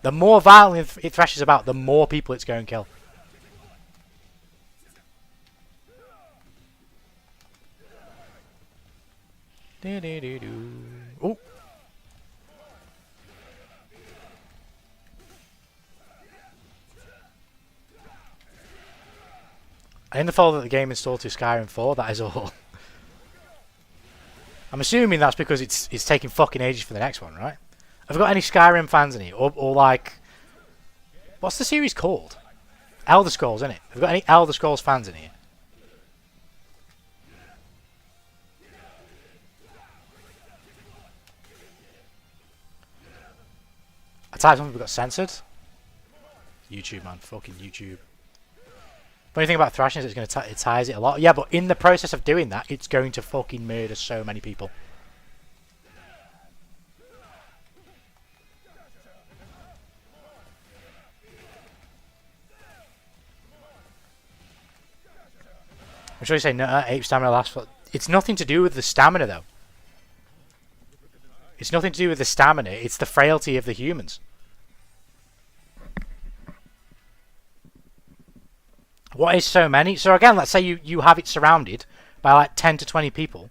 The more violently it thrashes about, the more people it's going to kill. Oh. I in the folder that the game installed to Skyrim 4, that is all. I'm assuming that's because it's taking fucking ages for the next one, right? Have we got any Skyrim fans in here? Or like... What's the series called? Elder Scrolls, isn't it? Have we got any Elder Scrolls fans in here? I typed something we got censored. YouTube, man. Fucking YouTube. Funny thing about thrashing is it ties it a lot. Yeah, but in the process of doing that, it's going to fucking murder so many people. I'm sure you say no, ape stamina lasts for... It's nothing to do with the stamina, though. It's nothing to do with the stamina. It's the frailty of the humans. What is so many? So again, let's say you have it surrounded by like 10 to 20 people.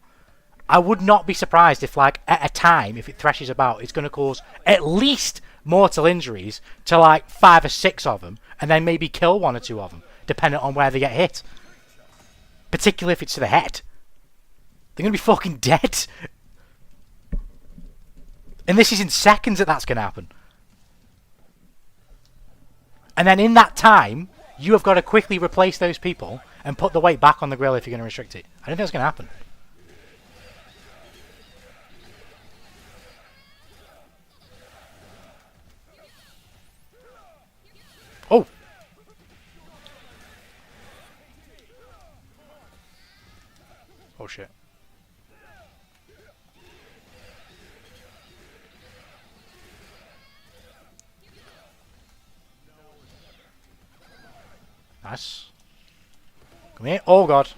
I would not be surprised if like at a time, if it thrashes about, it's going to cause at least mortal injuries to like 5 or 6 of them, and then maybe kill 1 or 2 of them, depending on where they get hit. Particularly if it's to the head. They're going to be fucking dead. And this is in seconds that's going to happen. And then in that time, You have got to quickly replace those people and put the weight back on the gorilla if you're going to restrict it. I don't think that's going to happen. Oh! Oh shit. Nice. Come here. Oh god.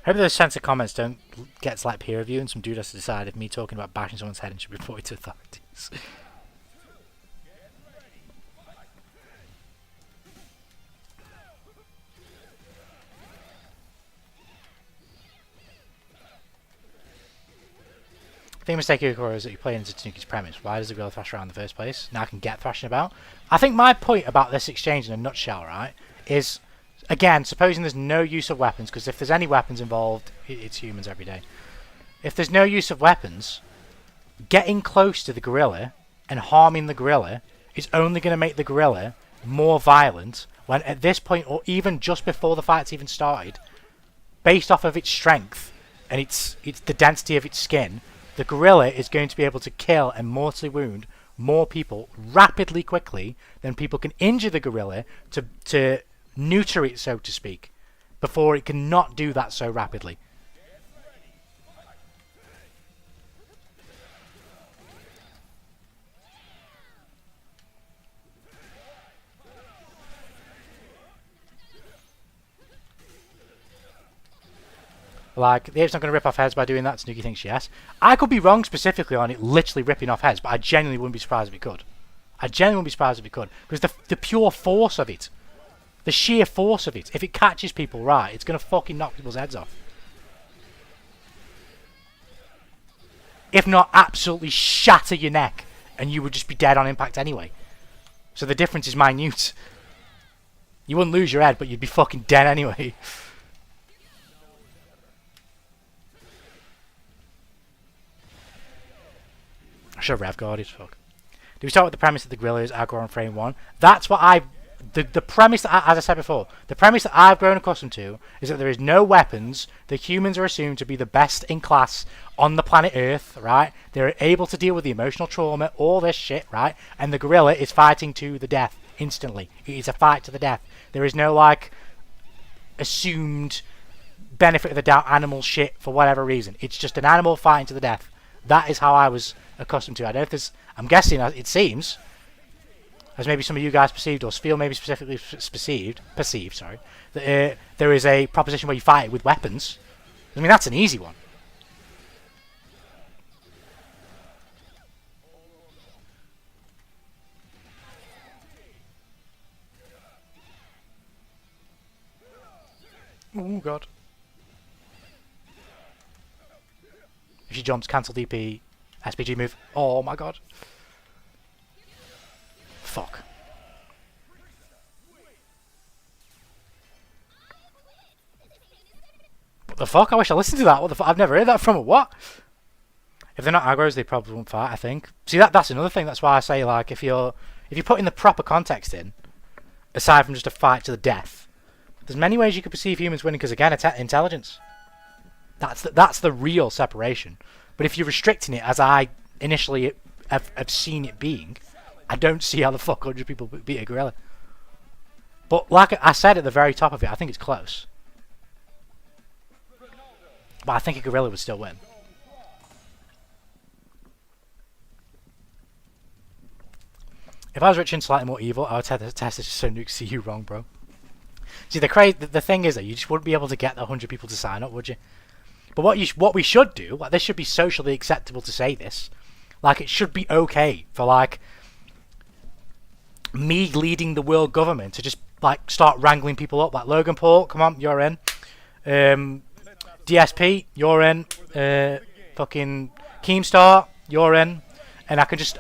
Hope those censored comments don't get to like peer review and some dude has to decide if me talking about bashing someone's head and should be reported to authorities. The thing mistake here is that you play into Tanuki's premise. Why does the gorilla thrash around in the first place? Now I can get thrashing about. I think my point about this exchange in a nutshell, right, is, again, supposing there's no use of weapons, because if there's any weapons involved, it's humans every day. If there's no use of weapons, getting close to the gorilla and harming the gorilla is only going to make the gorilla more violent when at this point, or even just before the fight's even started, based off of its strength and its the density of its skin, the gorilla is going to be able to kill and mortally wound more people rapidly, quickly, than people can injure the gorilla to neuter it, so to speak, before it can not do that so rapidly. Like, the ape's not going to rip off heads by doing that. Tanuki thinks yes. I could be wrong specifically on it literally ripping off heads, but I genuinely wouldn't be surprised if it could. I genuinely wouldn't be surprised if it could. Because the pure force of it, the sheer force of it, if it catches people right, it's going to fucking knock people's heads off. If not, absolutely shatter your neck, and you would just be dead on impact anyway. So the difference is minute. You wouldn't lose your head, but you'd be fucking dead anyway. I should have rev guarded, fuck. Do we start with the premise that the gorilla is aggro on frame 1? That's what the premise that as I said before, the premise that I've grown accustomed to is that there is no weapons. The humans are assumed to be the best in class on the planet Earth, right? They're able to deal with the emotional trauma, all this shit, right? And the gorilla is fighting to the death instantly. It is a fight to the death. There is no, like, assumed benefit of the doubt animal shit for whatever reason. It's just an animal fighting to the death. That is how I was accustomed to. I don't know if there's... I'm guessing, it seems, as maybe some of you guys perceived, or feel maybe specifically perceived, sorry, that there is a proposition where you fight it with weapons. I mean, that's an easy one. Oh god. If she jumps, cancel DP, SPG move. Oh my god. Fuck. What the fuck? I wish I listened to that. What the fuck? I've never heard that from a what? If they're not aggros, they probably won't fight, I think. See, that's another thing. That's why I say, like, if you're putting the proper context in, aside from just a fight to the death, there's many ways you could perceive humans winning, because again, it's intelligence. That's the real separation. But if you're restricting it, as I initially have seen it being, I don't see how the fuck 100 people beat a gorilla. But like I said at the very top of it, I think it's close. But I think a gorilla would still win. If I was rich and slightly more evil, I would test this so Nuke see you wrong, bro. See, the thing is that you just wouldn't be able to get the 100 people to sign up, would you? But what we should do, like, this should be socially acceptable to say this. Like, it should be okay for, like, me leading the world government to just, like, start wrangling people up. Like, Logan Paul, come on, you're in. DSP, you're in. Fucking Keemstar, you're in. And I can just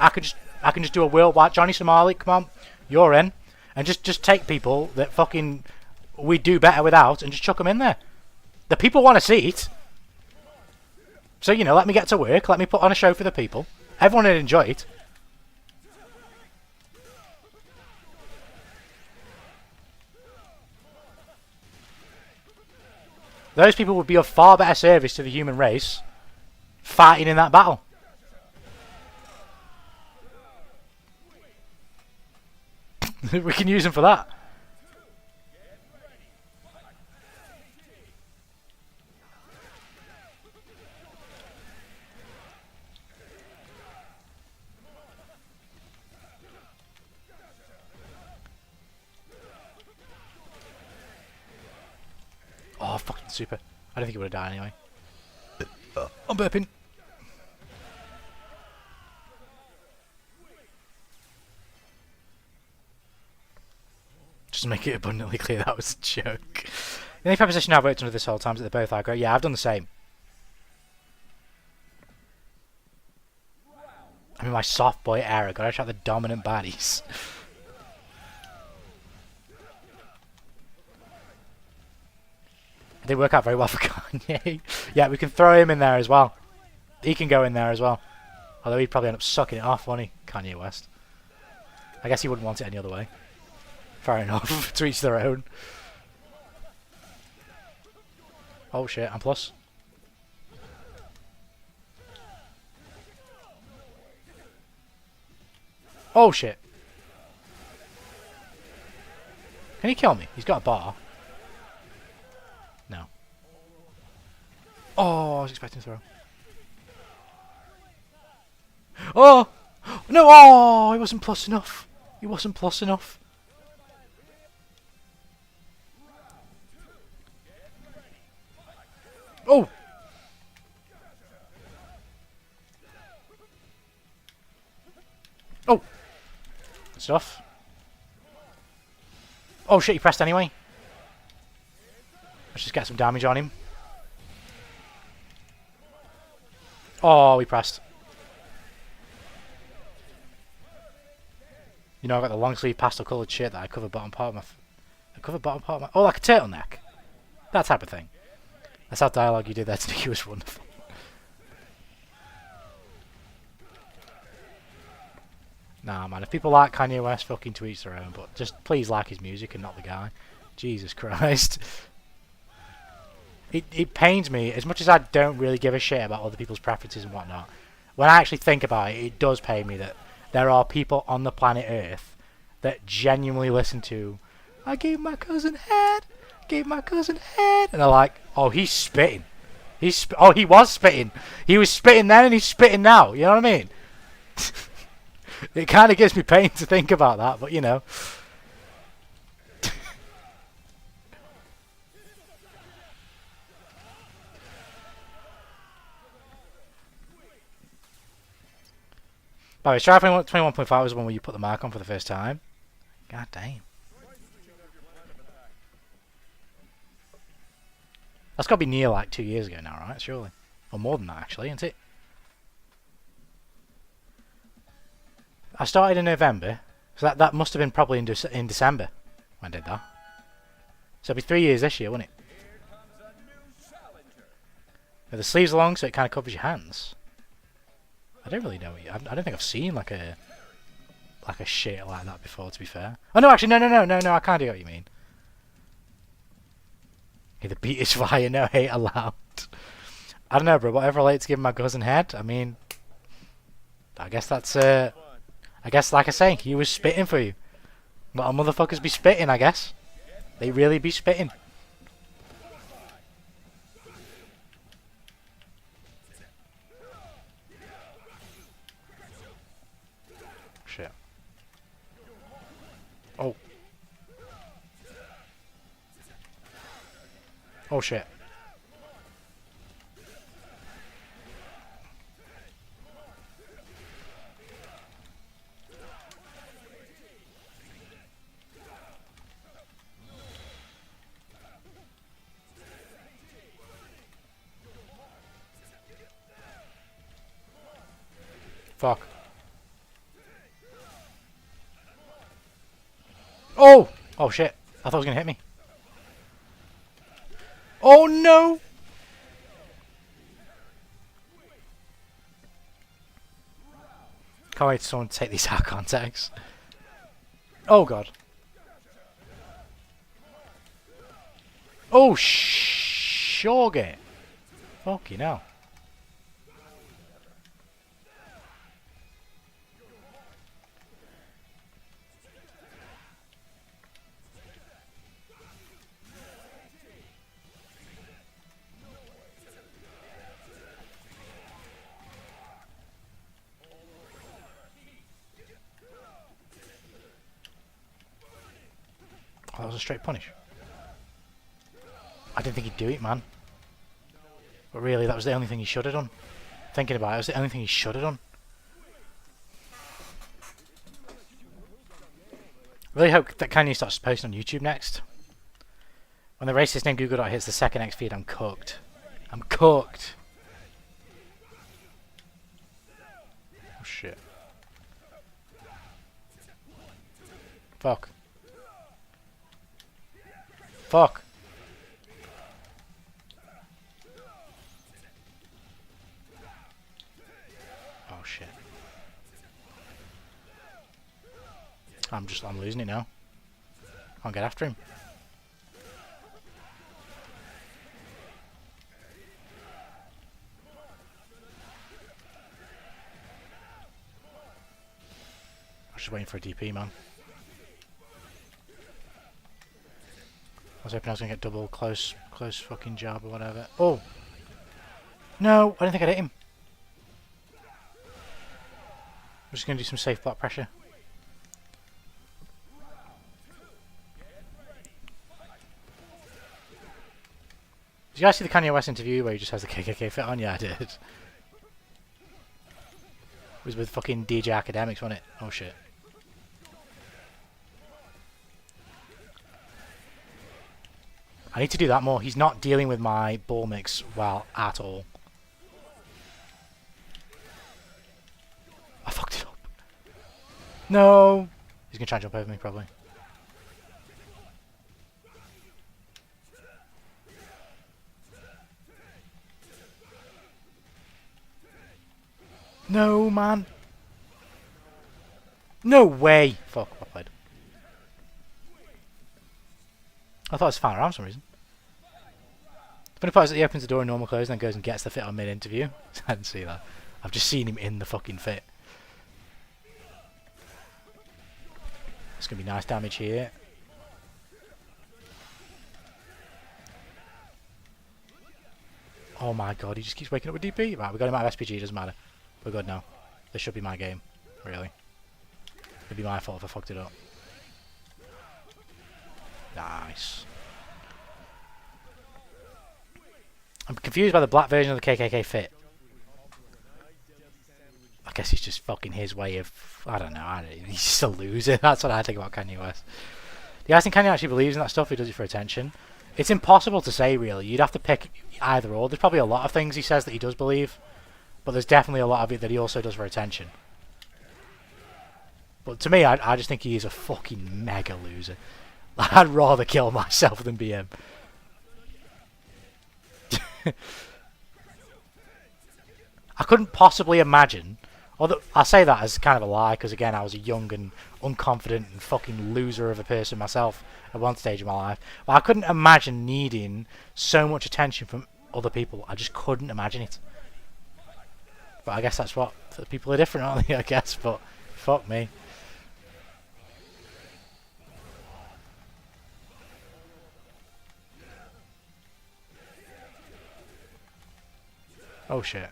do a worldwide. Johnny Somali, come on, you're in. And just take people that fucking we do better without and just chuck them in there. The people want a seat. So, you know, let me get to work. Let me put on a show for the people. Everyone would enjoy it. Those people would be of far better service to the human race fighting in that battle. We can use them for that. Oh, fucking super. I don't think he would have died anyway. I'm burping. Just to make it abundantly clear that was a joke. The only preposition I've worked under this whole time is that they're both aggro. Yeah, I've done the same. I'm in my soft boy era. Gotta try the dominant baddies. They work out very well for Kanye. Yeah, we can throw him in there as well. He can go in there as well. Although he'd probably end up sucking it off, wouldn't he? Kanye West. I guess he wouldn't want it any other way. Fair enough. To each their own. Oh shit, I'm plus. Oh shit. Can he kill me? He's got a bar. No. Oh, I was expecting to throw. Oh! No! Oh! He wasn't plus enough. He wasn't plus enough. Oh! Oh! Good stuff. Oh shit, he pressed anyway. Let's just get some damage on him. Oh, we pressed. You know, I got the long sleeve pastel coloured shirt that I cover bottom part of my... Oh, like a turtleneck. That type of thing. That's how dialogue you did there to me was wonderful. Nah, man, if people like Kanye West, fucking to each their own, but just please like his music and not the guy. Jesus Christ. It pains me, as much as I don't really give a shit about other people's preferences and whatnot, when I actually think about it, it does pain me that there are people on the planet Earth that genuinely listen to, I gave my cousin head, and they're like, oh, he's spitting. Oh, he was spitting. He was spitting then and he's spitting now, you know what I mean? It kind of gives me pain to think about that, but you know. By the way, Strive 21.5 was the one where you put the mark on for the first time. God damn. That's got to be near like 2 years ago now, right? Surely. Or more than that, actually, isn't it? I started in November, so that must have been probably in December when I did that. So it'll be 3 years this year, won't it? Now, the sleeves are long, so it kind of covers your hands. I don't really know. I don't think I've seen like a shirt like that before. To be fair. Oh no, actually, no. I can't do what you mean. Hey, the beat is fire. No hate allowed. I don't know, bro. Whatever relates to giving my cousin head. I mean, I guess that's. I guess, like I say, he was spitting for you. But motherfuckers be spitting, I guess. They really be spitting. Shit. Oh. Oh shit. Fuck. Oh! Oh shit. I thought it was gonna hit me. Oh no! Can't wait for someone to take these out of context. Oh god. Oh Shogun. Fucking hell. Oh, that was a straight punish. I didn't think he'd do it, man. But really, that was the only thing he should have done. Thinking about it, it was the only thing he should have done. Really hope that Kanye starts posting on YouTube next. When the racist name Google hits the second X feed, I'm cooked. I'm cooked. Oh shit. Fuck. Fuck. Oh shit. I'm losing it now. Can't get after him. I was just waiting for a DP, man. I was hoping I was gonna get double close fucking jab or whatever. Oh! No! I didn't think I'd hit him. I'm just gonna do some safe block pressure. Did you guys see the Kanye West interview where he just has the KKK fit on? Yeah, I did. It was with fucking DJ Academics, wasn't it? Oh shit. I need to do that more. He's not dealing with my ball mix well at all. I fucked it up. No! He's gonna try and jump over me, probably. No, man! No way! Fuck, I played. I thought it was fan around for some reason. The funny part is that he opens the door in normal clothes and then goes and gets the fit on mid-interview. I didn't see that. I've just seen him in the fucking fit. It's going to be nice damage here. Oh my god, he just keeps waking up with DP. Right, we got him out of SPG, doesn't matter. We're good now. This should be my game, really. It'd be my fault if I fucked it up. Nice. I'm confused by the black version of the KKK fit. I guess it's just fucking his way of... I don't know. He's just a loser. That's what I think about Kanye West. Do you guys think Kanye actually believes in that stuff? He does it for attention? It's impossible to say, really. You'd have to pick either or. There's probably a lot of things he says that he does believe. But there's definitely a lot of it that he also does for attention. But to me, I just think he is a fucking mega loser. I'd rather kill myself than be him. I couldn't possibly imagine, although I say that as kind of a lie because again I was a young and unconfident and fucking loser of a person myself at one stage of my life, but I couldn't imagine needing so much attention from other people. I just couldn't imagine it. But I guess that's what people are different, aren't they? I guess, but fuck me. Oh shit.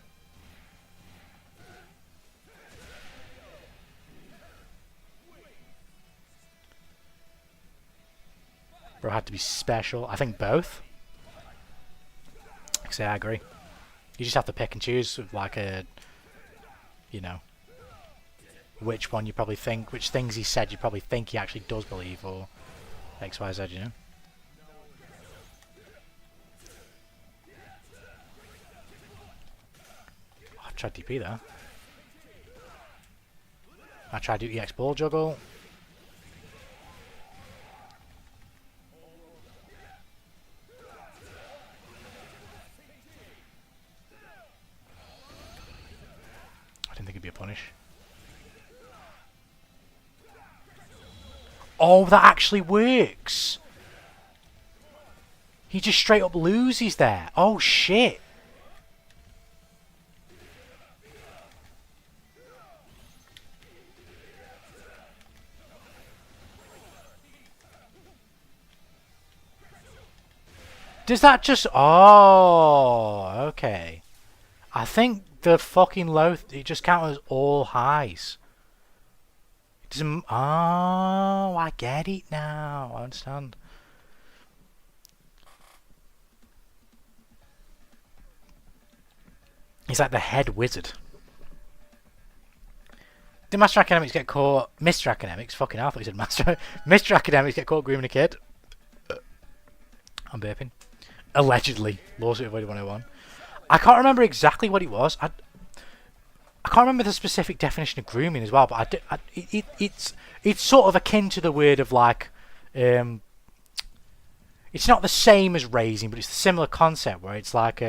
Bro had to be special. I think both. Actually, I agree. You just have to pick and choose like a, you know, which one you probably think, which things he said you probably think he actually does believe, or X, Y, Z, you know. I tried DP there. I tried to do EX ball juggle. I didn't think it'd be a punish. Oh, that actually works. He just straight up loses there. Oh, shit. Does that just... Oh, okay. I think the fucking low... It just counts as all highs. It doesn't... Oh, I get it now. I understand. He's like the head wizard. Did Master Academics get caught... Mr. Academics? Fucking hell, I thought he said Master... Mr. Academics get caught grooming a kid? I'm burping. Allegedly. Lawsuit avoided 101. I can't remember exactly what it was. I can't remember the specific definition of grooming as well, but it's sort of akin to the word of like... it's not the same as raising, but it's a similar concept where it's like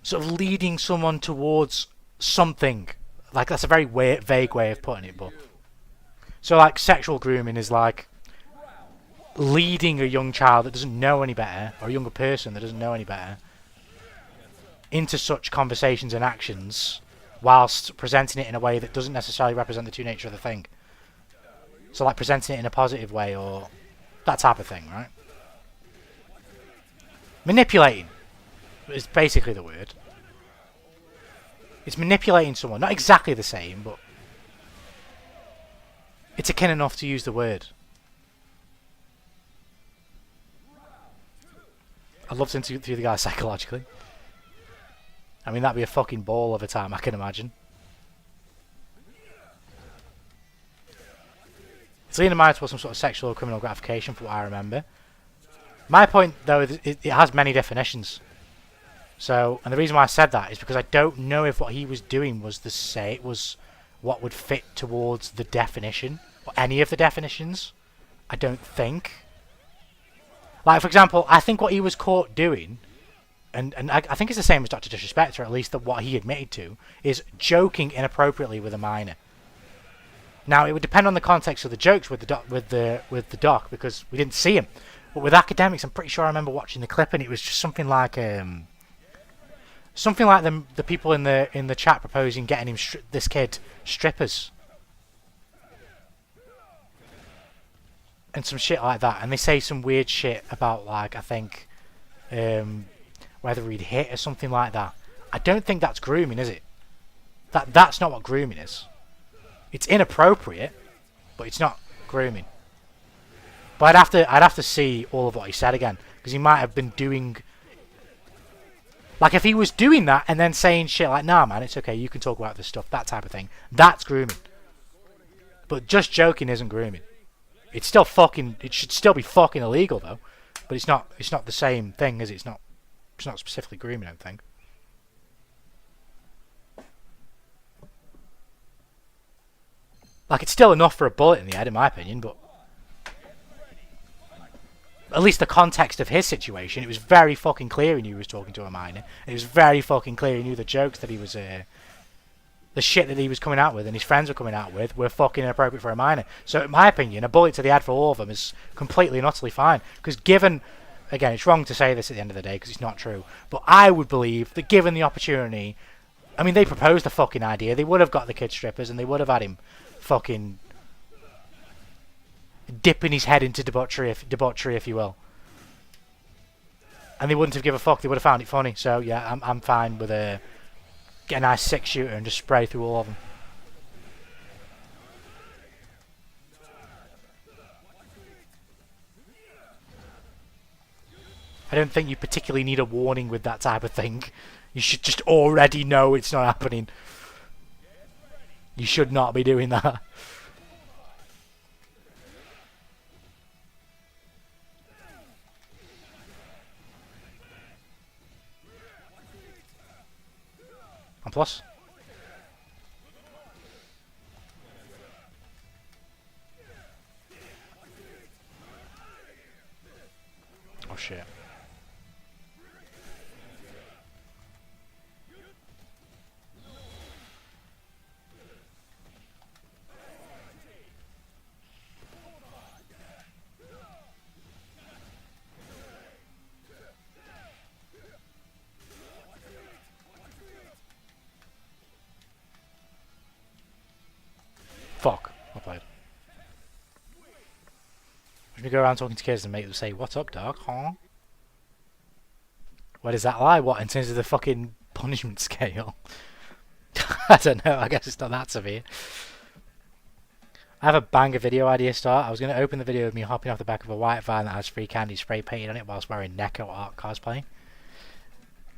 sort of leading someone towards something. Like, that's a very vague way of putting it, but... So, like, sexual grooming is like leading a young child that doesn't know any better, or a younger person that doesn't know any better, into such conversations and actions, whilst presenting it in a way that doesn't necessarily represent the true nature of the thing. So, like, presenting it in a positive way, or that type of thing, right? Manipulating is basically the word. It's manipulating someone. Not exactly the same, but it's akin enough to use the word. I'd love to interview the guy psychologically. I mean, that'd be a fucking ball of a time, I can imagine. It's leaning mind towards some sort of sexual or criminal gratification, from what I remember. My point, though, it has many definitions. So, and the reason why I said that is because I don't know if what he was doing was what would fit towards the definition, or any of the definitions. I don't think. Like, for example, I think what he was caught doing, and I think it's the same as Dr. Disrespect, or at least what he admitted to, is joking inappropriately with a minor. Now, it would depend on the context of the jokes with the doc, because we didn't see him. But with Academics, I'm pretty sure I remember watching the clip, and it was just something like the people in the chat proposing getting him this kid strippers. And some shit like that, and they say some weird shit about, like, I think whether he'd hit or something like that. I don't think that's grooming, is it? That's not what grooming is. It's inappropriate, but it's not grooming. But I'd have to see all of what he said again, because he might have been doing, like, if he was doing that and then saying shit like, "Nah, man, it's okay, you can talk about this stuff," that type of thing. That's grooming. But just joking isn't grooming. It's still fucking. It should still be fucking illegal though, but it's not. It's not the same thing, is it? It's not. It's not specifically grooming, I don't think. Like, it's still enough for a bullet in the head, in my opinion. But at least the context of his situation, it was very fucking clear he knew he was talking to a minor. It was very fucking clear he knew the jokes that he was. The shit that he was coming out with and his friends were coming out with were fucking inappropriate for a minor. So, in my opinion, a bullet to the head for all of them is completely and utterly fine. Because given, again, it's wrong to say this at the end of the day because it's not true, but I would believe that given the opportunity, I mean, they proposed the fucking idea, they would have got the kid strippers and they would have had him fucking dipping his head into debauchery, if you will. And they wouldn't have given a fuck, they would have found it funny. So, yeah, I'm fine with get a nice 6-shooter and just spray through all of them. I don't think you particularly need a warning with that type of thing. You should just already know it's not happening. You should not be doing that. And plus. Oh shit. Fuck. I played. I'm gonna go around talking to kids and make them say, "What's up, dog? Huh?" Where does that lie? What, in terms of the fucking punishment scale? I don't know. I guess it's not that severe. I have a banger video idea start. I was going to open the video with me hopping off the back of a white van that has free candy spray painted on it whilst wearing Neko art cosplay.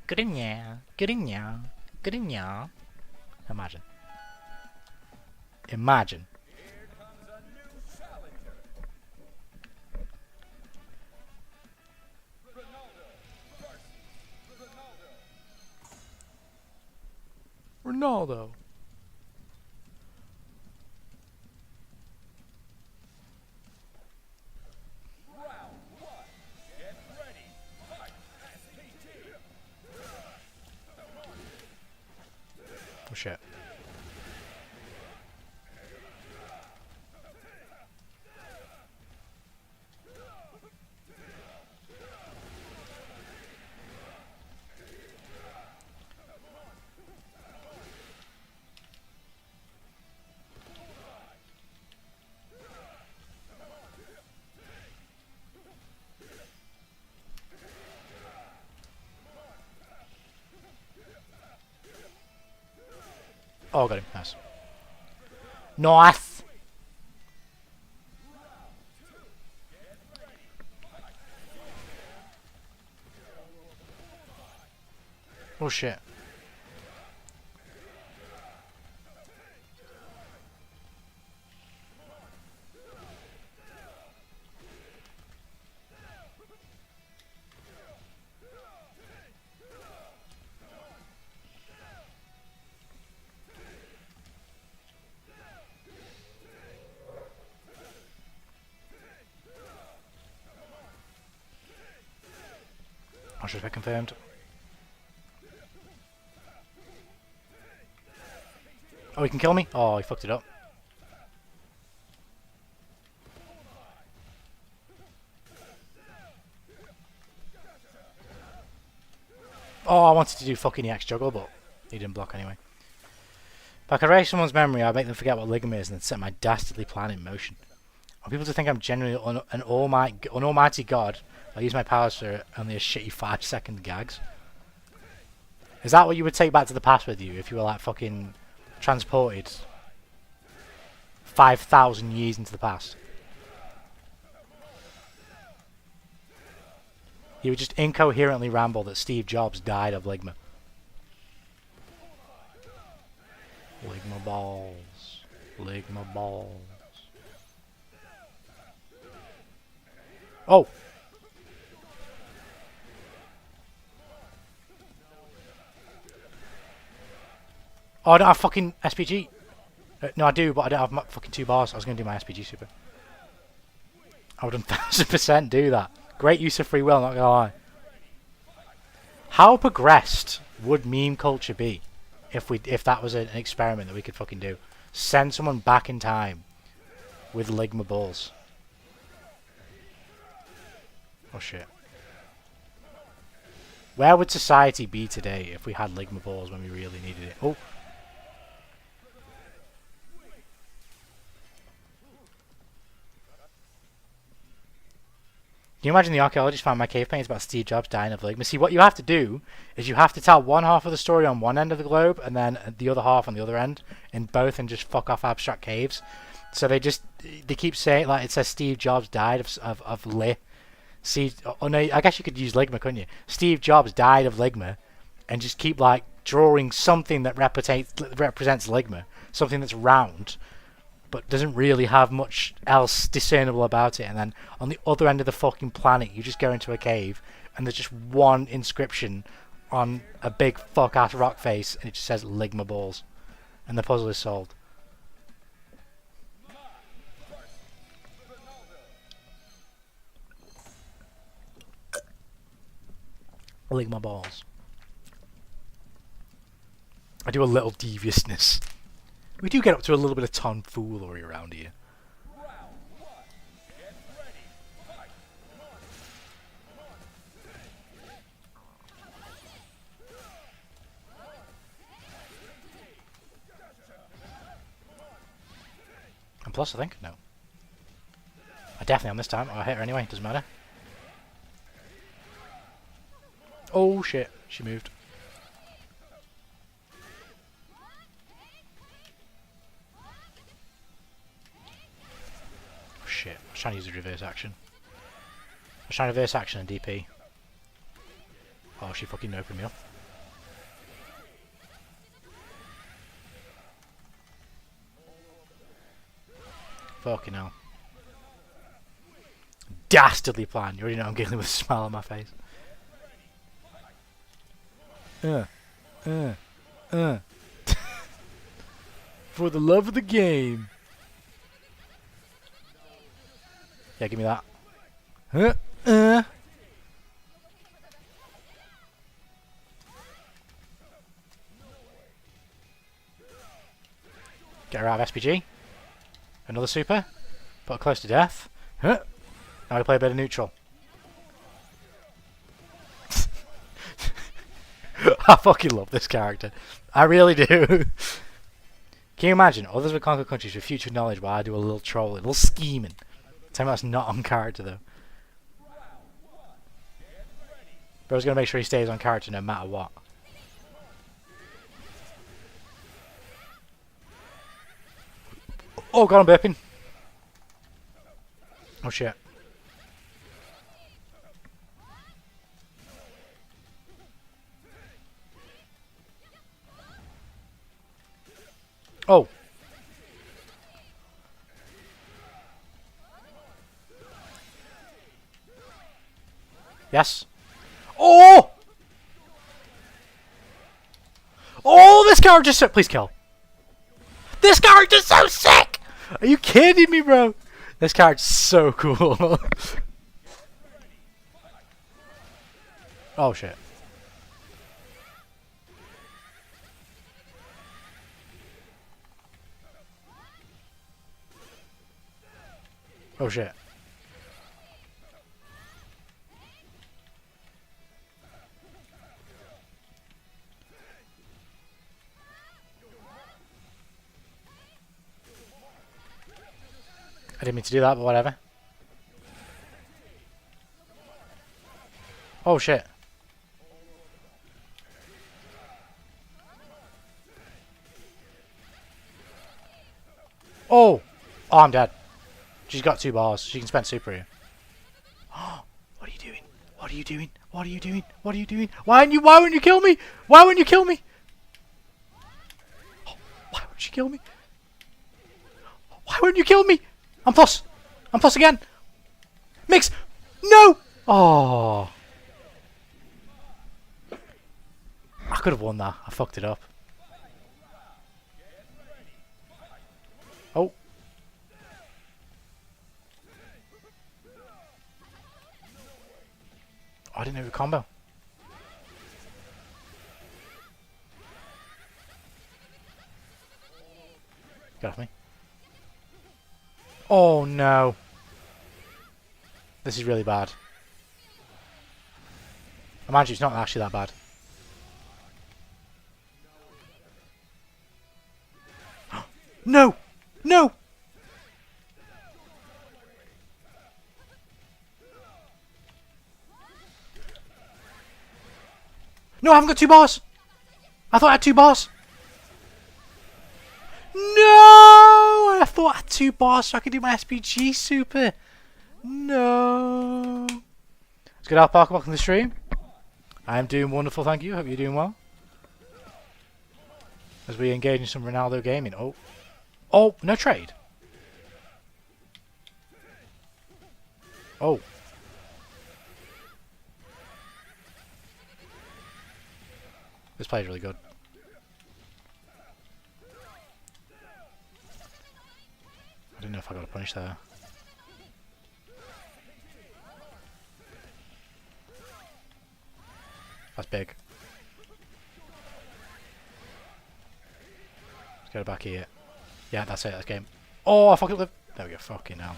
Good in ya. Good in ya. Good in ya. Imagine. Imagine. Ronaldo. Oh shit. Oh, got him. Nice. Nice! Oh shit. I should have confirmed. Oh, he can kill me? Oh, he fucked it up. Oh, I wanted to do fucking EX juggle, but he didn't block anyway. If I could erase someone's memory, I'd make them forget what Ligma is and then set my dastardly plan in motion. I want people to think I'm genuinely an almighty god. I use my powers for only a shitty 5-second gags. Is that what you would take back to the past with you if you were like fucking transported 5,000 years into the past? You would just incoherently ramble that Steve Jobs died of Ligma. Ligma balls. Ligma balls. Oh! Oh, I don't have fucking SPG. No, I do, but I don't have my fucking 2 bars. I was going to do my SPG super. I would 1000% do that. Great use of free will, not going to lie. How progressed would meme culture be if that was an experiment that we could fucking do? Send someone back in time with Ligma balls. Oh shit. Where would society be today if we had Ligma balls when we really needed it? Oh. Can you imagine the archaeologist found my cave paintings about Steve Jobs dying of Ligma? See, what you have to do is you have to tell one half of the story on one end of the globe and then the other half on the other end in both and just fuck off abstract caves. So they keep saying, like, it says Steve Jobs died of Li. See, oh no, I guess you could use Ligma, couldn't you? Steve Jobs died of Ligma and just keep, like, drawing something that represents Ligma. Something that's round but doesn't really have much else discernible about it, and then on the other end of the fucking planet you just go into a cave and there's just one inscription on a big fuck ass rock face and it just says Ligma balls and the puzzle is solved. Ligma balls. I do a little deviousness. We do get up to a little bit of tomfoolery around here. plus, I think. No. I definitely am this time. I hit her anyway. Doesn't matter. Oh shit! She moved. Oh shit! I was trying to use the reverse action. I was trying to reverse action and DP. Oh, she fucking opened me up. Fucking hell. Dastardly plan. You already know I'm giggling with a smile on my face. For the love of the game. Yeah, give me that. Get her out of SPG. Another super. Put her close to death. Now we play a bit of neutral. I fucking love this character. I really do. Can you imagine? Others would conquer countries with future knowledge while I do a little trolling, a little scheming. Tell me that's not on character though. Bro's gonna make sure he stays on character no matter what. Oh god, I'm burping. Oh shit. Oh. Yes. Oh! Oh, this character's so... Please kill. This character's so sick! Are you kidding me, bro? This character's so cool. Oh, shit. Oh, shit. I didn't mean to do that, but whatever. Oh shit. Oh! Oh, I'm dead. She's got 2 bars. She can spend super here. What are you doing? What are you doing? What are you doing? What are you doing? Why wouldn't you kill me? Why wouldn't you kill me? Why wouldn't you kill me? Why wouldn't you kill me? I'm plus. I'm plus again. Mix. No. Oh. I could have won that. I fucked it up. Oh. I didn't know the combo. Get off me. Oh no. This is really bad. Imagine it's not actually that bad. No! No! No, I haven't got 2 bars! I thought I had 2 bars! No! I thought I had 2 bars so I could do my SPG super! No! Let's get our Parker back on the stream. I am doing wonderful, thank you. Hope you're doing well. As we engage in some Ronaldo gaming. Oh. Oh, no trade. Oh. This play's really good. I don't know if I got a punish there. That's big. Let's get it back here. Yeah, that's it. That's game. Oh, I fucking live. There we go. Fucking hell.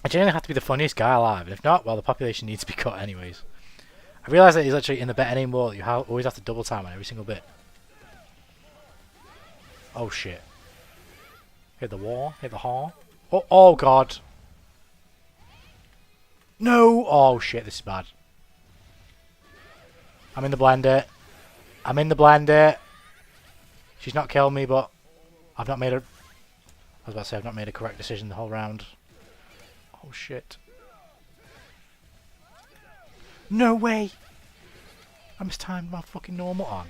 I genuinely have to be the funniest guy alive. And if not, well, the population needs to be cut anyways. I realise that he's literally in the bet anymore. You always have to double time on every single bit. Oh shit. Hit the wall. Hit the hall. Oh, oh god. No! Oh shit, this is bad. I'm in the blender. I'm in the blender. She's not killed me, but I've not made a... I was about to say I've not made a correct decision the whole round. Oh shit. No way! I mistimed my fucking normal arm.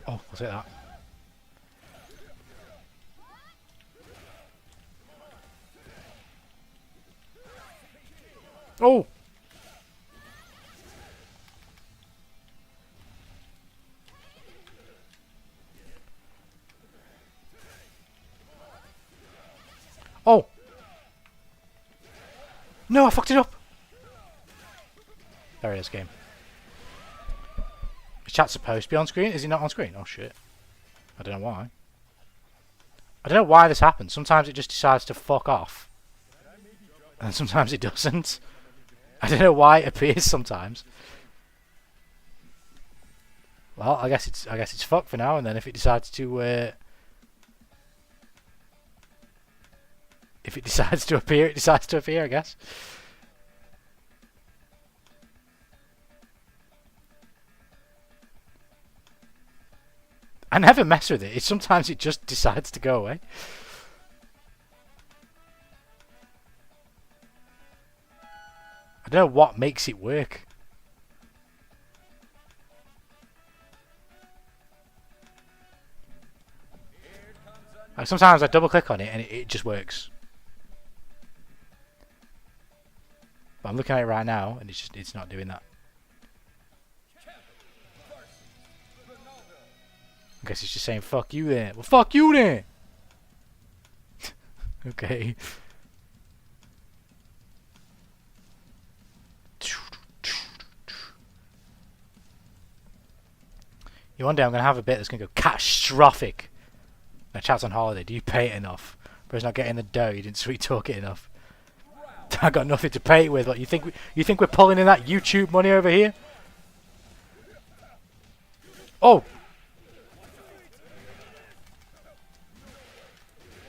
Oh, I'll take that. Oh! Oh! No, I fucked it up! There it is, game. Is chat supposed to be on screen? Is he not on screen? Oh shit. I don't know why. I don't know why this happens. Sometimes it just decides to fuck off. And sometimes it doesn't. I don't know why it appears sometimes. Well, I guess it's fucked for now, and then if it decides to if it decides to appear, it decides to appear, I guess. I never mess with it. Sometimes it just decides to go away. I don't know what makes it work. Like sometimes I double click on it and it just works. But I'm looking at it right now and it's not doing that. I guess it's just saying fuck you then. Well, fuck you then. Okay. One day I'm going to have a bit that's going to go catastrophic. Now chat's on holiday. Do you pay it enough? But it's not getting the dough. You didn't sweet talk it enough. I got nothing to pay it with. Like, you think we're pulling in that YouTube money over here? Oh.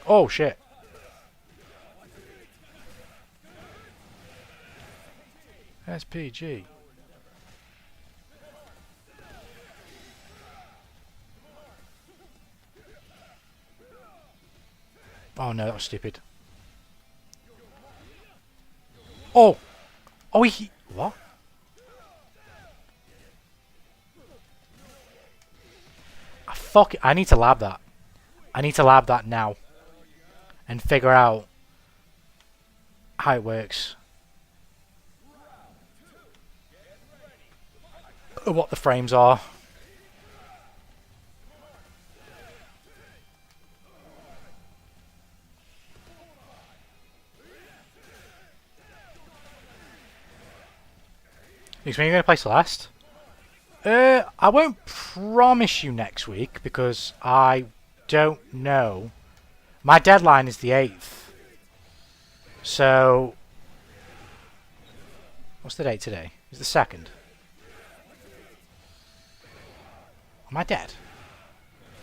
Oh shit. SPG. Oh no, that was stupid. Oh! Oh, he... What? Fuck it. I need to lab that. I need to lab that now. And figure out how it works. What the frames are. Next week, you're going to play Celeste? I won't promise you next week because I don't know. My deadline is the 8th. So, what's the date today? It's the 2nd. Am I dead?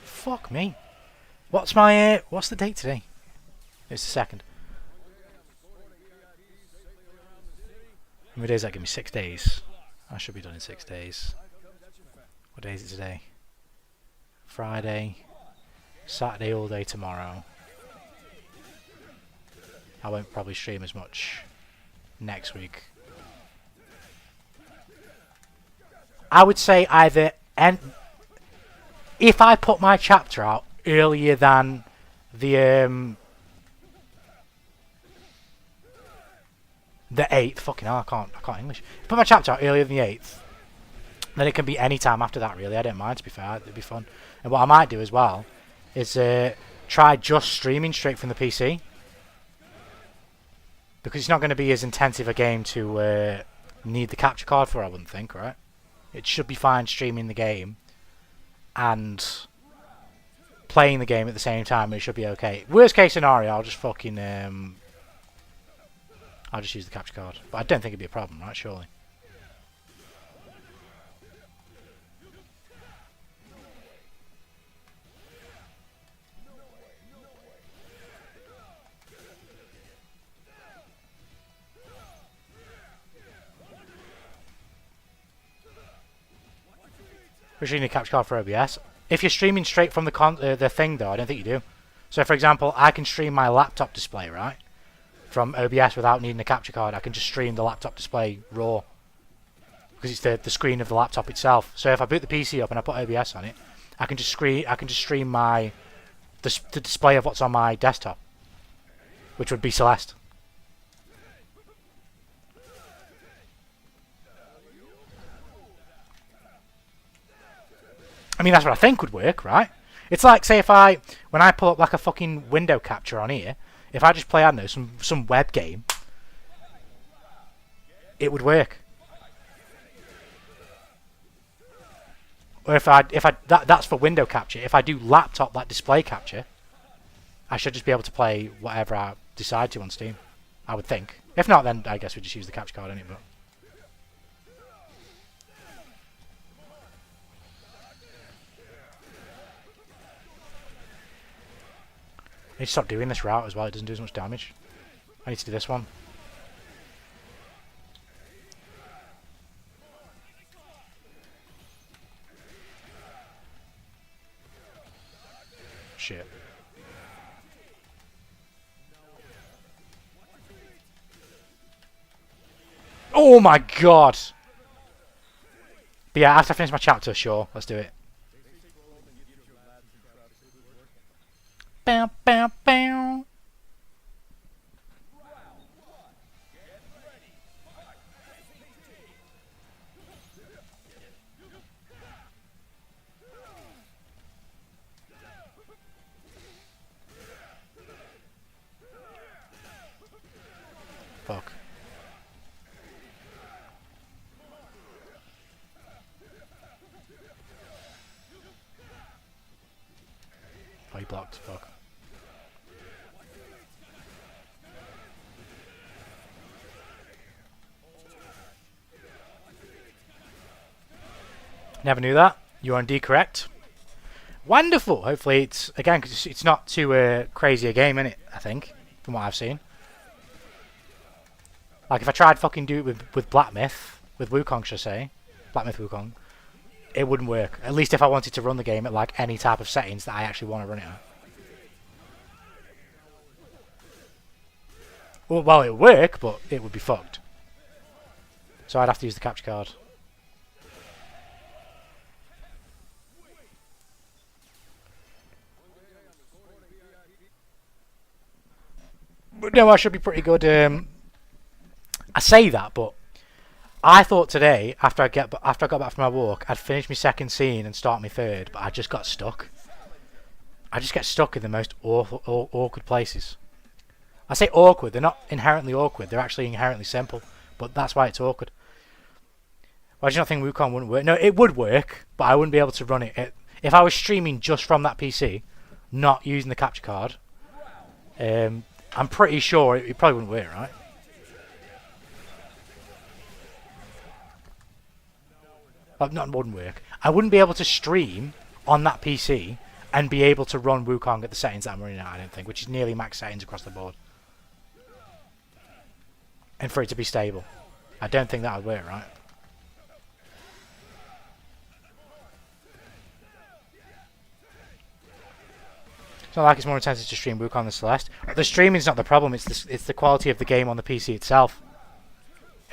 Fuck me. What's my what's the date today? It's the 2nd. How many days does that give me? 6 days. I should be done in 6 days. What day is it today? Friday. Saturday all day tomorrow. I won't probably stream as much next week. I would say either if I put my chapter out earlier than the 8th, fucking hell, I can't English. If I put my chapter out earlier than the 8th, then it can be any time after that, really. I don't mind, to be fair. It'd be fun. And what I might do as well is try just streaming straight from the PC. Because it's not going to be as intensive a game to need the capture card for, I wouldn't think, right? It should be fine streaming the game and playing the game at the same time. It should be okay. Worst case scenario, I'll just fucking... I'll just use the capture card. But I don't think it'd be a problem, right? Surely. We're using a capture card for OBS. If you're streaming straight from the thing, though, I don't think you do. So, for example, I can stream my laptop display, right, from OBS without needing a capture card. I can just stream the laptop display raw because it's the screen of the laptop itself. So if I boot the PC up and I put OBS on it, I can just stream the display of what's on my desktop, which would be Celeste. I mean, that's what I think would work, right? It's like, say, when I pull up like a fucking window capture on here, if I just play, I don't know, some web game, it would work. Or that's for window capture. If I do laptop like display capture, I should just be able to play whatever I decide to on Steam. I would think. If not, then I guess we just use the capture card anyway. I need to stop doing this route as well, it doesn't do as much damage. I need to do this one. Shit. Oh my god! But yeah, after I finish my chapter, sure, let's do it. Bow, bow, bow. Fuck. Oh, he blocked. Fuck. Never knew that. You're indeed correct. Wonderful. Hopefully it's, again, because it's not too crazy a game, innit, I think, from what I've seen. Like, if I tried fucking do it with Black Myth, with Wukong, should I say, Black Myth Wukong, it wouldn't work. At least if I wanted to run the game at, like, any type of settings that I actually want to run it at. Well, it would work, but it would be fucked. So I'd have to use the capture card. But no, I should be pretty good. I say that, but I thought today, after I got back from my walk, I'd finish my second scene and start my third, but I just got stuck. I just get stuck in the most awkward places. I say awkward, they're not inherently awkward, they're actually inherently simple, but that's why it's awkward. Why do you not think Wukong wouldn't work? No, it would work, but I wouldn't be able to run it. If I was streaming just from that PC, not using the capture card, I'm pretty sure it probably wouldn't work, right? Not wouldn't work. I wouldn't be able to stream on that PC and be able to run Wukong at the settings that I'm running at, I don't think, which is nearly max settings across the board. And for it to be stable. I don't think that would work, right? It's not like it's more intensive to stream Wukong than Celeste. The streaming is not the problem, it's the quality of the game on the PC itself.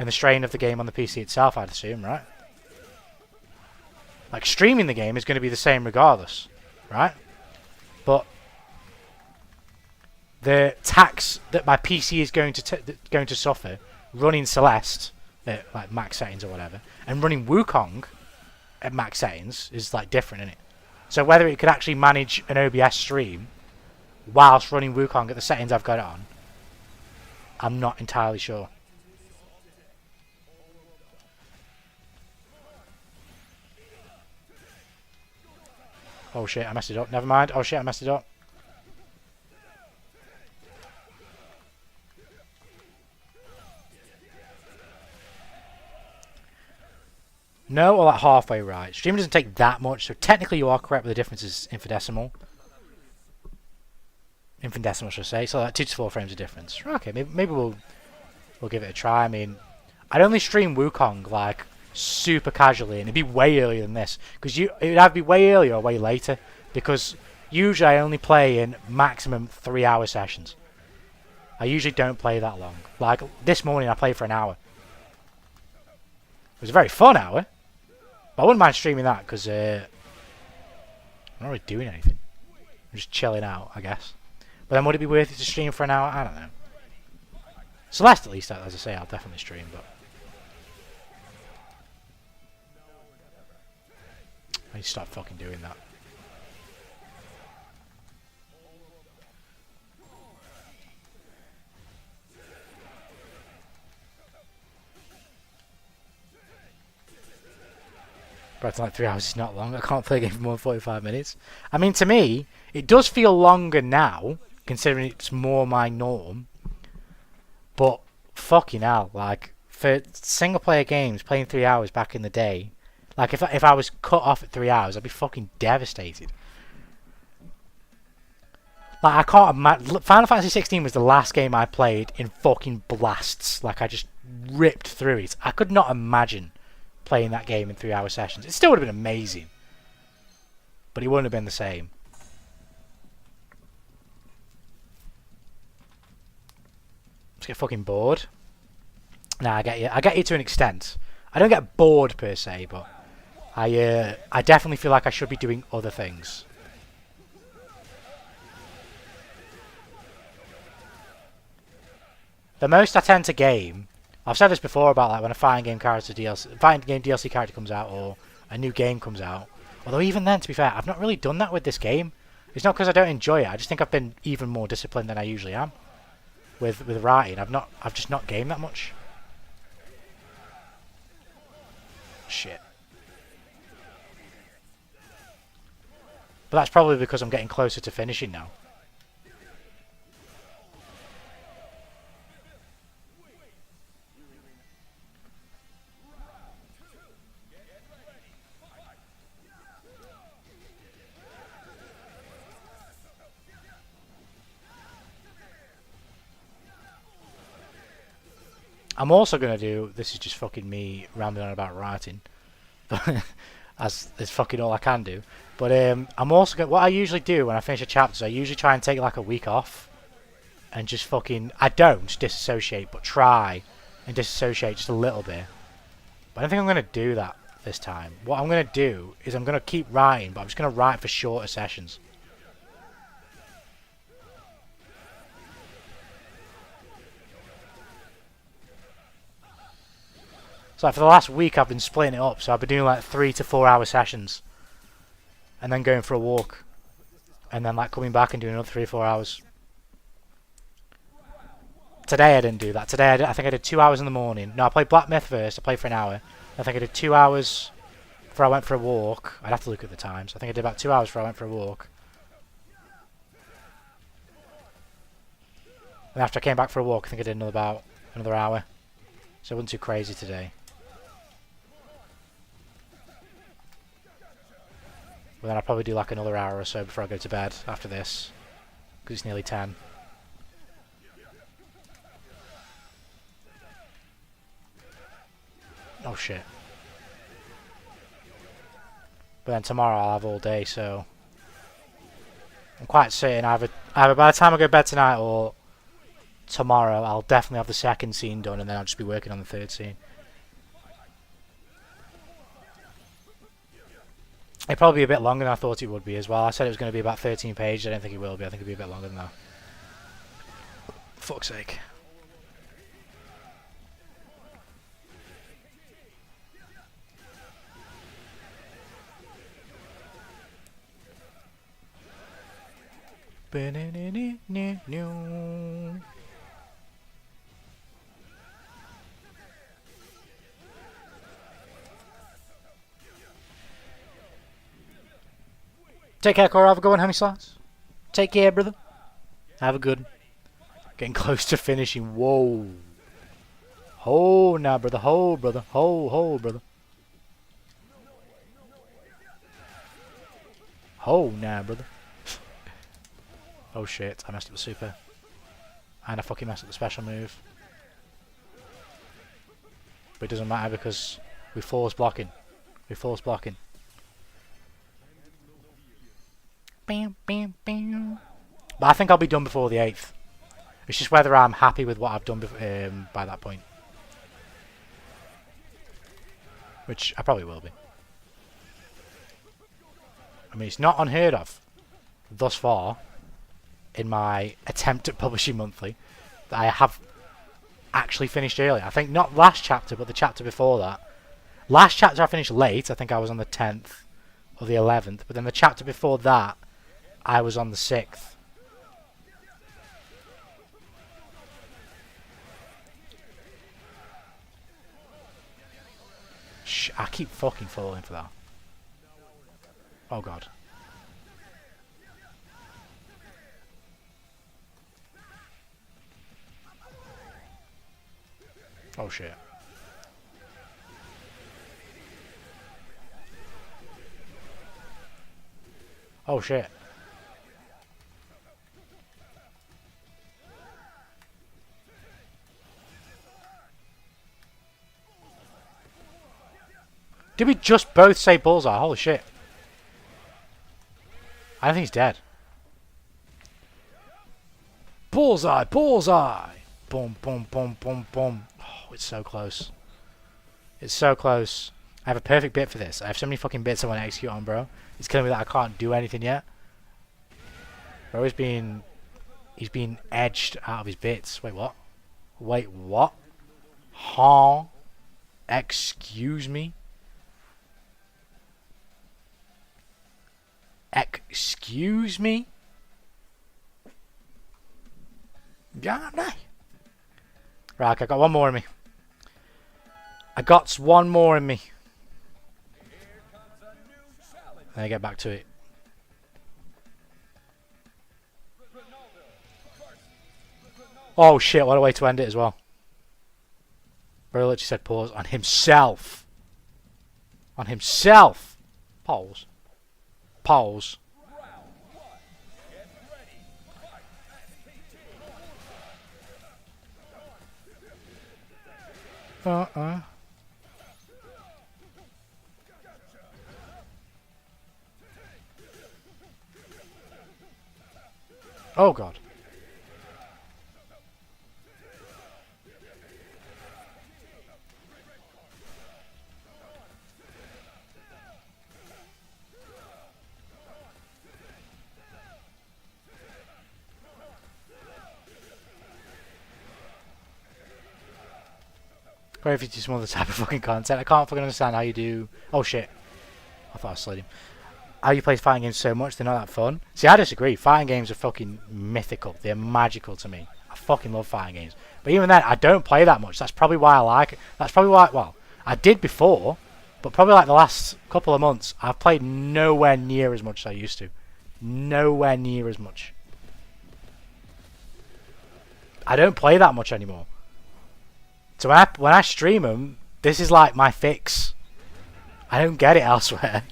And the strain of the game on the PC itself, I'd assume, right? Like, streaming the game is going to be the same regardless, right? But the tax that my PC is going to suffer running Celeste at like max settings or whatever, and running Wukong at max settings is like different, isn't it? So whether it could actually manage an OBS stream whilst running Wukong at the settings I've got it on, I'm not entirely sure. Oh shit, I messed it up. Never mind. Oh shit, I messed it up. No, or like halfway right. Streaming doesn't take that much, so technically you are correct, but the difference is infinitesimal. Infinitesimal, should I say? So like 2 to 4 frames of difference. Okay, maybe we'll give it a try. I mean, I'd only stream Wukong like super casually, and it'd be way earlier than this because it would either be way earlier or way later. Because usually I only play in maximum 3-hour sessions. I usually don't play that long. Like this morning, I played for an hour. It was a very fun hour. But I wouldn't mind streaming that because I'm not really doing anything. I'm just chilling out, I guess. But then would it be worth it to stream for an hour? I don't know. Celeste, at least, as I say, I'll definitely stream. But I need to stop fucking doing that. But like 3 hours is not long. I can't play a game for more than 45 minutes. I mean, to me, it does feel longer now, considering it's more my norm. But fucking hell, like for single player games, playing 3 hours back in the day, like if I was cut off at 3 hours, I'd be fucking devastated. Like I can't imagine. Final Fantasy 16 was the last game I played in fucking blasts. Like I just ripped through it. I could not imagine playing that game in 3-hour sessions. It still would have been amazing, but it wouldn't have been the same. Just get fucking bored. Nah, I get you. I get you to an extent. I don't get bored per se, but I definitely feel like I should be doing other things. The most I tend to game, I've said this before about like when a fighting game DLC character comes out or a new game comes out. Although even then, to be fair, I've not really done that with this game. It's not because I don't enjoy it. I just think I've been even more disciplined than I usually am with writing. I've just not gamed that much. Shit. But that's probably because I'm getting closer to finishing now. I'm also going to do, this is just fucking me rambling on about writing, as it's fucking all I can do, but I'm also going to, what I usually do when I finish a chapter is I usually try and take like a week off, and just fucking, I don't disassociate, but try and disassociate just a little bit. But I don't think I'm going to do that this time. What I'm going to do is I'm going to keep writing, but I'm just going to write for shorter sessions. So like for the last week I've been splitting it up, so I've been doing like 3 to 4 hour sessions. And then going for a walk. And then like coming back and doing another 3 or 4 hours. Today I didn't do that. Today I think I did 2 hours in the morning. No, I played Black Myth first. I played for an hour. I think I did 2 hours before I went for a walk. I'd have to look at the times. I think I did about 2 hours before I went for a walk. And after I came back for a walk, I think I did another hour. So it wasn't too crazy today. But then I'll probably do like another hour or so before I go to bed after this. Because it's nearly 10. Oh shit. But then tomorrow I'll have all day, so I'm quite certain either by the time I go to bed tonight or tomorrow I'll definitely have the second scene done, and then I'll just be working on the third scene. It'll probably be a bit longer than I thought it would be as well. I said it was going to be about 13 pages. I don't think it will be. I think it'll be a bit longer than that. For fuck's sake. Take care, Cora. Have a good one, honey slots. Take care, brother. Have a good one. Getting close to finishing. Whoa. Ho, nah, brother. Ho, brother. Ho, brother. Oh, no, brother. Oh, shit. I messed up the super. And I fucking messed up the special move. But it doesn't matter because we force blocking. We force blocking. Bam, bam, bam. But I think I'll be done before the 8th. It's just whether I'm happy with what I've done by that point. Which I probably will be. I mean, it's not unheard of thus far in my attempt at publishing monthly that I have actually finished early. I think not last chapter, but the chapter before that. Last chapter I finished late. I think I was on the 10th or the 11th. But then the chapter before that, I was on the 6th. Shh, I keep fucking falling for that. Oh god. Oh shit. Oh shit. Did we just both say bullseye? Holy shit. I don't think he's dead. Bullseye! Bullseye! Boom, boom, boom, boom, boom. Oh, it's so close. It's so close. I have a perfect bit for this. I have so many fucking bits I want to execute on, bro. It's killing me that I can't do anything yet. Bro is being... He's being edged out of his bits. Wait, what? Wait, what? Huh? Excuse me? Excuse me? God, no. Right, okay, I got one more in me. I got one more in me. Then I get back to it. Oh shit, what a way to end it as well. Bro literally said pause on himself. On himself. Pause. Pause. Oh god. Or if it's just some other type of fucking content. I can't fucking understand how you do... Oh shit. I thought I slid him. How you play fighting games so much, they're not that fun. See, I disagree. Fighting games are fucking mythical. They're magical to me. I fucking love fighting games. But even then, I don't play that much. That's probably why I like it. That's probably why... Well, I did before, but probably like the last couple of months, I've played nowhere near as much as I used to. Nowhere near as much. I don't play that much anymore. So when I stream them, this is like my fix. I don't get it elsewhere.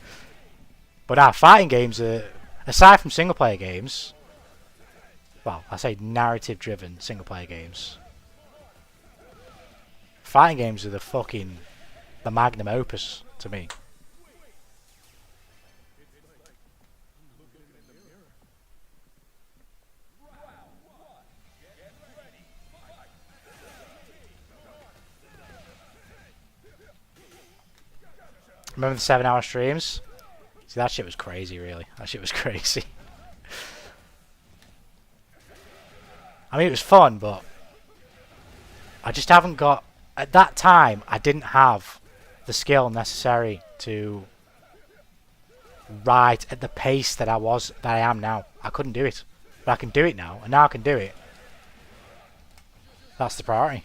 But now, fighting games are, aside from single player games, well, I say narrative driven single player games, fighting games are the magnum opus to me. Remember the 7-hour streams? See, that shit was crazy, really. That shit was crazy. I mean, it was fun, but I just haven't got... At that time, I didn't have the skill necessary to write at the pace that I am now. I couldn't do it. But I can do it now, and now I can do it. That's the priority.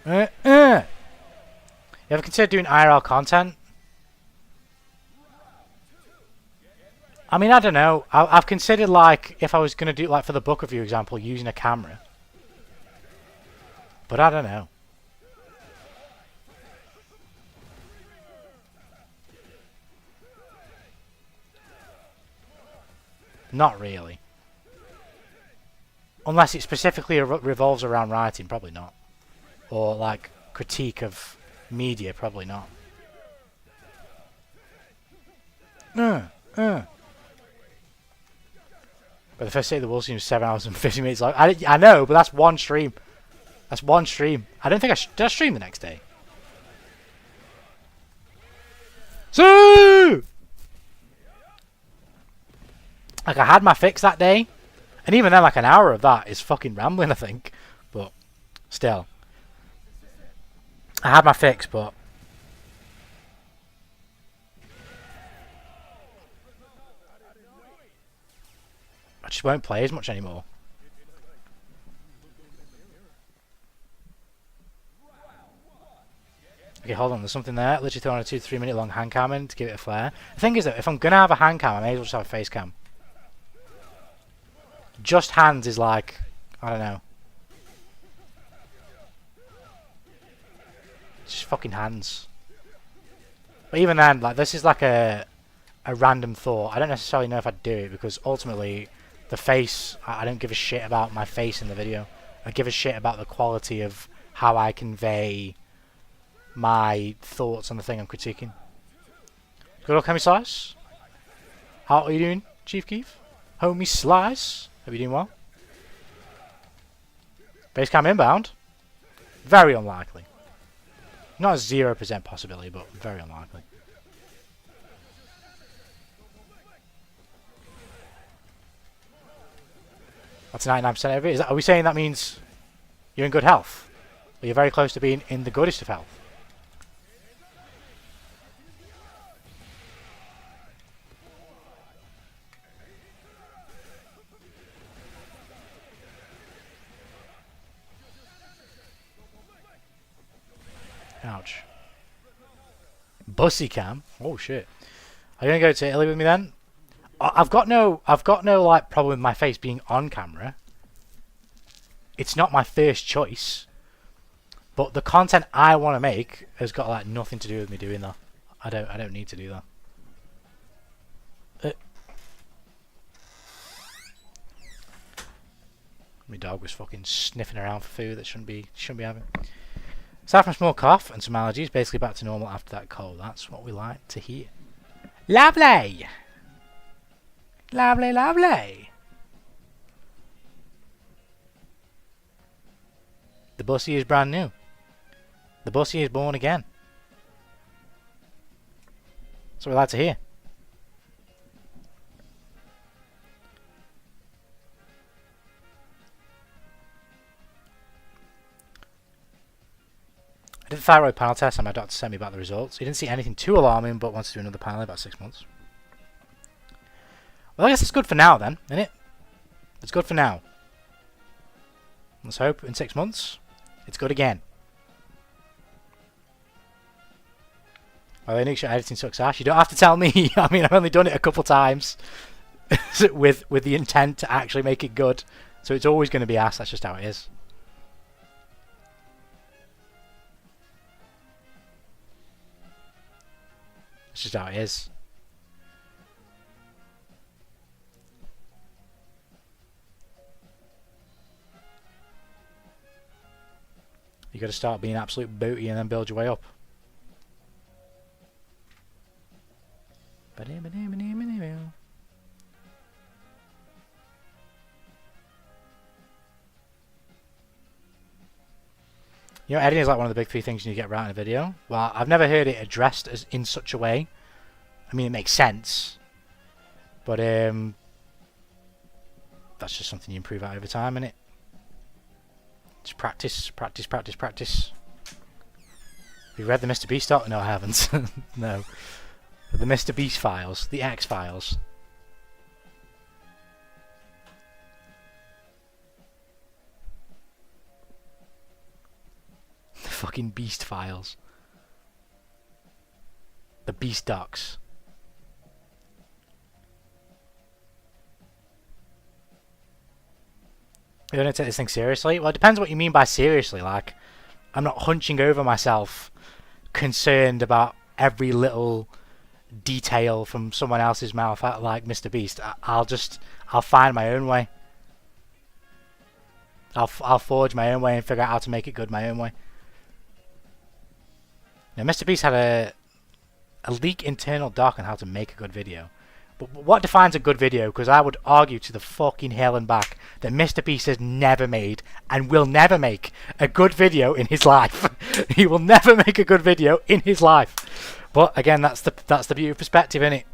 You ever considered doing IRL content? I mean, I don't know. I've considered, like, if I was going to do, like, for the book review example, using a camera. But I don't know. Not really. Unless it specifically revolves around writing, probably not. Or like critique of media, probably not. But the first day of the World seems 7 hours and 50 minutes long. I know, but that's one stream. That's one stream. I don't think did I stream the next day? So, like I had my fix that day. And even then, like an hour of that is fucking rambling, I think. But still, I had my fix, but I just won't play as much anymore. Okay, hold on. There's something there. Literally throwing a 2 to 3 minute long hand cam in to give it a flare. The thing is, though, if I'm gonna have a hand cam, I may as well just have a face cam. Just hands is like, I don't know. Just fucking hands. But even then, like, this is like a random thought. I don't necessarily know if I'd do it because ultimately the face, I don't give a shit about my face in the video. I give a shit about the quality of how I convey my thoughts on the thing I'm critiquing. Good luck, Homie Slice. How are you doing, Chief Keef? Homie Slice. Are you doing well? Base cam inbound? Very unlikely. Not a 0% possibility, but very unlikely. That's 99% of it. Are we saying that means you're in good health? Or you're very close to being in the goodest of health? Ouch. Bussy cam? Oh shit. Are you gonna go to Italy with me then? I've got no like problem with my face being on camera. It's not my first choice. But the content I want to make has got like nothing to do with me doing that. I don't need to do that. My dog was fucking sniffing around for food that shouldn't be having. Aside from a small cough and some allergies, basically back to normal after that cold. That's what we like to hear. Lovely! Lovely, lovely! The Bussy is brand new. The Bussy is born again. That's what we like to hear. I did the thyroid panel test and my doctor sent me back the results. He didn't see anything too alarming, but wants to do another panel in about 6 months. Well, I guess it's good for now then, isn't it? It's good for now. Let's hope in 6 months, it's good again. Well, the initial editing sucks ass. You don't have to tell me. I mean, I've only done it a couple times with the intent to actually make it good. So it's always going to be ass. That's just how it is. That's just how it is. You got to start being absolute booty and then build your way up. You know, editing is like one of the big 3 things you need to get right in a video. Well, I've never heard it addressed as in such a way. I mean, it makes sense, but that's just something you improve at over time, innit? Just practice, practice, practice, practice. Have you read the Mr. Beast article? No, I haven't. No. The Mr. Beast files. The X-Files. The fucking Beast files. The Beast docs. You don't take this thing seriously? Well, it depends what you mean by seriously. Like, I'm not hunching over myself, concerned about every little detail from someone else's mouth like Mr. Beast. I'll find my own way. I'll forge my own way and figure out how to make it good my own way. Now, Mr. Beast had a leak internal doc on how to make a good video. But what defines a good video? Because I would argue to the fucking hell and back that Mr. Beast has never made and will never make a good video in his life. He will never make a good video in his life. But again, that's the beauty of perspective, innit?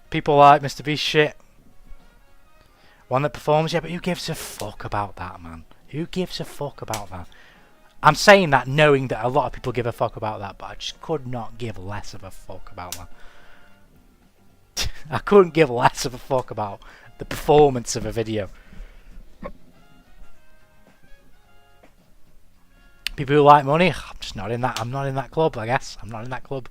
People like Mr. Beast shit. One that performs, yeah, but who gives a fuck about that, man? Who gives a fuck about that? I'm saying that knowing that a lot of people give a fuck about that, but I just could not give less of a fuck about that. I couldn't give less of a fuck about the performance of a video. People who like money, I'm just not in that. I'm not in that club, I guess. I'm not in that club.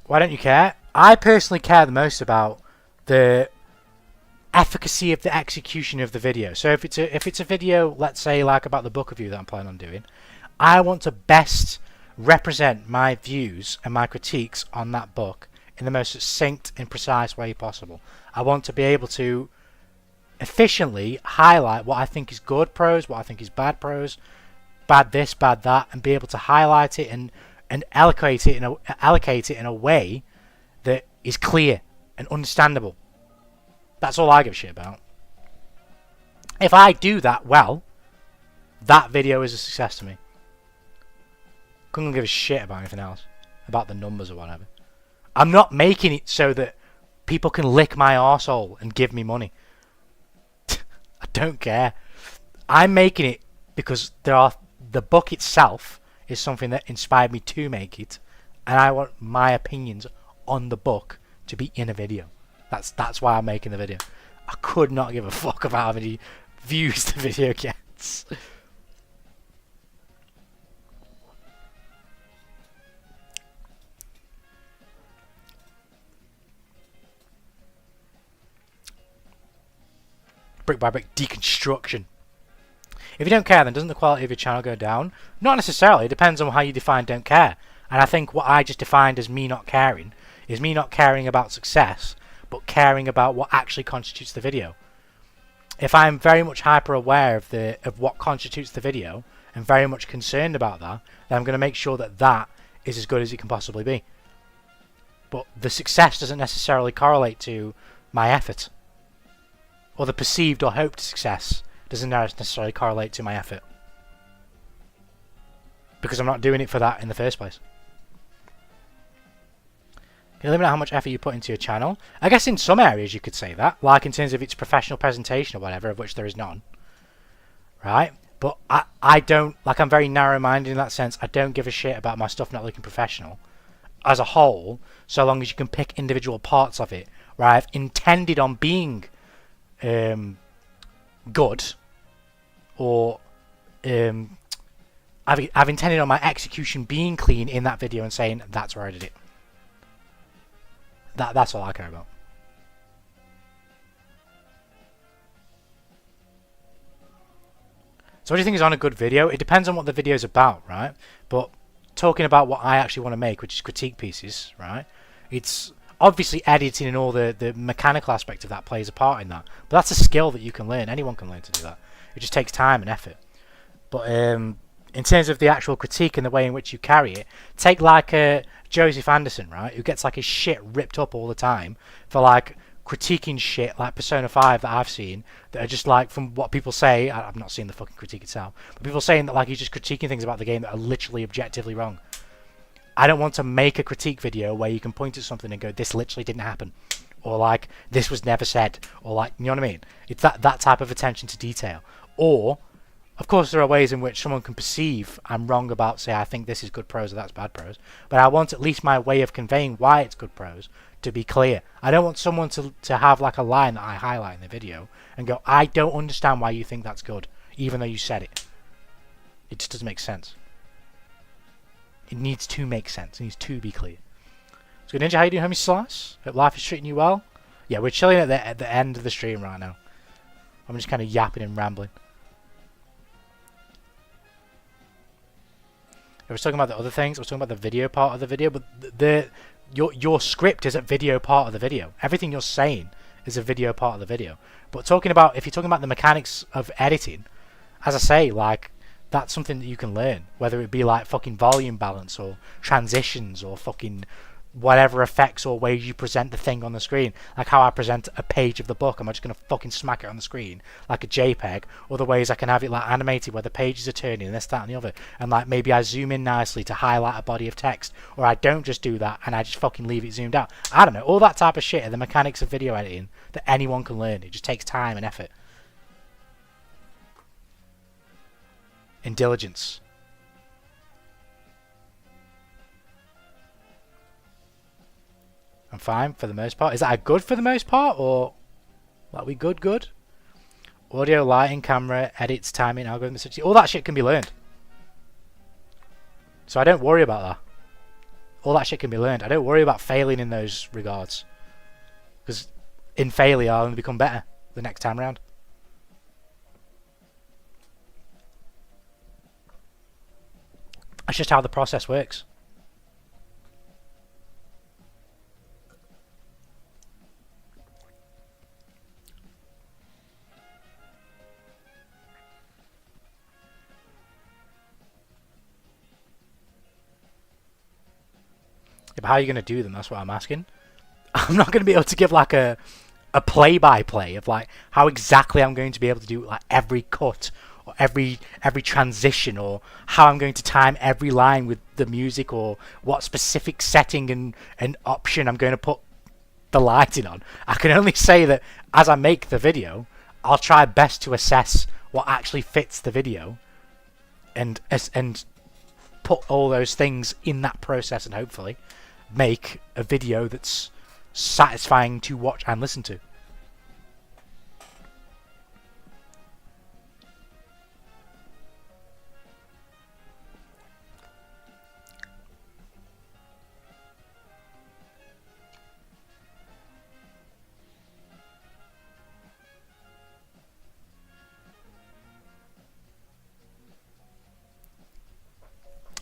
Why don't you care? I personally care the most about the efficacy of the execution of the video. So if it's a video, let's say like about the book review that I'm planning on doing, I want to best represent my views and my critiques on that book in the most succinct and precise way possible. I want to be able to efficiently highlight what I think is good prose, what I think is bad prose, bad this, bad that, and be able to highlight it and allocate it in a way that is clear and understandable. That's all I give a shit about. If I do that well, that video is a success to me. Couldn't give a shit about anything else, about the numbers or whatever. I'm not making it so that people can lick my arsehole and give me money. I don't care. I'm making it because the book itself is something that inspired me to make it, and I want my opinions on the book to be in a video. That's why I'm making the video. I could not give a fuck about how many views the video gets. Brick by brick deconstruction. If you don't care, then doesn't the quality of your channel go down? Not necessarily. It depends on how you define don't care. And I think what I just defined as me not caring is me not caring about success, but caring about what actually constitutes the video. If I'm very much hyper aware of what constitutes the video and very much concerned about that, then I'm going to make sure that that is as good as it can possibly be. But the success doesn't necessarily correlate to my effort. Or the perceived or hoped success doesn't necessarily correlate to my effort. Because I'm not doing it for that in the first place. Can you limit how much effort you put into your channel? I guess in some areas you could say that, like in terms of its professional presentation or whatever, of which there is none. Right? But I don't, like, I'm very narrow-minded in that sense. I don't give a shit about my stuff not looking professional as a whole, so long as you can pick individual parts of it where I've intended on being good, or I've intended on my execution being clean in that video and saying that's where I did it. That's all I care about. So what do you think is on a good video? It depends on what the video is about, right? But talking about what I actually want to make, which is critique pieces, right? It's obviously editing and all the mechanical aspect of that plays a part in that. But that's a skill that you can learn. Anyone can learn to do that. It just takes time and effort. But in terms of the actual critique and the way in which you carry it, take like Joseph Anderson, right, who gets like his shit ripped up all the time for like critiquing shit like Persona 5 that I've seen that are just like, from what people say, I've not seen the fucking critique itself, but people saying that like he's just critiquing things about the game that are literally objectively wrong. I don't want to make a critique video where you can point at something and go, this literally didn't happen, or like this was never said, or like, you know what I mean? It's that type of attention to detail. Or of course there are ways in which someone can perceive I'm wrong about, say, I think this is good prose or that's bad prose, but I want at least my way of conveying why it's good prose to be clear. I don't want someone to have like a line that I highlight in the video and go, I don't understand why you think that's good, even though you said it. It just doesn't make sense. It needs to make sense. It needs to be clear. So Ninja, how you doing, homie Slice? Hope life is treating you well. Yeah, we're chilling at the end of the stream right now. I'm just kind of yapping and rambling. I was talking about the other things. I was talking about the video part of the video, but your script is a video part of the video. Everything you're saying is a video part of the video. But if you're talking about the mechanics of editing, as I say, like, that's something that you can learn. Whether it be like fucking volume balance or transitions or fucking whatever effects or ways you present the thing on the screen, like how I present a page of the book. Am I just gonna fucking smack it on the screen like a JPEG? Or the ways I can have it like animated where the pages are turning and this, that and the other, and like maybe I zoom in nicely to highlight a body of text, or I don't just do that and I just fucking leave it zoomed out. I don't know, all that type of shit are the mechanics of video editing that anyone can learn. It just takes time and effort and diligence. I'm fine for the most part. Is that a good for the most part, or like we good? Audio, lighting, camera, edits, timing, algorithms, all that shit can be learned. So I don't worry about that. All that shit can be learned. I don't worry about failing in those regards, because in failure I'll only become better the next time around. That's just how the process works. Yeah, but how are you going to do them? That's what I'm asking. I'm not going to be able to give like a play-by-play of like how exactly I'm going to be able to do like every cut or every transition, or how I'm going to time every line with the music, or what specific setting and option I'm going to put the lighting on. I can only say that as I make the video, I'll try best to assess what actually fits the video and put all those things in that process, and hopefully make a video that's satisfying to watch and listen to.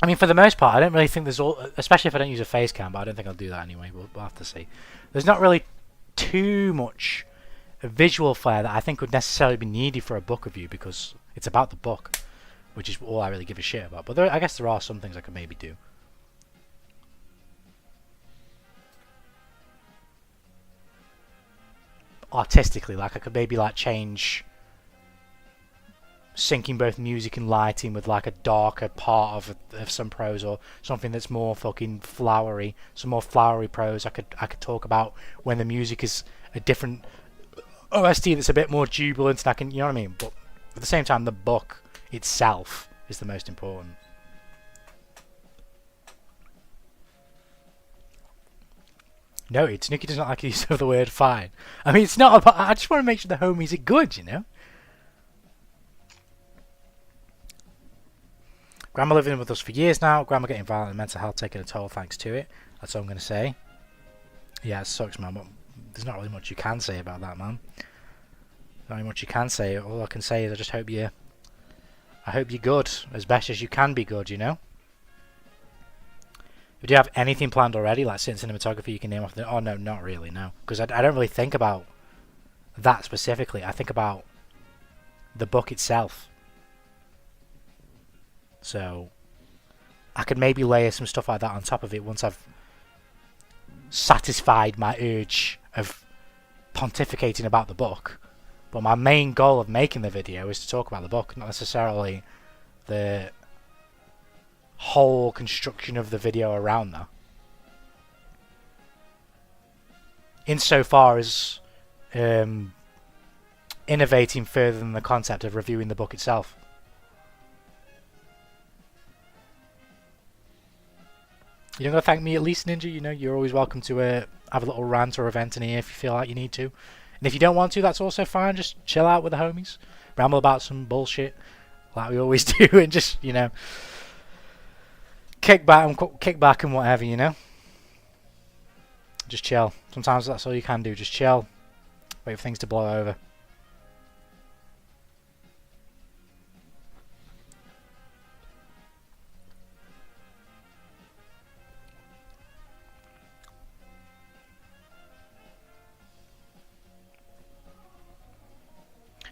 I mean, for the most part, I don't really think there's all, especially if I don't use a face cam, but I don't think I'll do that anyway. We'll have to see. There's not really too much visual flair that I think would necessarily be needed for a book review, because it's about the book, which is all I really give a shit about. But I guess there are some things I could maybe do. Artistically, like I could maybe like change syncing both music and lighting with like a darker part of some prose, or something that's more fucking flowery, some more flowery prose. I could talk about when the music is a different OST that's a bit more jubilant, and I can, you know what I mean? But at the same time, the book itself is the most important. No, Tanuki does not like the use of the word fine. I mean, it's not about, I just want to make sure the homies are good, you know? Grandma living with us for years now. Grandma getting violent and mental health taking a toll thanks to it. That's all I'm going to say. Yeah, it sucks, man. But there's not really much you can say about that, man. Not really much you can say. All I can say is I just hope I hope you're good, as best as you can be good, you know? Do you have anything planned already, like certain cinematography you can name off? Oh, no, not really, no. Because I don't really think about that specifically. I think about the book itself. So I could maybe layer some stuff like that on top of it once I've satisfied my urge of pontificating about the book. But my main goal of making the video is to talk about the book, not necessarily the whole construction of the video around that. Insofar as innovating further than the concept of reviewing the book itself. You don't gotta thank me at least, Ninja. You know, you're always welcome to have a little rant or event in here if you feel like you need to. And if you don't want to, that's also fine. Just chill out with the homies. Ramble about some bullshit like we always do, and just, you know, kick back and whatever, you know. Just chill. Sometimes that's all you can do. Just chill. Wait for things to blow over.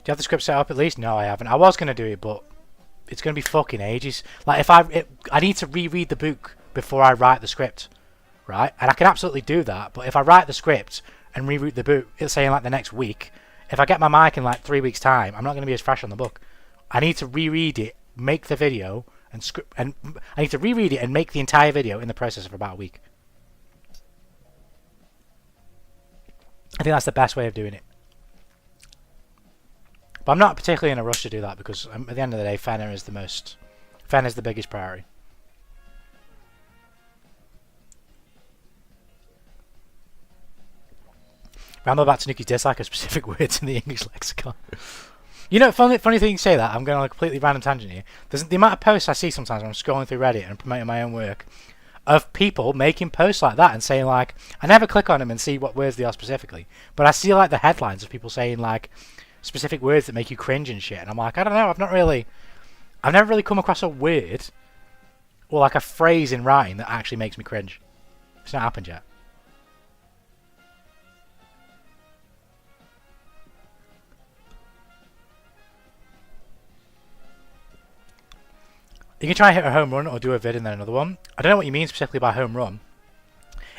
you have the script set up at least? No, I haven't. I was going to do it, but it's going to be fucking ages. Like, if I need to reread the book before I write the script, right? And I can absolutely do that, but if I write the script and reread the book, it's saying like the next week, if I get my mic in like 3 weeks' time, I'm not going to be as fresh on the book. I need to reread it, make the video, and script, and I need to reread it and make the entire video in the process of about a week. I think that's the best way of doing it. But I'm not particularly in a rush to do that because at the end of the day, Fenner is the biggest priority. Ramble about Tanuki's dislike of specific words in the English lexicon. You know, funny thing you say that. I'm going on a completely random tangent here. There's the amount of posts I see sometimes when I'm scrolling through Reddit and promoting my own work of people making posts like that and saying like, I never click on them and see what words they are specifically, but I see like the headlines of people saying like specific words that make you cringe and shit, and I'm like, I don't know, I've never really come across a word or like a phrase in writing that actually makes me cringe. It's not happened yet. You can try and hit a home run or do a vid and then another one. I don't know what you mean specifically by home run.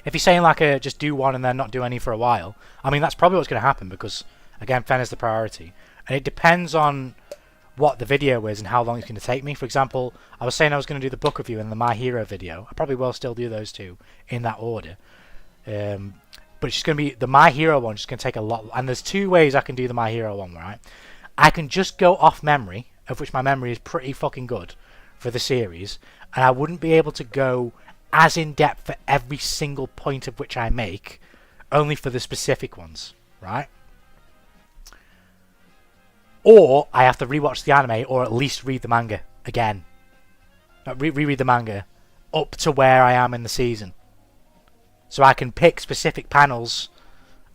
If you're saying like just do one and then not do any for a while, I mean that's probably what's going to happen because again, Fen is the priority, and it depends on what the video is and how long it's going to take me. For example, I was saying I was going to do the book review and the My Hero video. I probably will still do those two in that order. But it's just going to be the My Hero one. Just going to take a lot. And there's two ways I can do the My Hero one, right? I can just go off memory, of which my memory is pretty fucking good for the series, and I wouldn't be able to go as in depth for every single point of which I make, only for the specific ones, right? Or I have to rewatch the anime, or at least read the manga again. Reread the manga up to where I am in the season, so I can pick specific panels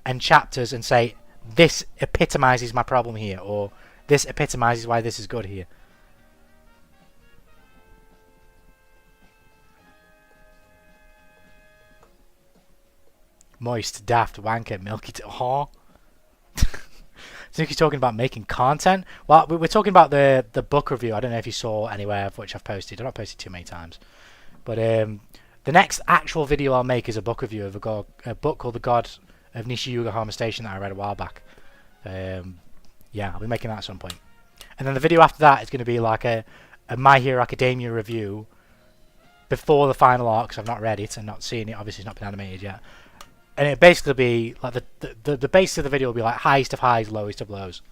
and chapters and say this epitomizes my problem here, or this epitomizes why this is good here. Moist, daft, wanker, milky. Aww. Tanuki's talking about making content. Well, we're talking about the book review. I don't know if you saw anywhere of which I've posted. I've not posted too many times. But the next actual video I'll make is a book review of a book called The God of Nishiyugahama Station that I read a while back. Yeah, I'll be making that at some point. And then the video after that is going to be like a My Hero Academia review before the final arc, because I've not read it and not seen it. Obviously, it's not been animated yet. And it'll basically be like the base of the video will be like highest of highs, lowest of lows.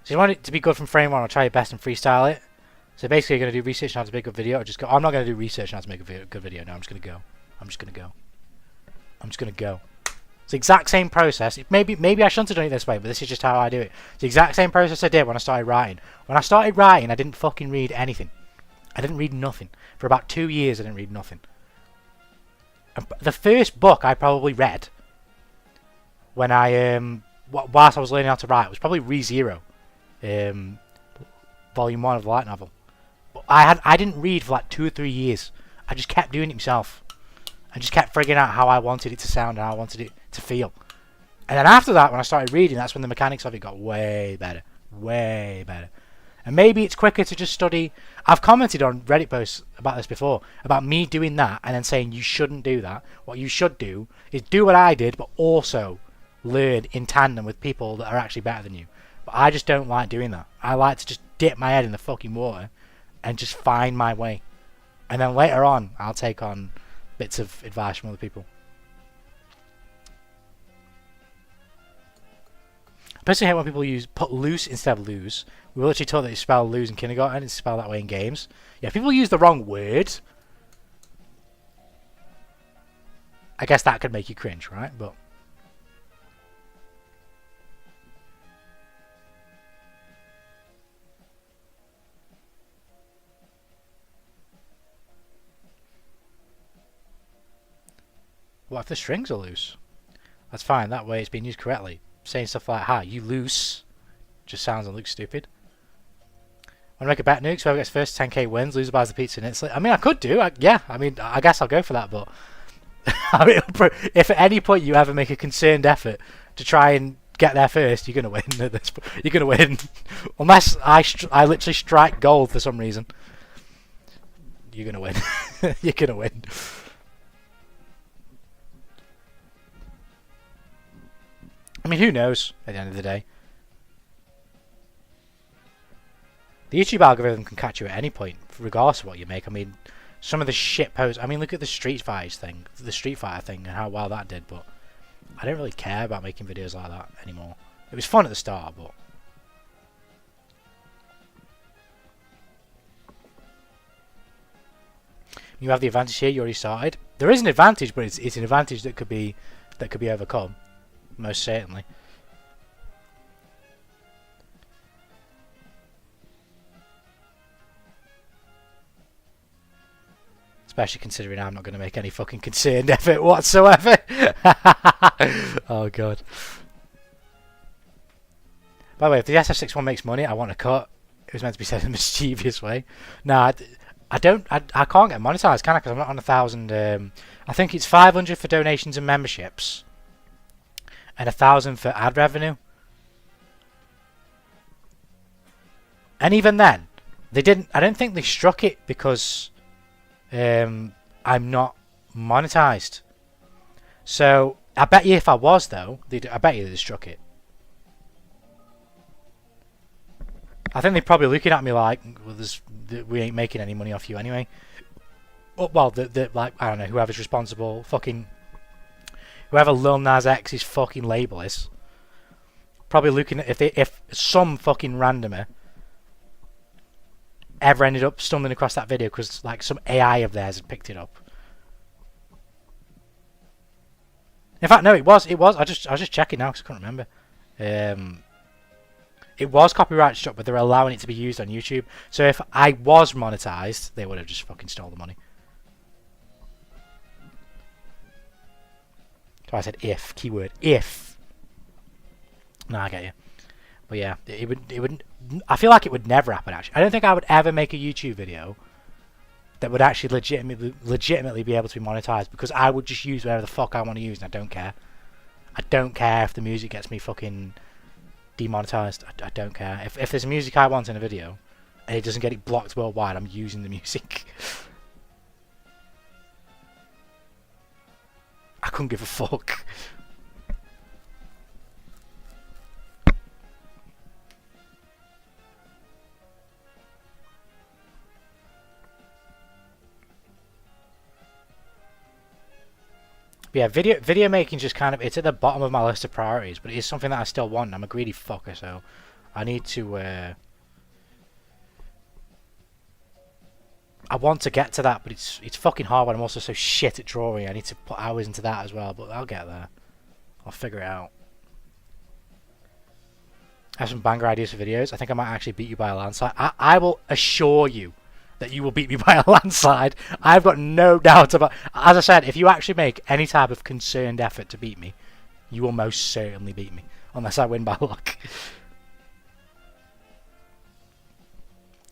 So you want it to be good from frame one, I'll try your best and freestyle it. So basically you're going to do research on how to make a good video, or just go, I'm not going to do research on how to make a good video, no, I'm just going to go. I'm just going to go. It's the exact same process. Maybe I shouldn't have done it this way, but this is just how I do it. It's the exact same process I did when I started writing. When I started writing, I didn't fucking read anything. I didn't read nothing. For about 2 years I didn't read nothing. The first book I probably read when I whilst I was learning how to write was probably ReZero, volume 1 of the light novel. But I didn't read for like 2 or 3 years. I just kept doing it myself. I just kept figuring out how I wanted it to sound and how I wanted it to feel. And then after that, when I started reading, that's when the mechanics of it got way better, way better. And maybe it's quicker to just study. I've commented on Reddit posts about this before, about me doing that and then saying you shouldn't do that. What you should do is do what I did, but also learn in tandem with people that are actually better than you. But I just don't like doing that. I like to just dip my head in the fucking water and just find my way. And then later on, I'll take on bits of advice from other people. I personally hate when people put loose instead of lose. We were literally taught that you spell lose in kindergarten, it's spelled that way in games. Yeah, if people use the wrong word, I guess that could make you cringe, right? But what if the strings are loose? That's fine, that way it's being used correctly. Saying stuff like, "Ha, you loose," just sounds and looks stupid. Want to make a bet, Nukes? Whoever gets first 10k wins, loser buys the pizza and it's like, I mean, I could do, yeah, I mean, I guess I'll go for that, but I mean, if at any point you ever make a concerned effort to try and get there first, you're gonna win. You're gonna win, unless I literally strike gold for some reason. You're gonna win. You're gonna win. I mean, who knows? At the end of the day, the YouTube algorithm can catch you at any point, regardless of what you make. I mean, some of the shit posts. I mean, look at the Street Fighter thing, and how well that did. But I don't really care about making videos like that anymore. It was fun at the start, but you have the advantage here. You already started. There is an advantage, but it's an advantage that could be overcome, most certainly. Especially considering I'm not going to make any fucking concerned effort whatsoever. Oh god. By the way, if the SF61 makes money, I want a cut. It was meant to be said in a mischievous way. Nah, I can't get monetized, can I? Because I'm not on 1,000. I think it's 500 for donations and memberships, and 1,000 for ad revenue. And even then, they didn't. I don't think they struck it because I'm not monetized. So I bet you if I was though, I bet you they'd struck it. I think they're probably looking at me like, well, we ain't making any money off you anyway. Oh, well, like, I don't know, whoever's responsible, fucking whoever Lil Nas X's fucking label is, probably looking at if some fucking randomer ever ended up stumbling across that video because like some AI of theirs had picked it up. In fact, no, it was. I was just checking now because I couldn't remember. It was copyright struck, but they're allowing it to be used on YouTube. So if I was monetized, they would have just fucking stole the money. So I said if, keyword if. No, I get you. But yeah, it would. I feel like it would never happen. Actually, I don't think I would ever make a YouTube video that would actually legitimately be able to be monetized, because I would just use whatever the fuck I want to use, and I don't care. I don't care if the music gets me fucking demonetized. I don't care. If there's music I want in a video and it doesn't get it blocked worldwide, I'm using the music. I couldn't give a fuck. But yeah, video making just kind of, it's at the bottom of my list of priorities, but it is something that I still want. I'm a greedy fucker, so I need to I want to get to that, but it's fucking hard when I'm also so shit at drawing. I need to put hours into that as well, but I'll get there. I'll figure it out. I have some banger ideas for videos. I think I might actually beat you by a landslide. I will assure you that you will beat me by a landslide. I've got no doubt about. As I said, if you actually make any type of concerned effort to beat me, you will most certainly beat me, unless I win by luck.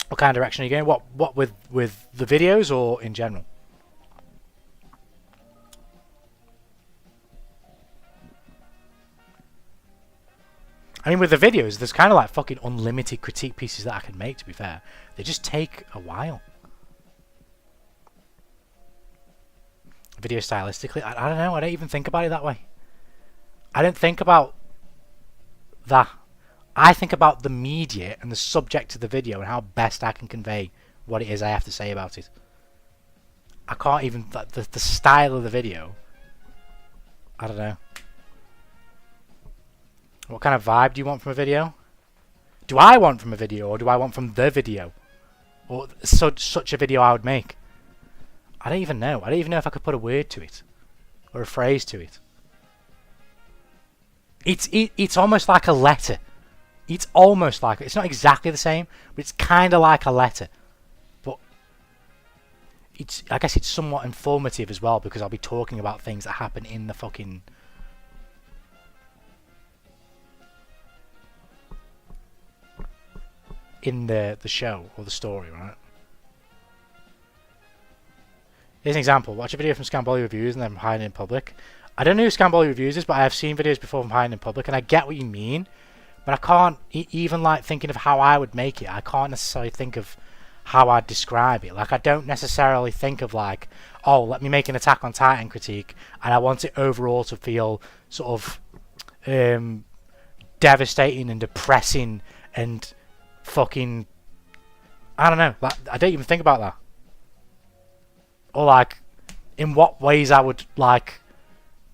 What kind of direction are you going? What with the videos or in general? I mean, with the videos, there's kind of like fucking unlimited critique pieces that I can make, to be fair. They just take a while. Video stylistically, I don't know. I don't even think about it that way. I don't think about that. I think about the media and the subject of the video and how best I can convey what it is I have to say about it. I can't even... The style of the video, I don't know. What kind of vibe do you want from a video? Do I want from a video, or do I want from the video? Or such a video I would make? I don't even know. I don't even know if I could put a word to it. Or a phrase to it. It's almost like a letter. It's almost like... It's not exactly the same, but it's kind of like a letter. But I guess it's somewhat informative as well, because I'll be talking about things that happen in the fucking... in the show or the story, right? Here's an example. Watch a video from Scamboli Reviews and then hide it in public. I don't know who Scamboli Reviews is, but I have seen videos before from hiding in public, and I get what you mean. But I can't, even like thinking of how I would make it, I can't necessarily think of how I'd describe it. Like, I don't necessarily think of like, oh, let me make an Attack on Titan critique, and I want it overall to feel sort of devastating and depressing and fucking, I don't know, like, I don't even think about that. Or like, in what ways I would like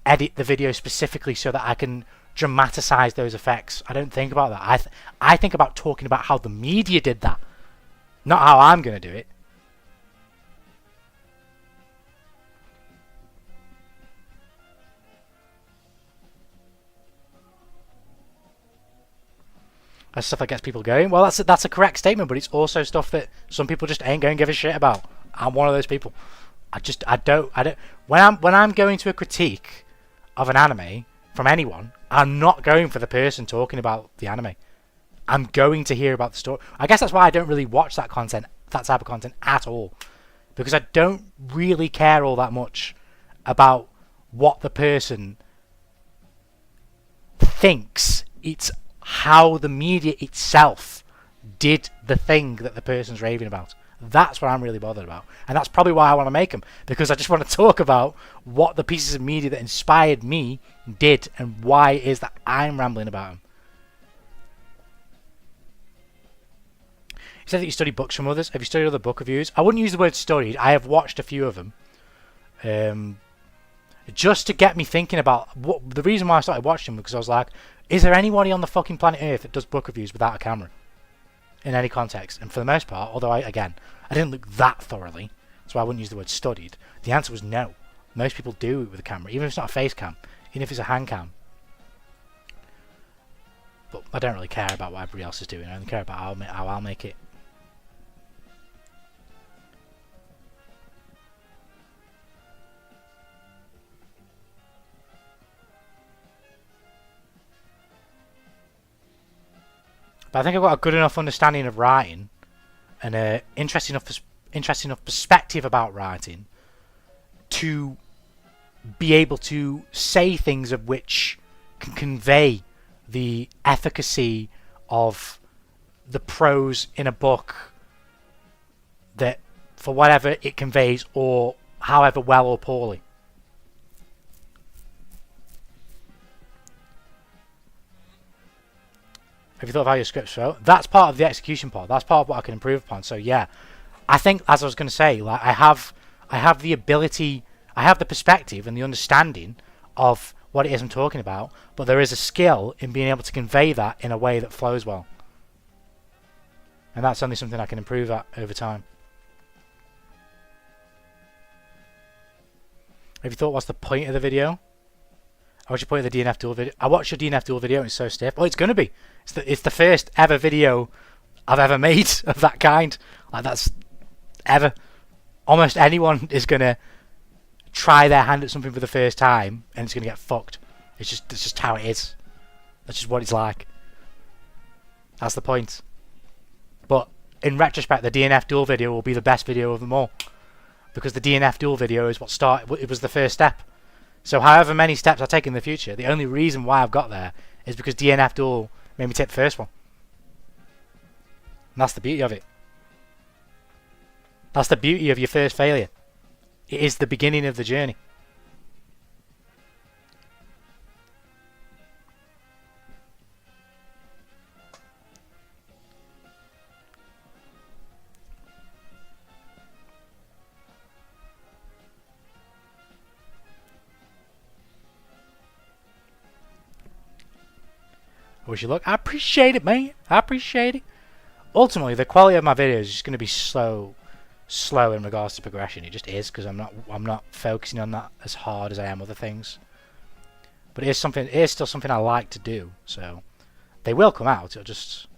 edit the video specifically so that I can dramatize those effects. I don't think about that. I think about talking about how the media did that, not how I'm going to do it. That's stuff that gets people going. Well, that's a correct statement, but it's also stuff that some people just ain't going to give a shit about. I'm one of those people. I don't. When I'm going to a critique of an anime from anyone, I'm not going for the person talking about the anime. I'm going to hear about the story. I guess that's why I don't really watch that content, that type of content at all, because I don't really care all that much about what the person thinks. It's how the media itself did the thing that the person's raving about. That's what I'm really bothered about, and that's probably why I want to make them, because I just want to talk about what the pieces of media that inspired me did and why it is that I'm rambling about them. You said that you study books from others. Have you studied other book reviews? I wouldn't use the word studied. I have watched a few of them, just to get me thinking about what the reason why I started watching them, because I was like, is there anybody on the fucking planet Earth that does book reviews without a camera? In any context. And for the most part, although I didn't look that thoroughly, so I wouldn't use the word studied, the answer was no. Most people do it with a camera, even if it's not a face cam, even if it's a hand cam. But I don't really care about what everybody else is doing. I only care about how I'll make it. But I think I've got a good enough understanding of writing and an interesting enough perspective about writing to be able to say things of which can convey the efficacy of the prose in a book, that for whatever it conveys, or however well or poorly. Have you thought of how your scripts flow? That's part of the execution part. That's part of what I can improve upon. So yeah, I think, as I was going to say, like I have the ability, I have the perspective and the understanding of what it is I'm talking about, but there is a skill in being able to convey that in a way that flows well. And that's only something I can improve at over time. Have you thought what's the point of the video? What's your point of the DNF duel video? I watched your DNF duel video and it's so stiff. Oh, it's going to be. It's the first ever video I've ever made of that kind. Like, that's ever. Almost anyone is going to try their hand at something for the first time and it's going to get fucked. It's just how it is. That's just what it's like. That's the point. But in retrospect, the DNF duel video will be the best video of them all, because the DNF duel video is what started. It was the first step. So however many steps I take in the future, the only reason why I've got there is because DNF duel made me take the first one. And that's the beauty of it. That's the beauty of your first failure. It is the beginning of the journey. I wish you luck. I appreciate it, man. I appreciate it. Ultimately, the quality of my videos is just going to be slow in regards to progression. It just is, because I'm not focusing on that as hard as I am other things. But it is still something I like to do. So they will come out. It'll just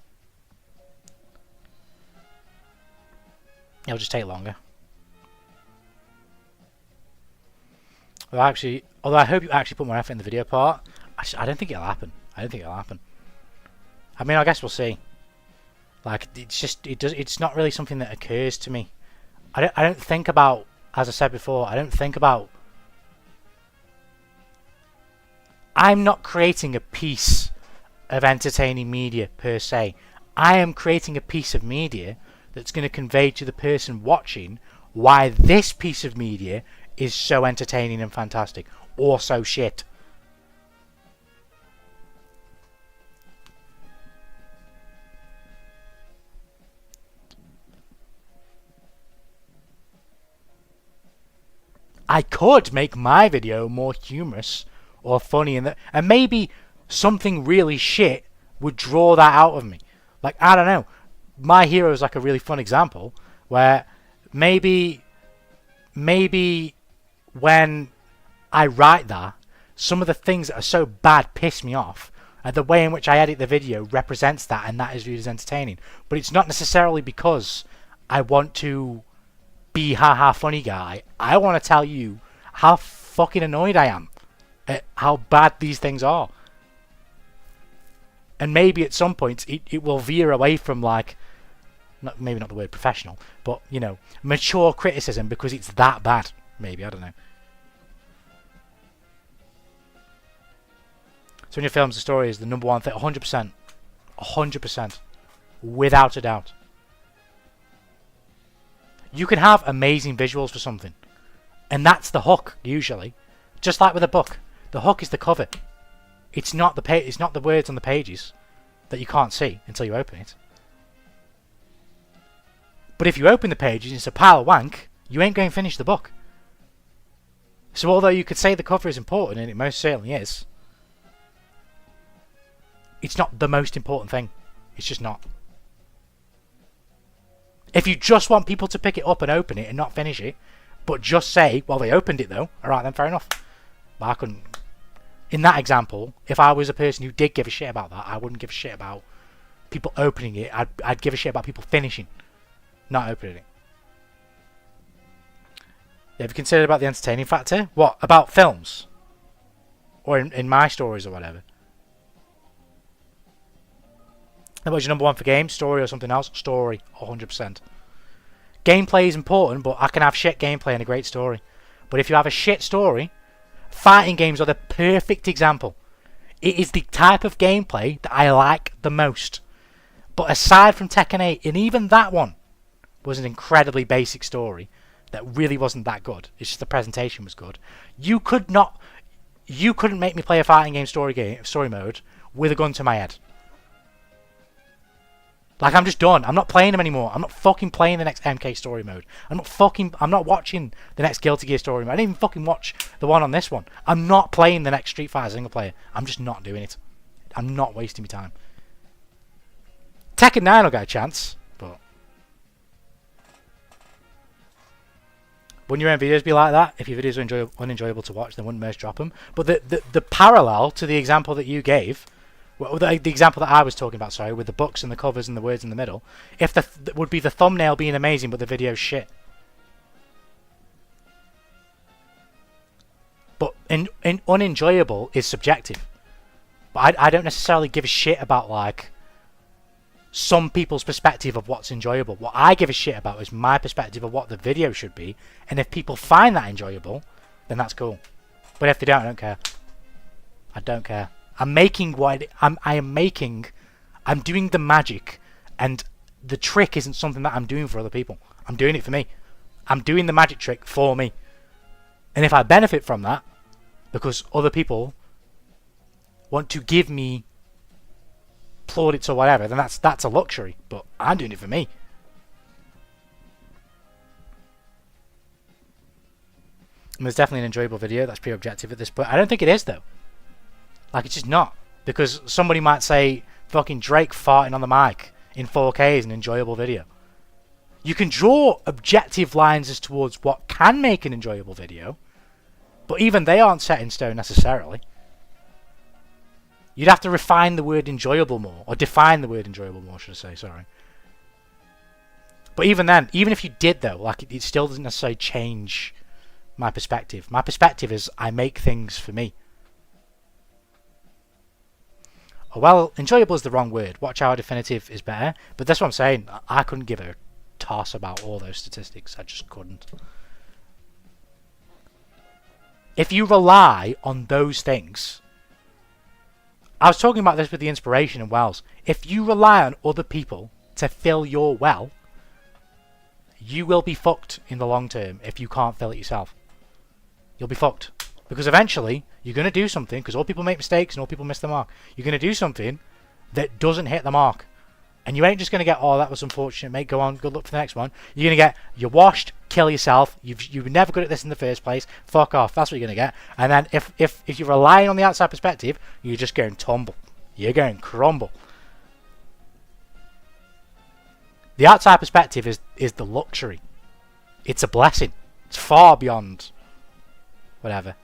take longer. Although I hope you actually put more effort in the video part. I don't think it'll happen. I mean, I guess we'll see. Like, it's not really something that occurs to me. I don't think about, as I said before, I don't think about I'm not creating a piece of entertaining media per se. I am creating a piece of media that's going to convey to the person watching why this piece of media is so entertaining and fantastic, or so shit. I could make my video more humorous or funny, and maybe something really shit would draw that out of me. Like, I don't know. My Hero is like a really fun example where maybe when I write that, some of the things that are so bad piss me off, and the way in which I edit the video represents that, and that is viewed as entertaining. But it's not necessarily because I want to be haha funny guy. I want to tell you how fucking annoyed I am at how bad these things are. And maybe at some point it will veer away from, like, maybe not the word professional, but, you know, mature criticism because it's that bad. Maybe, I don't know. So in your films, the story is the number one thing, 100%. 100%. Without a doubt. You can have amazing visuals for something, and that's the hook, usually. Just like with a book. The hook is the cover. It's not the it's not the words on the pages that you can't see until you open it. But if you open the pages and it's a pile of wank, you ain't going to finish the book. So although you could say the cover is important, and it most certainly is, it's not the most important thing. It's just not. If you just want people to pick it up and open it and not finish it, but just say, well, they opened it though, alright then, fair enough. But I couldn't. In that example, if I was a person who did give a shit about that, I wouldn't give a shit about people opening it. I'd give a shit about people finishing, not opening it. Have you considered about the entertaining factor? What, about films? Or in my stories or whatever? What was your number one for games? Story or something else? Story, 100%. Gameplay is important, but I can have shit gameplay and a great story. But if you have a shit story, fighting games are the perfect example. It is the type of gameplay that I like the most. But aside from Tekken 8, and even that one was an incredibly basic story that really wasn't that good. It's just the presentation was good. You couldn't make me play a fighting game story mode with a gun to my head. Like, I'm just done. I'm not playing them anymore. I'm not fucking playing the next MK story mode. I'm not watching the next Guilty Gear story mode. I didn't even fucking watch the one on this one. I'm not playing the next Street Fighter single player. I'm just not doing it. I'm not wasting my time. Tekken 9 will get a chance, but wouldn't your own videos be like that? If your videos are unenjoyable to watch, then wouldn't most drop them? But the parallel to the example that you gave, well, the example that I was talking about, sorry, with the books and the covers and the words in the middle, if would be the thumbnail being amazing but the video's shit. But unenjoyable is subjective. But I don't necessarily give a shit about, like, some people's perspective of what's enjoyable. What I give a shit about is my perspective of what the video should be, and if people find that enjoyable, then that's cool. But if they don't, I don't care. I don't care. I'm making I'm doing the magic, and the trick isn't something that I'm doing for other people. I'm doing it for me. I'm doing the magic trick for me. And if I benefit from that, because other people want to give me plaudits or whatever, then that's a luxury. But I'm doing it for me. And there's definitely an enjoyable video. That's pretty objective at this point. I don't think it is, though. Like, it's just not. Because somebody might say, fucking Drake farting on the mic in 4K is an enjoyable video. You can draw objective lines as towards what can make an enjoyable video, but even they aren't set in stone necessarily. You'd have to refine the word enjoyable more, or define the word enjoyable more, should I say, sorry. But even then, even if you did though, like, it still doesn't necessarily change my perspective. My perspective is I make things for me. Oh, well, enjoyable is the wrong word. Watch Hour Definitive is better. But that's what I'm saying. I couldn't give a toss about all those statistics. I just couldn't. If you rely on those things I was talking about this with the inspiration in wells. If you rely on other people to fill your well, you will be fucked in the long term if you can't fill it yourself. You'll be fucked. Because eventually, you're going to do something, because all people make mistakes and all people miss the mark. You're going to do something that doesn't hit the mark. And you ain't just going to get, oh, that was unfortunate, mate, go on, good luck for the next one. You're going to get, you're washed, kill yourself, you were never good at this in the first place, fuck off, that's what you're going to get. And then if you're relying on the outside perspective, you're just going tumble. You're going crumble. The outside perspective is the luxury. It's a blessing. It's far beyond whatever.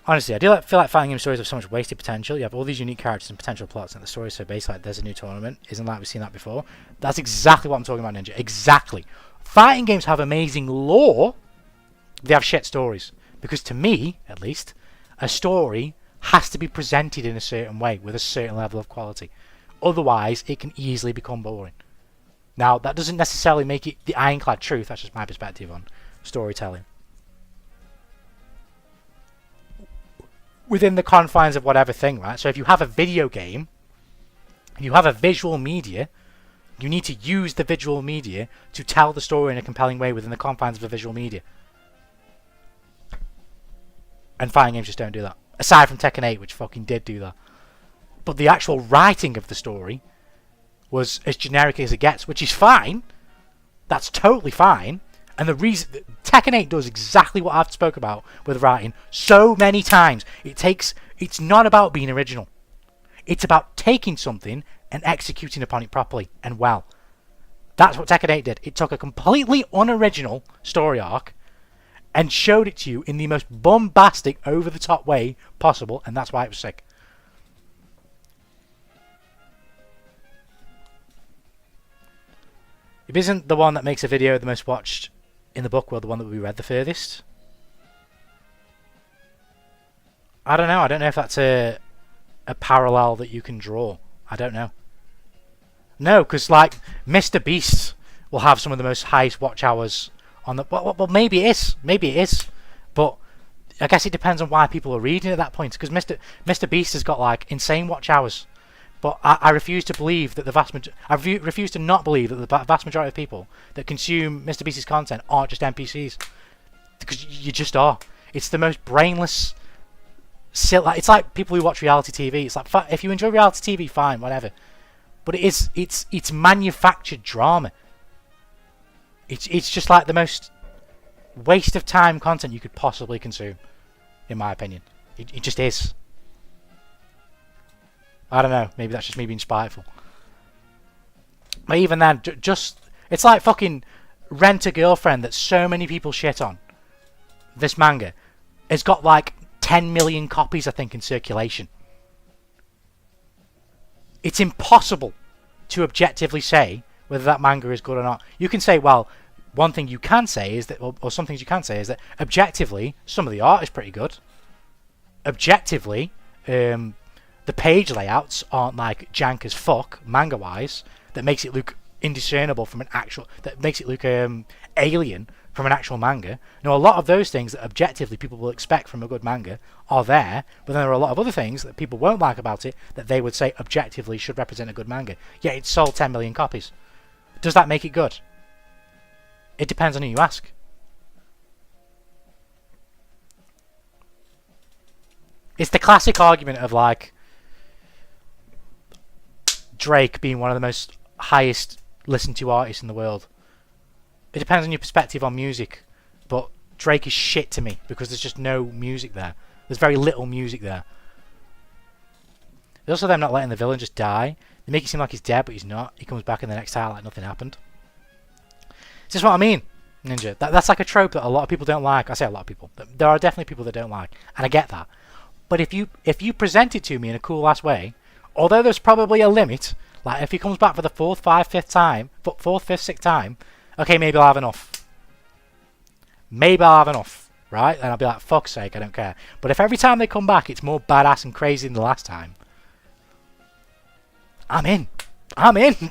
Honestly, I do feel like fighting game stories have so much wasted potential. You have all these unique characters and potential plots, and the story is so basic, like there's a new tournament. Isn't like we've seen that before? That's exactly what I'm talking about, Ninja. Exactly. Fighting games have amazing lore. They have shit stories. Because to me, at least, a story has to be presented in a certain way with a certain level of quality. Otherwise, it can easily become boring. Now, that doesn't necessarily make it the ironclad truth. That's just my perspective on storytelling. Within the confines of whatever thing, right? So if you have a video game, you have a visual media, you need to use the visual media to tell the story in a compelling way within the confines of the visual media. And fighting games just don't do that. Aside from Tekken 8, which fucking did do that. But the actual writing of the story was as generic as it gets, which is fine. That's totally fine. And the reason Tekken 8 does exactly what I've spoke about with writing so many times. It's not about being original. It's about taking something and executing upon it properly and well. That's what Tekken 8 did. It took a completely unoriginal story arc and showed it to you in the most bombastic, over-the-top way possible, and that's why it was sick. If isn't the one that makes a video the most watched in the book world the one that we read the furthest? I don't know. I don't know if that's a parallel that you can draw. I don't know. No, because like Mr. Beast will have some of the most highest watch hours on the. Well, maybe it is. Maybe it is. But I guess it depends on why people are reading at that point. Because Mr. Beast has got like insane watch hours. But I refuse to believe that I refuse to not believe that the vast majority of people that consume Mr. Beast's content aren't just NPCs. Because you just are. It's the most brainless. It's like people who watch reality TV. It's like if you enjoy reality TV, fine, whatever. But it's manufactured drama. It's just like the most waste of time content you could possibly consume, in my opinion. It just is. I don't know. Maybe that's just me being spiteful. But even then, it's like fucking Rent a Girlfriend that so many people shit on. This manga. It's got like 10 million copies, I think, in circulation. It's impossible to objectively say whether that manga is good or not. You can say, well, one thing you can say is that, or some things you can say is that objectively, some of the art is pretty good. Objectively, the page layouts aren't like jank as fuck, manga-wise, that makes it look indiscernible from an actual... that makes it look alien from an actual manga. Now, a lot of those things that objectively people will expect from a good manga are there, but then there are a lot of other things that people won't like about it that they would say objectively should represent a good manga. Yet it sold 10 million copies. Does that make it good? It depends on who you ask. It's the classic argument of like Drake being one of the most highest listened to artists in the world. It depends on your perspective on music, but Drake is shit to me because there's just no music there. There's very little music there. There's also them not letting the villain just die. They make it seem like he's dead, but he's not. He comes back in the next title like nothing happened. It's just what I mean, Ninja. That's like a trope that a lot of people don't like. I say a lot of people. There are definitely people that don't like, and I get that. But if you present it to me in a cool ass way, although there's probably a limit, like if he comes back for the fourth, fifth, sixth time, okay, maybe I'll have enough. Maybe I'll have enough, right? And I'll be like, fuck's sake, I don't care. But if every time they come back it's more badass and crazy than the last time, I'm in.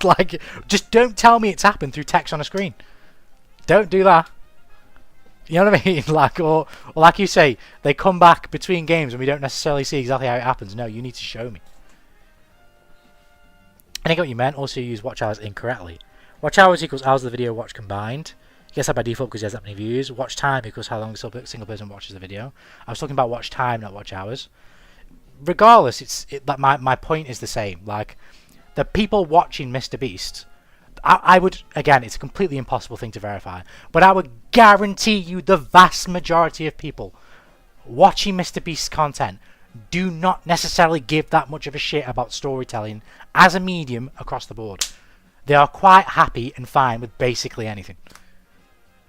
Like, just don't tell me it's happened through text on a screen. Don't do that. You know what I mean? Like, or like you say, they come back between games and we don't necessarily see exactly how it happens. No, you need to show me. And I get what you meant. Also, you use watch hours incorrectly. Watch hours equals hours of the video watched combined. You guess that by default because he has that many views. Watch time equals how long a single person watches the video. I was talking about watch time, not watch hours. Regardless, my point is the same. Like, the people watching Mr. Beast, I would, again, it's a completely impossible thing to verify, but I would guarantee you the vast majority of people watching Mr. Beast's content do not necessarily give that much of a shit about storytelling as a medium across the board. They are quite happy and fine with basically anything,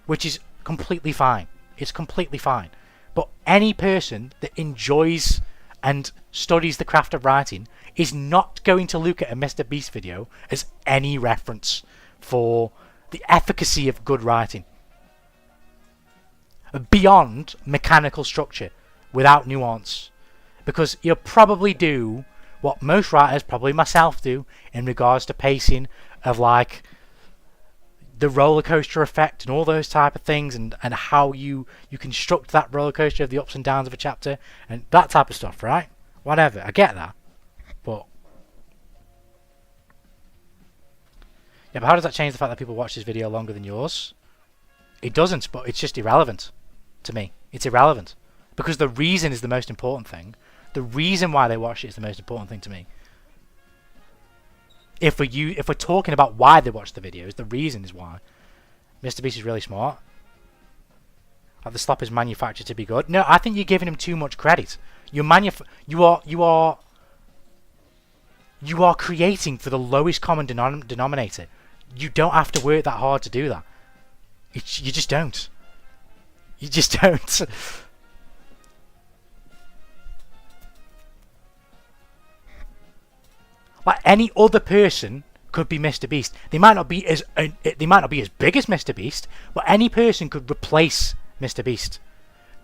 which is completely fine. It's completely fine. But any person that enjoys and studies the craft of writing is not going to look at a Mr. Beast video as any reference for the efficacy of good writing. Beyond mechanical structure, without nuance. Because you'll probably do what most writers, probably myself, do in regards to pacing of like the roller coaster effect and all those type of things, and how you construct that roller coaster of the ups and downs of a chapter and that type of stuff, right? Whatever, I get that. But yeah, but how does that change the fact that people watch this video longer than yours? It doesn't, but it's just irrelevant to me. It's irrelevant. Because the reason is the most important thing. The reason why they watch it is the most important thing to me. If we're talking about why they watch the videos, the reason is why. Mr. Beast is really smart. Like, the slop is manufactured to be good. No, I think you're giving him too much credit. You are creating for the lowest common denominator. You don't have to work that hard to do that. You just don't. You just don't. Like, any other person could be Mr. Beast. They might not be as big as Mr. Beast, but any person could replace Mr. Beast.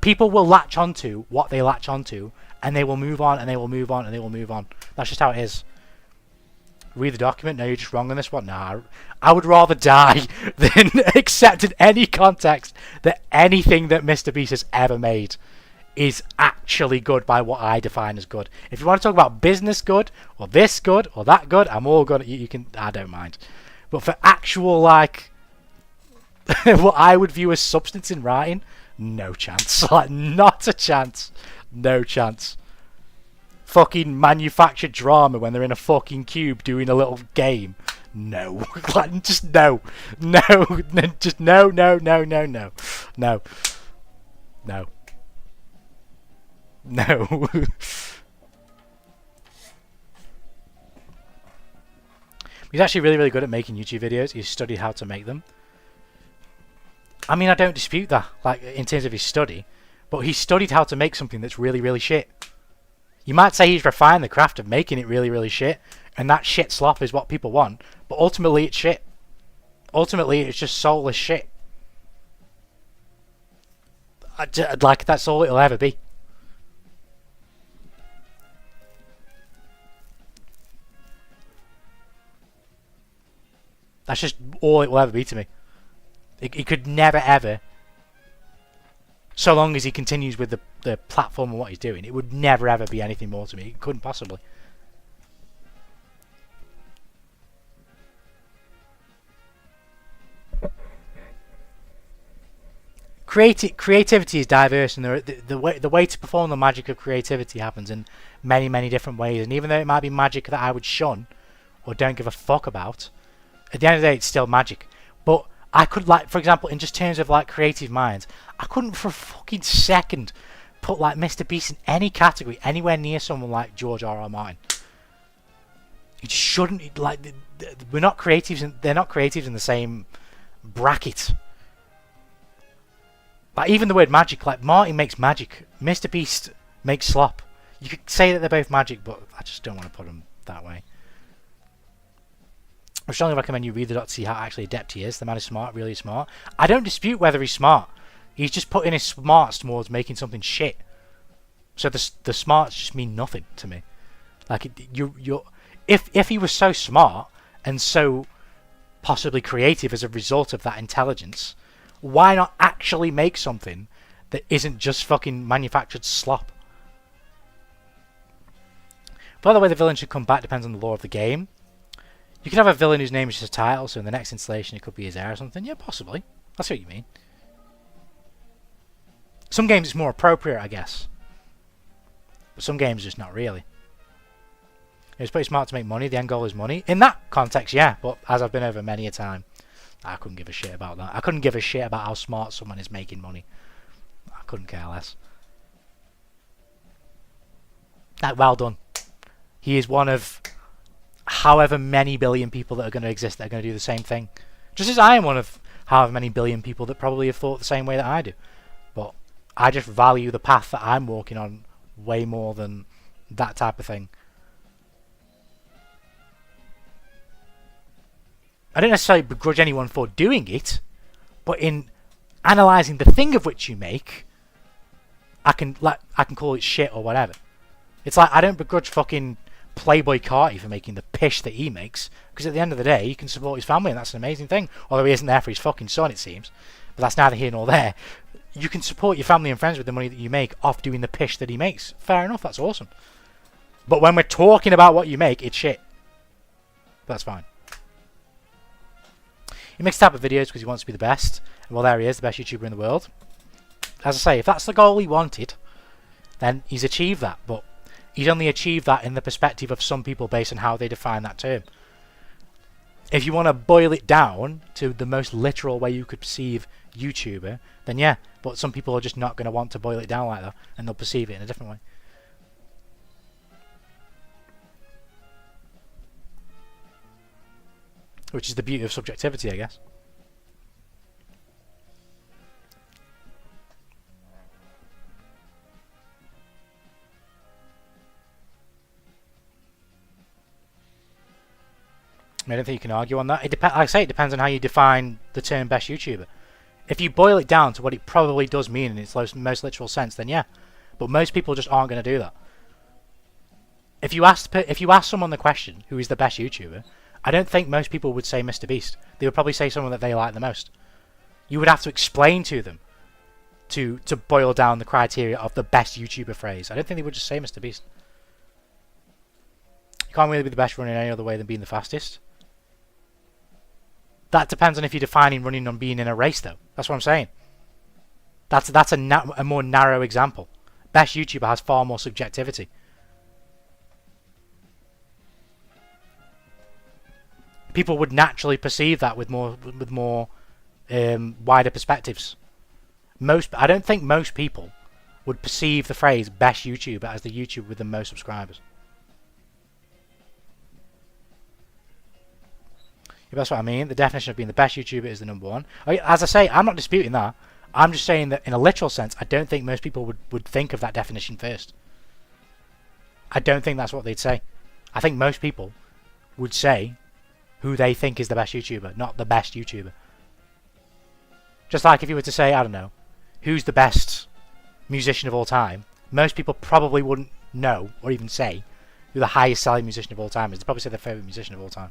People will latch onto what they latch onto, and they will move on, and they will move on, and they will move on. That's just how it is. Read the document? No, you're just wrong on this one. Nah, I would rather die than accept in any context that anything that Mr. Beast has ever made is actually good by what I define as good. If you want to talk about business good, or this good, or that good, I'm all good. You can, I don't mind. But for actual, like, what I would view as substance in writing, no chance. Like, not a chance. No chance. Fucking manufactured drama when they're in a fucking cube doing a little game. No. Like, just no. No. Just no, no, no, no, no. No. No. No. He's actually really, really good at making YouTube videos. He's studied how to make them. I mean, I don't dispute that, like, in terms of his study, but he studied how to make something that's really, really shit. You might say he's refined the craft of making it really, really shit, and that shit slop is what people want, but ultimately it's shit. Ultimately, it's just soulless shit. Like, that's all it'll ever be. That's just all it will ever be to me. It could never ever, so long as he continues with the platform and what he's doing, it would never ever be anything more to me. It couldn't possibly. Creativity is diverse, and the way to perform the magic of creativity happens in many, many different ways. And even though it might be magic that I would shun or don't give a fuck about, at the end of the day, it's still magic. But I could, like, for example, in just terms of, like, creative minds, I couldn't for a fucking second put, like, Mr. Beast in any category anywhere near someone like George R.R. Martin. It shouldn't, like, we're not creatives, and they're not creatives in the same bracket. Like, even the word magic, like, Martin makes magic, Mr. Beast makes slop. You could say that they're both magic, but I just don't want to put them that way. I strongly recommend you read the doc to see how actually adept he is. The man is smart, really smart. I don't dispute whether he's smart. He's just putting his smarts towards making something shit. So the smarts just mean nothing to me. Like, if he was so smart and so possibly creative as a result of that intelligence, Why not actually make something that isn't just fucking manufactured slop? By the way, the villain should come back depends on the lore of the game. You can have a villain whose name is just a title, so in the next installation it could be his heir or something. Yeah, possibly. I see what you mean. Some games it's more appropriate, I guess. But some games just not really. It's pretty smart to make money. The end goal is money. In that context, yeah. But as I've been over many a time, I couldn't give a shit about that. I couldn't give a shit about how smart someone is making money. I couldn't care less. Well done. He is one of however many billion people that are going to exist that are going to do the same thing. Just as I am one of however many billion people that probably have thought the same way that I do. But I just value the path that I'm walking on way more than that type of thing. I don't necessarily begrudge anyone for doing it, but in analysing the thing of which you make, I can call it shit or whatever. It's like I don't begrudge fucking Playboy Carti for making the pish that he makes, because at the end of the day, he can support his family, and that's an amazing thing. Although he isn't there for his fucking son, it seems. But that's neither here nor there. You can support your family and friends with the money that you make off doing the pish that he makes. Fair enough, that's awesome. But when we're talking about what you make, it's shit. But that's fine. He makes type of videos because he wants to be the best. And well, there he is, the best YouTuber in the world. As I say, if that's the goal he wanted, then he's achieved that. But he's only achieved that in the perspective of some people based on how they define that term. If you want to boil it down to the most literal way you could perceive YouTuber, then yeah. But some people are just not going to want to boil it down like that, and they'll perceive it in a different way. Which is the beauty of subjectivity, I guess. I don't think you can argue on that. Like I say, it depends on how you define the term best YouTuber. If you boil it down to what it probably does mean in its most literal sense, then yeah. But most people just aren't going to do that. If you ask someone the question, who is the best YouTuber, I don't think most people would say Mr. Beast. They would probably say someone that they like the most. You would have to explain to them to boil down the criteria of the best YouTuber phrase. I don't think they would just say Mr. Beast. You can't really be the best running any other way than being the fastest. That depends on if you're defining running on being in a race, though. That's what I'm saying. That's a more narrow example. Best YouTuber has far more subjectivity. People would naturally perceive that with more wider perspectives. I don't think most people would perceive the phrase best YouTuber as the YouTuber with the most subscribers. That's what I mean. The definition of being the best YouTuber is the number one. As I say, I'm not disputing that. I'm just saying that in a literal sense, I don't think most people would think of that definition first. I don't think that's what they'd say. I think most people would say who they think is the best YouTuber, not the best YouTuber. Just like if you were to say, I don't know, who's the best musician of all time, most people probably wouldn't know or even say who the highest selling musician of all time is. They'd probably say their favourite musician of all time.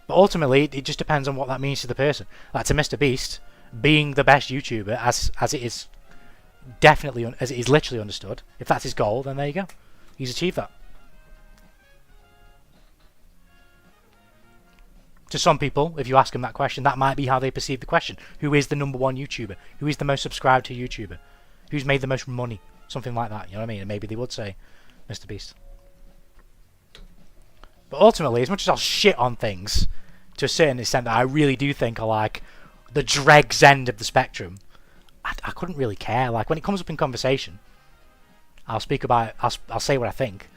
But ultimately, it just depends on what that means to the person. Like to Mr. Beast, being the best YouTuber, as it is definitely, as it is literally understood, if that's his goal, then there you go. He's achieved that. To some people, if you ask them that question, that might be how they perceive the question. Who is the number one YouTuber? Who is the most subscribed to YouTuber? Who's made the most money? Something like that, you know what I mean? And maybe they would say Mr. Beast. But ultimately, as much as I'll shit on things, to a certain extent that I really do think are like the dregs end of the spectrum, I couldn't really care. Like when it comes up in conversation, I'll speak about it, I'll say what I think.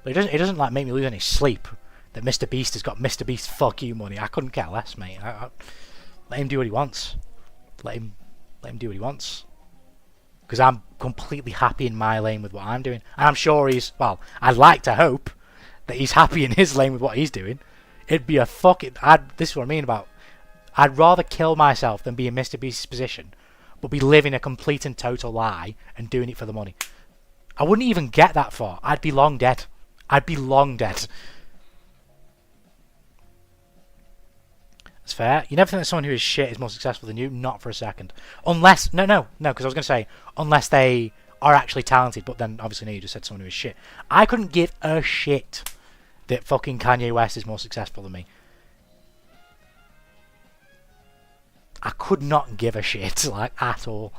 But it doesn't like make me lose any sleep that Mr. Beast has got Mr. Beast fuck you money. I couldn't care less, mate. Let him do what he wants. Let him do what he wants. Because I'm completely happy in my lane with what I'm doing. And I'm sure I'd like to hope that he's happy in his lane with what he's doing. It'd be a fucking... this is what I mean about... I'd rather kill myself than be in Mr. Beast's position, but be living a complete and total lie and doing it for the money. I wouldn't even get that far. I'd be long dead. I'd be long dead. It's fair. You never think that someone who is shit is more successful than you? Not for a second. Unless... No, because I was going to say, unless they are actually talented, but then obviously no, you just said someone who is shit. I couldn't give a shit that fucking Kanye West is more successful than me. I could not give a shit, like, at all.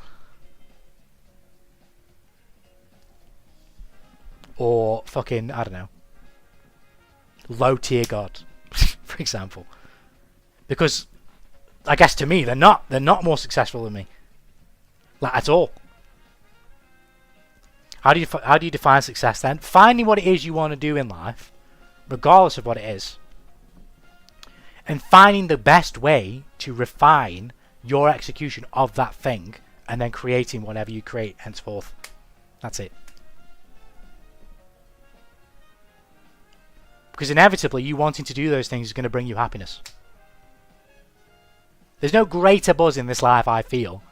Or fucking, I don't know, low tier god, for example. Because I guess to me they're not more successful than me, like, at all. How do you define success then? Finding what it is you want to do in life, regardless of what it is, and finding the best way to refine your execution of that thing, and then creating whatever you create henceforth. That's it. Because inevitably, you wanting to do those things is going to bring you happiness. There's no greater buzz in this life, I feel.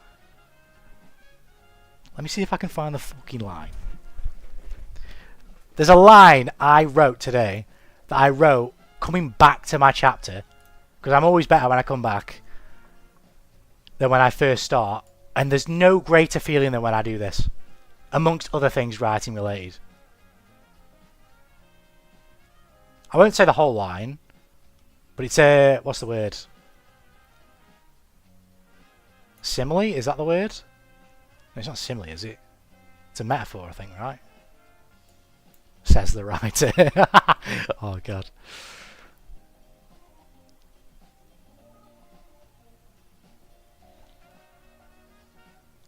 Let me see if I can find the fucking line. There's a line I wrote today that I wrote coming back to my chapter, because I'm always better when I come back than when I first start, and there's no greater feeling than when I do this, amongst other things writing related. I won't say the whole line, but it's a... what's the word? Simile? Is that the word? No, it's not simile, is it? It's a metaphor, I think, right? Says the writer. Oh, God.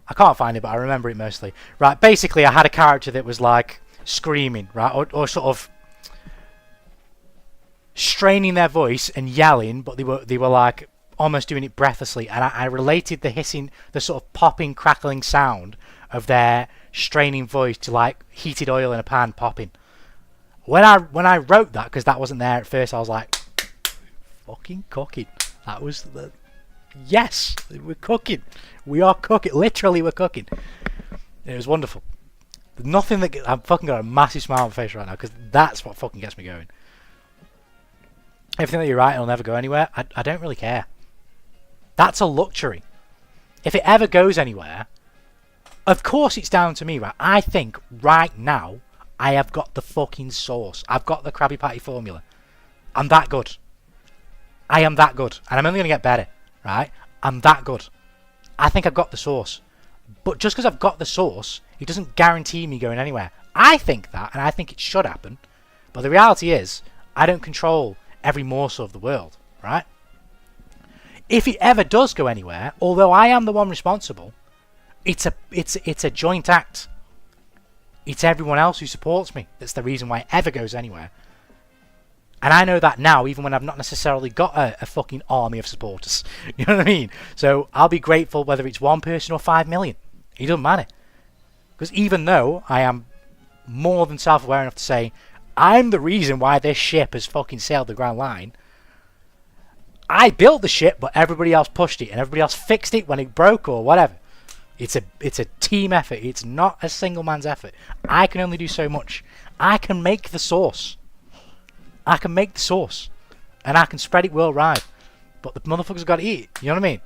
I can't find it, but I remember it mostly. Right, basically, I had a character that was, like, screaming, right? Or sort of straining their voice and yelling, but they were like almost doing it breathlessly, and I related the hissing, the sort of popping, crackling sound of their straining voice to like heated oil in a pan popping. When I wrote that, because that wasn't there at first, I was like, fucking cooking. That was the... Yes, we're cooking. We are cooking. Literally, we're cooking. It was wonderful. Nothing that... I've fucking got a massive smile on my face right now, because that's what fucking gets me going. Everything that you write will never go anywhere. I don't really care. That's a luxury. If it ever goes anywhere, of course it's down to me, right? I think right now I have got the fucking sauce. I've got the Krabby Patty formula. I'm that good. I am that good. And I'm only going to get better, right? I'm that good. I think I've got the sauce. But just because I've got the sauce, it doesn't guarantee me going anywhere. I think that, and I think it should happen. But the reality is, I don't control every morsel of the world, right? If it ever does go anywhere, although I am the one responsible, it's a joint act. It's everyone else who supports me that's the reason why it ever goes anywhere. And I know that now, even when I've not necessarily got a fucking army of supporters. You know what I mean? So I'll be grateful whether it's one person or 5 million. It doesn't matter. Because even though I am more than self-aware enough to say, I'm the reason why this ship has fucking sailed the Grand Line. I built the ship, but everybody else pushed it, and everybody else fixed it when it broke or whatever. It's a team effort. It's not a single man's effort. I can only do so much. I can make the sauce. I can make the sauce, and I can spread it worldwide. But the motherfuckers got to eat it. You know what I mean?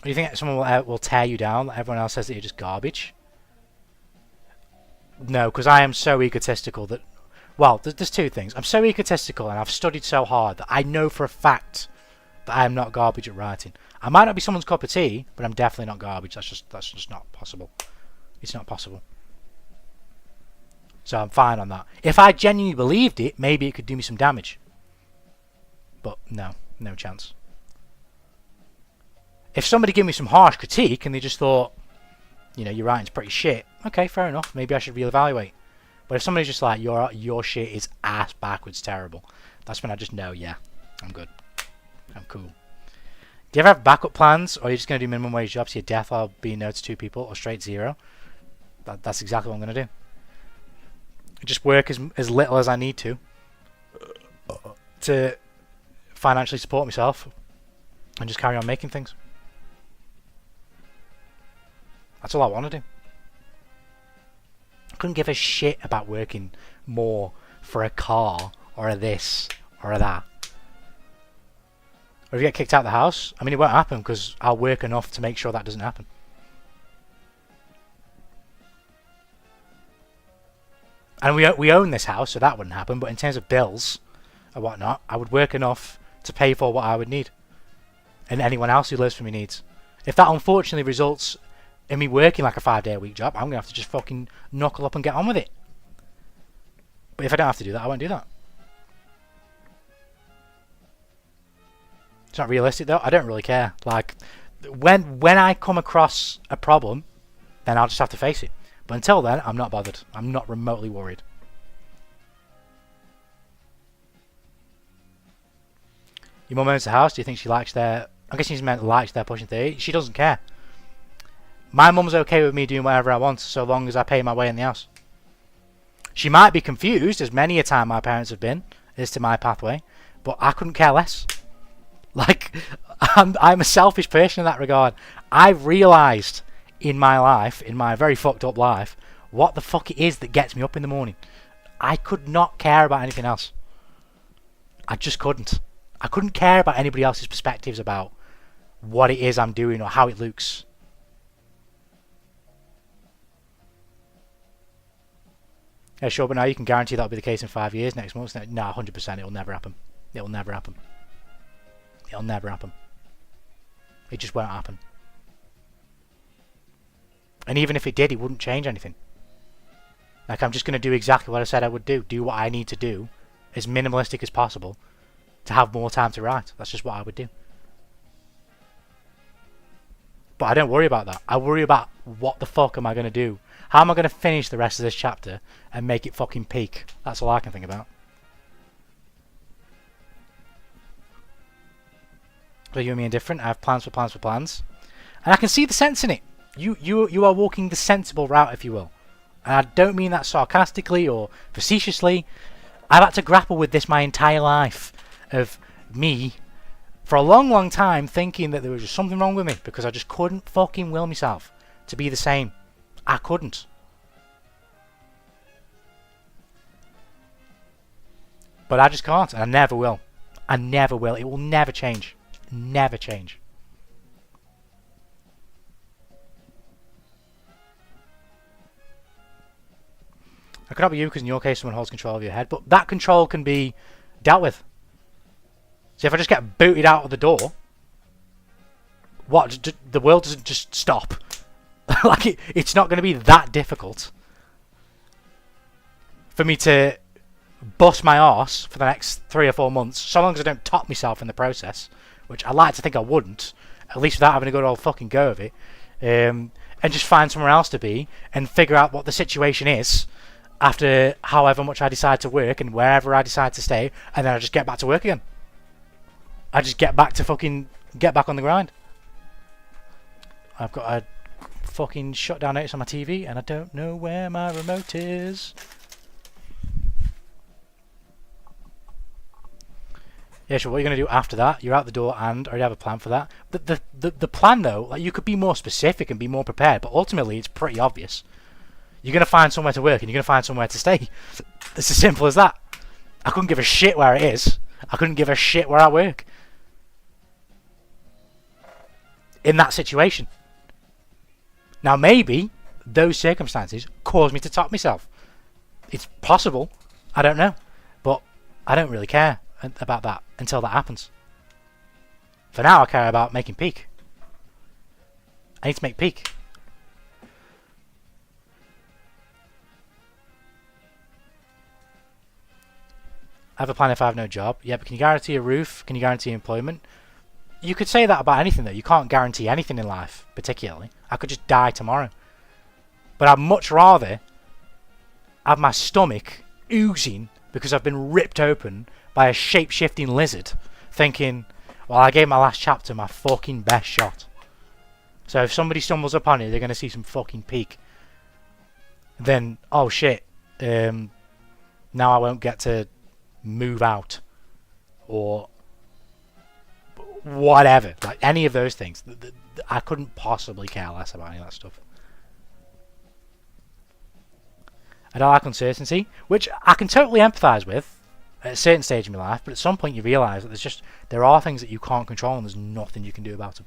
Do you think someone will tear you down? Like everyone else says that you're just garbage. No, because I am so egotistical that... Well, there's two things. I'm so egotistical and I've studied so hard that I know for a fact that I am not garbage at writing. I might not be someone's cup of tea, but I'm definitely not garbage. That's just not possible. It's not possible. So I'm fine on that. If I genuinely believed it, maybe it could do me some damage. But no chance. If somebody gave me some harsh critique and they just thought, you know, your writing's pretty shit, okay, fair enough. Maybe I should reevaluate. But if somebody's just like, your shit is ass backwards terrible, that's when I just know, yeah, I'm good. I'm cool. Do you ever have backup plans, or are you just going to do minimum wage jobs to your death while being no to 2 people, or straight 0? That's exactly what I'm going to do. Just work as little as I need to financially support myself, and just carry on making things. That's all I want to do. I couldn't give a shit about working more for a car or a this, or a that. Or if you get kicked out of the house, I mean, it won't happen because I'll work enough to make sure that doesn't happen. And we own this house, so that wouldn't happen. But in terms of bills and whatnot, I would work enough to pay for what I would need. And anyone else who lives for me needs. If that unfortunately results in me working like a 5-day-a-week job, I'm going to have to just fucking knuckle up and get on with it. But if I don't have to do that, I won't do that. It's not realistic though. I don't really care. Like, when I come across a problem, then I'll just have to face it. But until then, I'm not bothered. I'm not remotely worried. Your mum owns the house. Do you think she likes their... I guess she's meant likes their pushing 30. She doesn't care. My mum's okay with me doing whatever I want, so long as I pay my way in the house. She might be confused, as many a time my parents have been, as to my pathway, but I couldn't care less. Like, I'm a selfish person in that regard. I've realised in my life, in my very fucked up life, what the fuck it is that gets me up in the morning. I could not care about anything else. I just couldn't. I couldn't care about anybody else's perspectives about what it is I'm doing or how it looks. Yeah, sure, but now you can guarantee that'll be the case in 5 years, next month. No, 100%, it'll never happen. It'll never happen. It'll never happen. It just won't happen. And even if it did, it wouldn't change anything. Like, I'm just going to do exactly what I said I would do. Do what I need to do, as minimalistic as possible, to have more time to write. That's just what I would do. But I don't worry about that. I worry about what the fuck am I going to do? How am I going to finish the rest of this chapter and make it fucking peak? That's all I can think about. So you and me indifferent. I have plans for plans for plans. And I can see the sense in it. You are walking the sensible route, if you will. And I don't mean that sarcastically or facetiously. I've had to grapple with this my entire life. Of me, for a long, long time, thinking that there was just something wrong with me. Because I just couldn't fucking will myself to be the same. I couldn't. But I just can't. And I never will. I never will. It will never change. Never change. I could not be you because in your case someone holds control of your head. But that control can be dealt with. So if I just get booted out of the door, what? The world doesn't just stop. Like, it's not going to be that difficult for me to bust my arse for the next 3 or 4 months, so long as I don't top myself in the process, which I like to think I wouldn't, at least without having a good old fucking go of it, and just find somewhere else to be and figure out what the situation is after however much I decide to work and wherever I decide to stay, and then I just get back to work again. I just get back on the grind. I've got a fucking shutdown notice on my TV and I don't know where my remote is. Yeah, sure. What are you going to do after that? You're out the door and already have a plan for that. The plan though, like, you could be more specific and be more prepared, but ultimately it's pretty obvious. You're going to find somewhere to work and you're going to find somewhere to stay. It's as simple as that. I couldn't give a shit where it is. I couldn't give a shit where I work. In that situation. Now maybe those circumstances cause me to top myself. It's possible. I don't know. But I don't really care about that until that happens. For now I care about making peak. I need to make peak. I have a plan if I have no job. Yeah, but can you guarantee a roof? Can you guarantee employment? You could say that about anything though. You can't guarantee anything in life, particularly. I could just die tomorrow. But I'd much rather have my stomach oozing because I've been ripped open by a shape-shifting lizard, thinking, well, I gave my last chapter my fucking best shot. So if somebody stumbles upon it, they're going to see some fucking peak. Then, oh shit, now I won't get to move out. Or whatever. Like, any of those things. I couldn't possibly care less about any of that stuff. I don't like uncertainty, which I can totally empathise with. at a certain stage in my life, but at some point you realise that there are things that you can't control and there's nothing you can do about them.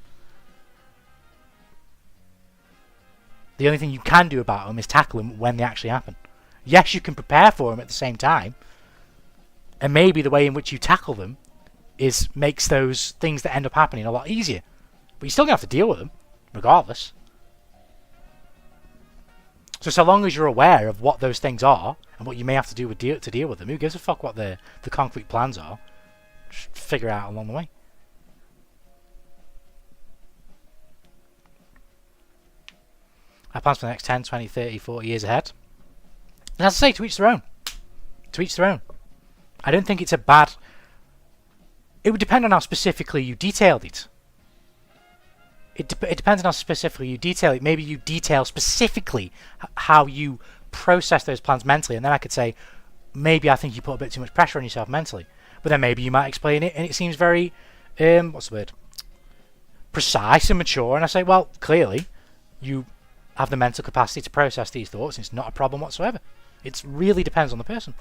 The only thing you can do about them is tackle them when they actually happen. Yes, you can prepare for them at the same time, and maybe the way in which you tackle them makes those things that end up happening a lot easier. But you're still going to have to deal with them, regardless. So long as you're aware of what those things are, and what you may have to do to deal with them, who gives a fuck what the concrete plans are? Just figure it out along the way. I have plans for the next 10, 20, 30, 40 years ahead. And as I say, to each their own. To each their own. I don't think it's a bad... It would depend on how specifically you detailed it. It depends on how specifically you detail it. Maybe you detail specifically how you process those plans mentally, and then I could say, maybe I think you put a bit too much pressure on yourself mentally. But then maybe you might explain it, and it seems very, what's the word? Precise and mature, and I say, well, clearly, you have the mental capacity to process these thoughts, and it's not a problem whatsoever. It really depends on the person.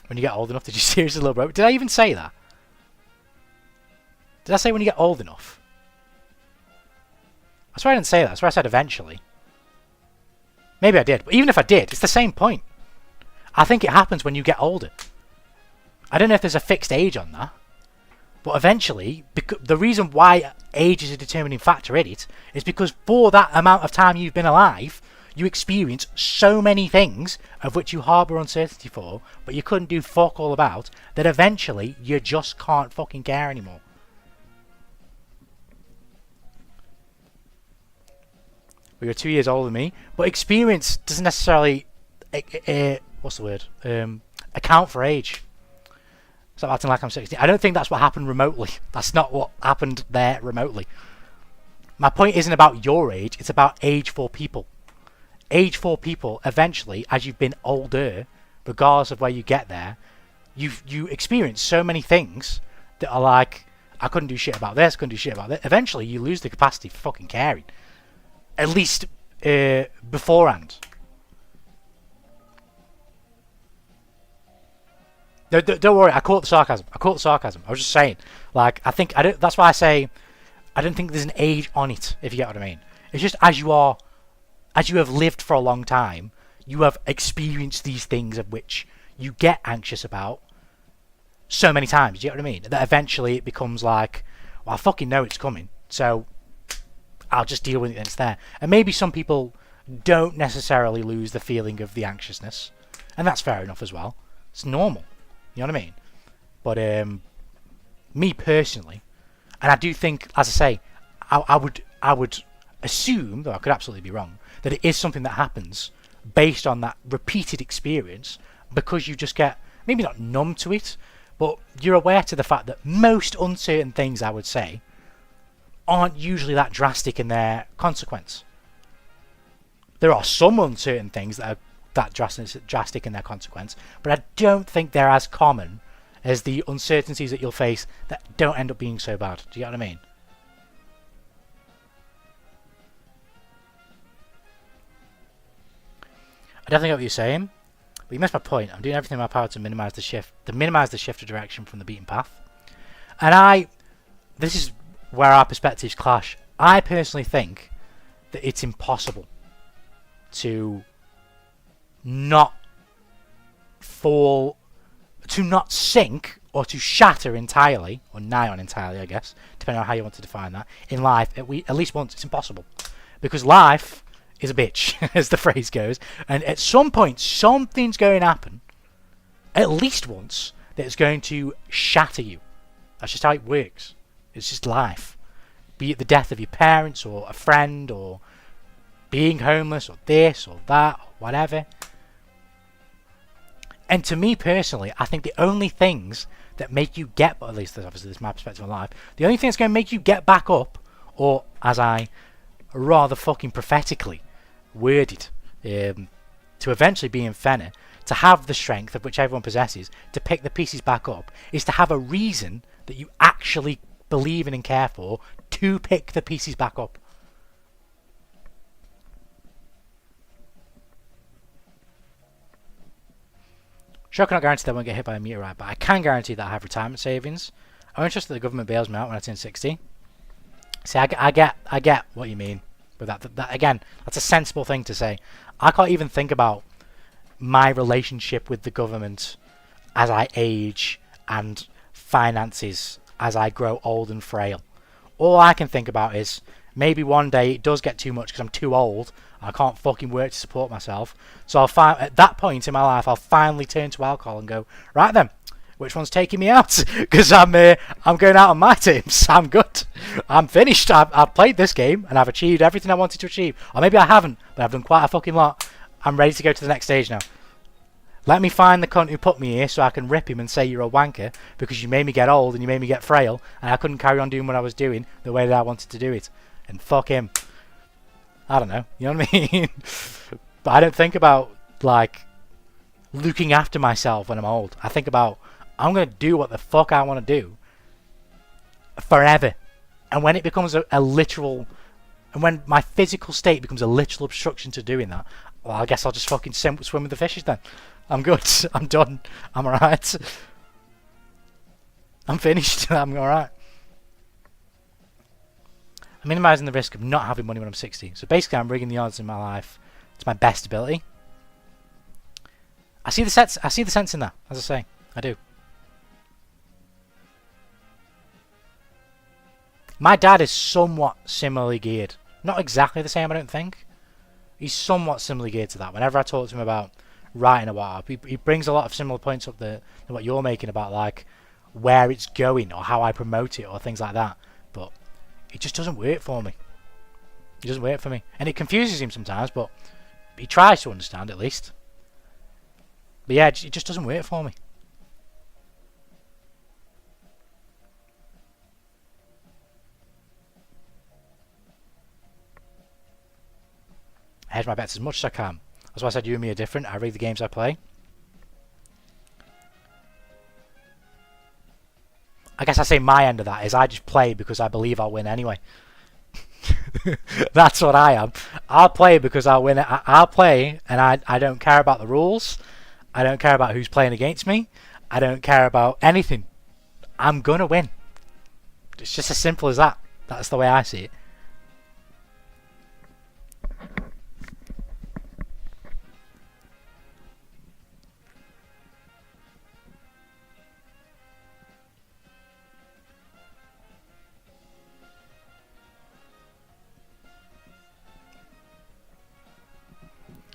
When you get old enough, did you seriously, little bro? Did I even say that? Did I say when you get old enough? I swear I didn't say that. I swear I said eventually. Maybe I did. But even if I did, it's the same point. I think it happens when you get older. I don't know if there's a fixed age on that. But eventually, the reason why age is a determining factor in it is because for that amount of time you've been alive, you experience so many things of which you harbour uncertainty for, but you couldn't do fuck all about, that eventually you just can't fucking care anymore. Well, you're 2 years older than me, but experience doesn't necessarily, what's the word? Account for age. Stop acting like I'm 16. I don't think that's what happened remotely. That's not what happened there remotely. My point isn't about your age, it's about age for people. Age for people, eventually, as you've been older, regardless of where you get there, you experience so many things that are like, I couldn't do shit about this, couldn't do shit about that. Eventually, you lose the capacity for fucking caring. At least beforehand. No, don't worry. I caught the sarcasm. I was just saying. Like, that's why I say I don't think there's an age on it. If you get what I mean. It's just as you have lived for a long time, you have experienced these things of which you get anxious about so many times. Do you get what I mean? That eventually it becomes like, well, I fucking know it's coming, so I'll just deal with it when it's there. And maybe some people don't necessarily lose the feeling of the anxiousness, and that's fair enough as well. It's normal. You know what I mean? But me personally, and I do think, as I say, I would assume, though I could absolutely be wrong, that it is something that happens based on that repeated experience, because you just get, maybe not numb to it, but you're aware to the fact that most uncertain things, I would say, aren't usually that drastic in their consequence. There are some uncertain things that are that drastic in their consequence, but I don't think they're as common as the uncertainties that you'll face that don't end up being so bad. Do you get what I mean? I definitely get what you're saying, but you missed my point. I'm doing everything in my power to minimise the shift of direction from the beaten path. And this is where our perspectives clash. I personally think that it's impossible to not sink or to shatter entirely, or nigh on entirely, I guess, depending on how you want to define that, in life at least once. It's impossible. Because life is a bitch, as the phrase goes, and at some point something's going to happen, at least once, that's going to shatter you. That's just how it works. It's just life. Be it the death of your parents, or a friend, or being homeless, or this, or that, or whatever. And to me personally, I think the only things that make you get, but at least obviously this is my perspective on life, the only thing that's going to make you get back up, or as I rather fucking prophetically worded, to eventually be in Fenner, to have the strength of which everyone possesses, to pick the pieces back up, is to have a reason that you actually believe in and care for, to pick the pieces back up. Sure, I cannot guarantee that I won't get hit by a meteorite, but I can guarantee that I have retirement savings. I'm interested that the government bails me out when I turn 60. See, I get what you mean with that. Again, that's a sensible thing to say. I can't even think about my relationship with the government as I age and finances as I grow old and frail. All I can think about is maybe one day it does get too much because I'm too old. I can't fucking work to support myself. So at that point in my life, I'll finally turn to alcohol and go, right then, which one's taking me out? Because I'm going out on my terms. I'm good. I'm finished. I've played this game and I've achieved everything I wanted to achieve. Or maybe I haven't, but I've done quite a fucking lot. I'm ready to go to the next stage now. Let me find the cunt who put me here so I can rip him and say you're a wanker because you made me get old and you made me get frail and I couldn't carry on doing what I was doing the way that I wanted to do it. And fuck him. I don't know. You know what I mean? But I don't think about, like, looking after myself when I'm old. I think about, I'm going to do what the fuck I want to do forever. And when it becomes a literal... And when my physical state becomes a literal obstruction to doing that, well, I guess I'll just fucking swim with the fishes then. I'm good. I'm done. I'm alright. I'm finished. I'm alright. I'm minimising the risk of not having money when I'm 60. So basically I'm rigging the odds in my life to my best ability. I see the sense in that, as I say. I do. My dad is somewhat similarly geared. Not exactly the same, I don't think. He's somewhat similarly geared to that. Whenever I talk to him about writing a what, he brings a lot of similar points up than what you're making about, like, where it's going or how I promote it or things like that. But it just doesn't work for me. It doesn't work for me. And it confuses him sometimes, but he tries to understand at least. But yeah, it just doesn't work for me. I hedge my bets as much as I can. That's why I said you and me are different. I read the games I play. I guess I say my end of that is I just play because I believe I'll win anyway. That's what I am. I'll play because I'll win. I'll play and I don't care about the rules. I don't care about who's playing against me. I don't care about anything. I'm gonna win. It's just as simple as that. That's the way I see it.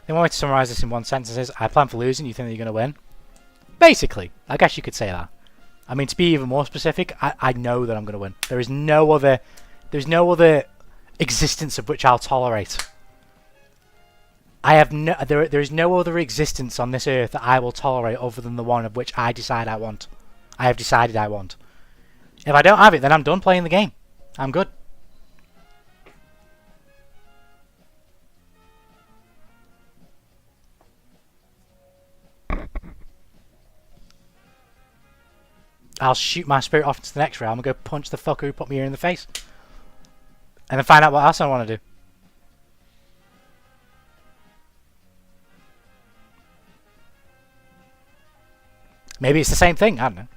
The only way to summarise this in one sentence is, I plan for losing, you think that you're going to win? Basically, I guess you could say that. I mean, to be even more specific, I know that I'm going to win. There's no other existence of which I'll tolerate. There is no other existence on this earth that I will tolerate other than the one of which I decide I want. I have decided I want. If I don't have it, then I'm done playing the game. I'm good. I'll shoot my spirit off into the next realm and go punch the fucker who put me here in the face. And then find out what else I want to do. Maybe it's the same thing, I don't know.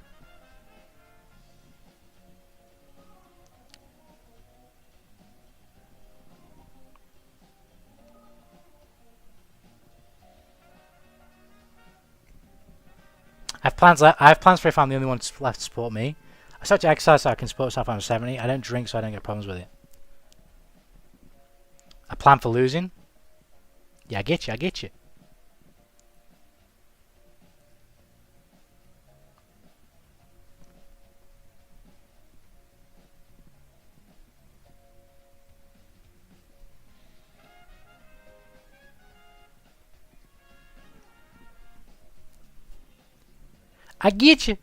I have plans for if I'm the only one left to support me. I start to exercise so I can support myself when I'm 70. I don't drink so I don't get problems with it. I plan for losing. Yeah, I get you, I get you. I get you.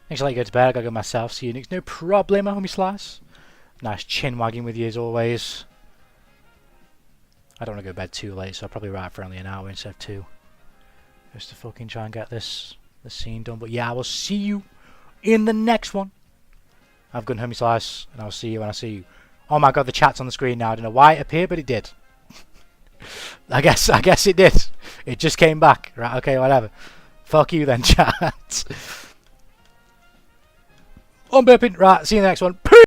Thanks for letting you go to bed. I gotta go myself. See you next. No problem, homie Slice. Nice chin wagging with you as always. I don't want to go to bed too late, so I'll probably write for only an hour instead of 2. Just to fucking try and get this scene done. But yeah, I will see you in the next one. Have a good homie Slice, and I'll see you when I see you. Oh my god, the chat's on the screen now. I don't know why it appeared, but it did. I guess it did. It just came back. Right, okay, whatever. Fuck you then, chat. I'm burping. Right, see you in the next one.